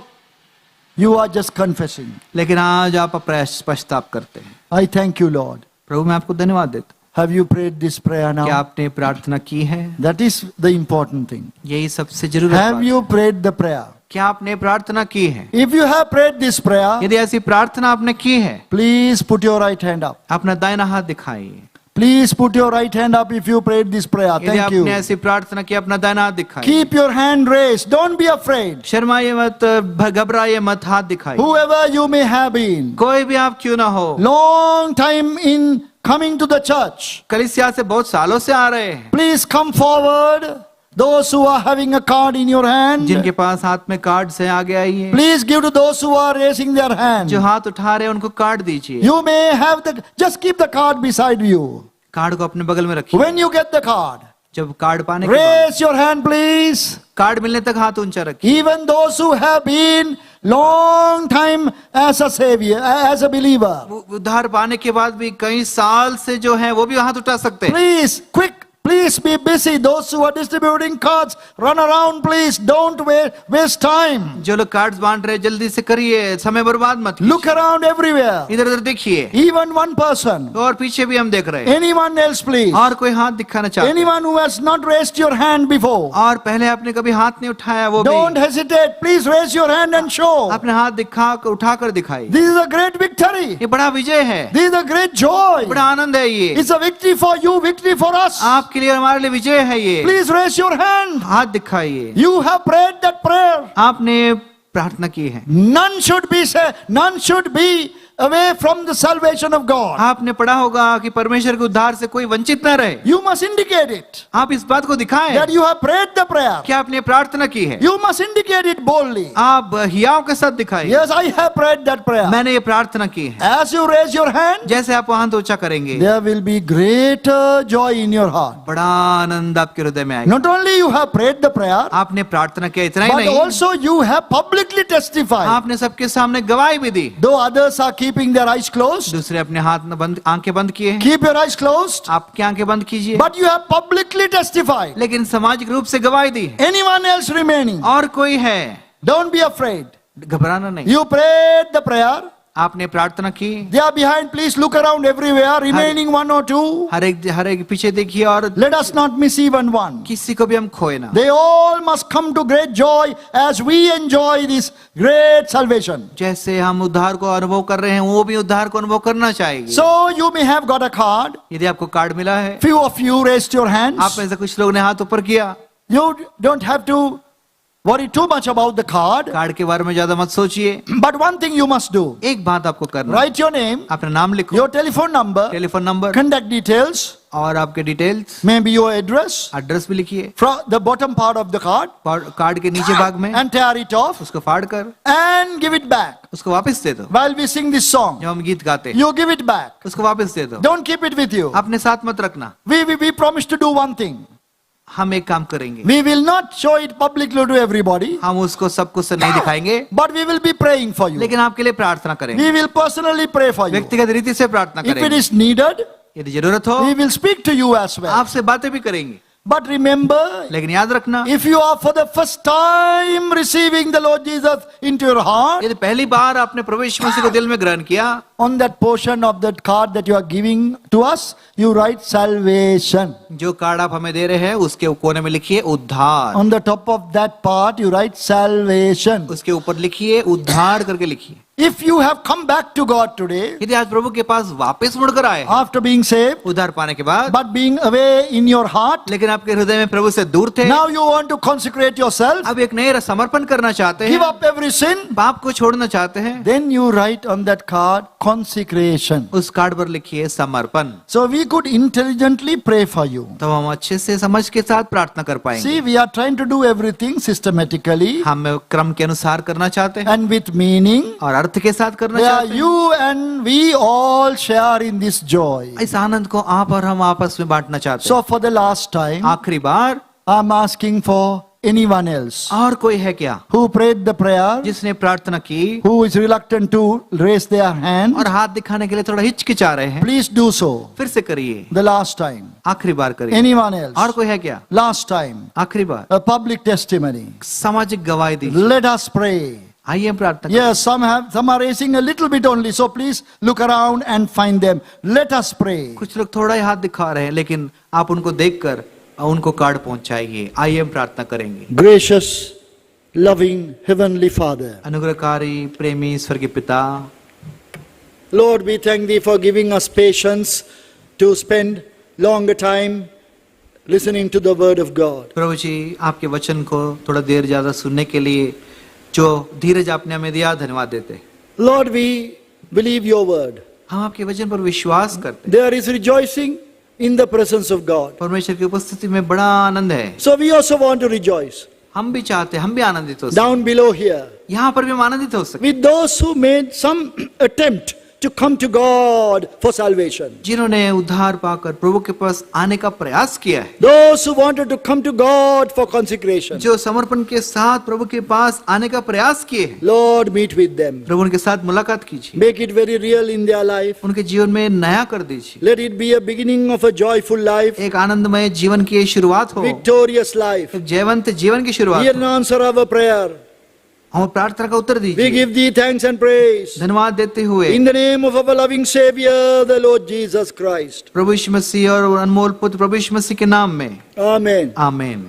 A: you are just confessing.
B: लेकिन आज आप पश्चाताप करते हैं।
A: I thank you, Lord.
B: प्रभु मैं आपको धन्यवाद देता हूँ।
A: Have you prayed this prayer
B: क्या
A: now?
B: आपने प्रार्थना की है?
A: That is the important thing.
B: यही सबसे जरूरी
A: Have
B: बात।
A: you prayed the prayer?
B: क्या आपने प्रार्थना की है?
A: If you have prayed this prayer,
B: यदि ऐसी प्रार्थना आपने की है,
A: please put your right hand up.
B: अपना दाहिना हाथ दिखाइए।
A: Please put your right hand up if you prayed this prayer.
B: यदि
A: Thank
B: आपने
A: you.
B: ऐसी प्रार्थना की, अपना दाहिना हाथ दिखाइए।
A: Keep your hand raised. Don't be afraid.
B: शर्माइए मत, घबराइए मत, हाथ दिखाइए।
A: Whoever you may have been,
B: कोई भी आप क्यों ना हो,
A: long time in coming to the church,
B: कलीसिया से बहुत सालों से आ रहे हैं,
A: please come forward. Those who are having a card in your hand,
B: जिनके पास हाथ में कार्ड से आगे आइए।
A: please give to those who are raising their hand.
B: जो हाथ उठा रहे हैं उनको कार्ड दीजिए।
A: You may have just keep the card beside you.
B: Card को अपने बगल में रखिए।
A: When you get the card,
B: जब कार्ड पाने के बाद
A: raise your hand, please.
B: Card मिलने तक हाथ ऊंचा रखिए।
A: Even those who have been long time as a savior, as a believer,
B: उद्धार पाने के बाद भी कई साल से जो है वो भी हाथ उठा सकते हैं।
A: please, quick, please be busy. Those who are distributing cards, run around, please. Don't waste time.
B: जो लोग कार्ड्स बांट रहे हैं जल्दी से करिए, समय बर्बाद मत
A: Look around everywhere.
B: इधर उधर देखिए।
A: Even one person.
B: और पीछे भी हम देख रहे हैं।
A: Anyone else, please.
B: और कोई हाथ दिखाना चाहते हैं?
A: Anyone who has not raised your hand before,
B: और पहले आपने कभी हाथ नहीं उठाया वो
A: don't
B: भी
A: hesitate. Please raise your hand and show.
B: अपने हाथ उठाकर दिखाइए।
A: This is a great victory.
B: ये बड़ा विजय है,
A: This is a great joy.
B: बड़ा आनंद है ये।
A: It's a victory for you, victory for us.
B: आपके लिए और हमारे लिए विजय है ये।
A: Please raise your hand.
B: हाथ दिखाइए।
A: You have prayed that prayer.
B: आपने प्रार्थना की है।
A: None should be away from the salvation of God.
B: आपने पढ़ा होगा कि परमेश्वर के उद्धार से कोई वंचित न रहे।
A: You must indicate it.
B: आप इस बात को दिखाएं
A: That you have prayed the prayer.
B: कि आपने प्रार्थना की है।
A: You must indicate it boldly.
B: आप हियाव के साथ दिखाइए,
A: Yes, I have prayed that prayer.
B: मैंने ये प्रार्थना की है।
A: As you raise your hand,
B: जैसे आप हाथ ऊंचा करेंगे,
A: there will be greater joy in your heart.
B: बड़ा आनंद आपके हृदय में आएगा।
A: Not only you have prayed the prayer,
B: आपने प्रार्थना किया, इतना ही
A: but
B: नहीं,
A: also you have publicly testified.
B: आपने सबके सामने गवाही भी दी।
A: Though others are keeping their eyes closed,
B: दूसरे अपने हाथ में बंद, आंखें बंद किए हैं।
A: keep your eyes closed,
B: आपकी आंखें बंद कीजिए,
A: but you have publicly testified.
B: लेकिन सामाजिक रूप से गवाही दी है।
A: Anyone else remaining,
B: और कोई है,
A: don't be afraid.
B: घबराना नहीं।
A: You prayed the prayer.
B: आपने प्रार्थना की,
A: They are behind. Please look around everywhere. Remaining one or two.
B: हर एक पीछे देखिए और
A: Let us not miss even one.
B: किसी को भी हम खोए ना।
A: They all must come to great joy as we enjoy this great salvation.
B: जैसे हम उद्धार को अनुभव कर रहे हैं, वो भी उद्धार को अनुभव करना चाहिए।
A: So you may have got a card.
B: यदि आपको कार्ड मिला है,
A: Few of you raised your hands.
B: आप में से कुछ लोगों ने हाथ ऊपर किया।
A: You don't have to worry too much about the card.
B: Card के बारे में ज्यादा मत सोचिए,
A: But one thing you must do.
B: एक बात आपको करना है।
A: Write your name,
B: अपना नाम लिखो,
A: your telephone number,
B: telephone number
A: contact details,
B: और आपके details,
A: maybe your address,
B: address भी लिखिए
A: from the bottom part of the card,
B: card के नीचे भाग में,
A: and tear it off
B: उसको फाड़ कर
A: and give it back.
B: उसको वापस दे दो।
A: While we sing this song,
B: जब हम गीत गाते हैं,
A: you give it back.
B: उसको वापस दे दो,
A: Don't keep it with you.
B: अपने साथ मत रखना।
A: We promise to do one thing.
B: हम एक काम करेंगे,
A: We will not show it publicly to everybody,
B: हम उसको सबको से नहीं दिखाएंगे,
A: but we will be praying for you.
B: लेकिन आपके लिए प्रार्थना करेंगे।
A: We will personally pray for you.
B: व्यक्तिगत रीति से प्रार्थना
A: If it
B: करेंगे।
A: is needed,
B: यदि जरूरत हो,
A: we will speak to you as well.
B: आपसे बातें भी करेंगे।
A: But remember,
B: लेकिन याद रखना,
A: if you are for the first time receiving the Lord Jesus into your heart,
B: यदि पहली बार आपने प्रभु यीशु मसीह को दिल में ग्रहण किया,
A: on that portion of that card that you are giving to us, you write salvation.
B: जो कार्ड आप हमें दे रहे हैं उसके कोने में लिखिए उद्धार,
A: On the top of that part, you write salvation.
B: उसके ऊपर लिखिए उद्धार करके लिखिए।
A: If you have come back to God today,
B: यदि आज प्रभु के पास वापस मुड़कर आए,
A: after being saved,
B: उद्धार पाने के बाद,
A: but being away in your heart,
B: लेकिन आपके हृदय में प्रभु से दूर थे,
A: now you want to consecrate yourself,
B: अब एक नए समर्पण करना चाहते
A: give
B: हैं,
A: up every sin,
B: पाप को छोड़ना चाहते हैं,
A: then you write on that card, consecration.
B: उस कार्ड पर लिखिए समर्पण।
A: So we could intelligently pray for you.
B: तो हम अच्छे से समझ के साथ प्रार्थना कर पाएंगे।
A: See, we are trying to do everything systematically
B: हम क्रम के अनुसार करना चाहते हैं
A: and with meaning.
B: और अर्थ के साथ करना
A: Where
B: चाहते हैं।
A: you and we all share in this joy.
B: इस आनंद को आप और हम आपस में बांटना चाहते हैं।
A: So for the last time,
B: आखिरी बार
A: I'm asking for anyone else
B: और कोई है क्या
A: who prayed the prayer,
B: जिसने प्रार्थना की
A: who is reluctant to raise their hand,
B: और हाथ दिखाने के लिए थोड़ा हिचकिचा रहे हैं,
A: please do so.
B: फिर से करिए।
A: The last time.
B: आखिरी बार करिए।
A: Anyone else?
B: और कोई है क्या?
A: Last time.
B: आखिरी बार
A: A public testimony.
B: सामाजिक गवाही दीजिए।
A: Let us pray.
B: आइए हम प्रार्थना करें।
A: Yes, some are raising a little bit only, so please look around and find them. Let us pray.
B: कुछ लोग थोड़ा ही हाथ दिखा रहे हैं, लेकिन आप उनको देखकर उनको कार्ड पहुंचाइए। आइए हम प्रार्थना करेंगे।
A: Gracious, loving Heavenly Father,
B: अनुग्रहकारी प्रेमी स्वर्गीय पिता,
A: Lord, we thank Thee for giving us patience to spend longer time listening to the Word of God.
B: प्रभु जी आपके वचन को थोड़ा देर ज्यादा सुनने के लिए जो धीरज आपने हमें दिया, धन्यवाद देते।
A: Lord, we believe Your Word.
B: हम आपके वचन पर विश्वास करते।
A: There is rejoicing in the presence of God.
B: परमेश्वर की उपस्थिति में बड़ा आनंद है।
A: So we also want to rejoice.
B: हम भी चाहते, हम भी आनंदित हो सके।
A: Down below here,
B: यहाँ पर भी हम आनंदित हो सके।
A: with those who made some attempt to come to God for salvation.
B: जिन्होंने उद्धार पाकर प्रभु के पास आने का प्रयास किया है,
A: Those who wanted to come to God for consecration.
B: जो समर्पण के साथ प्रभु के पास आने का प्रयास किए हैं,
A: Lord, meet with them.
B: प्रभु उनके साथ मुलाकात कीजिए,
A: Make it very real in their life.
B: उनके जीवन में नया कर दीजिए।
A: Let it be a beginning of a joyful life,
B: एक आनंदमय जीवन की शुरुआत हो,
A: victorious life.
B: एक जयवंत जीवन की शुरुआत
A: Hear
B: हो।
A: and answer our prayer.
B: हम प्रार्थना का उत्तर
A: We
B: दीजिए।
A: give Thee thanks and praise.
B: धन्यवाद देते हुए
A: In the name of our loving Savior, the Lord Jesus Christ.
B: प्रभु यीशु मसीह और अनमोल पुत्र प्रभु यीशु मसीह के नाम में
A: Amen.
B: आमीन।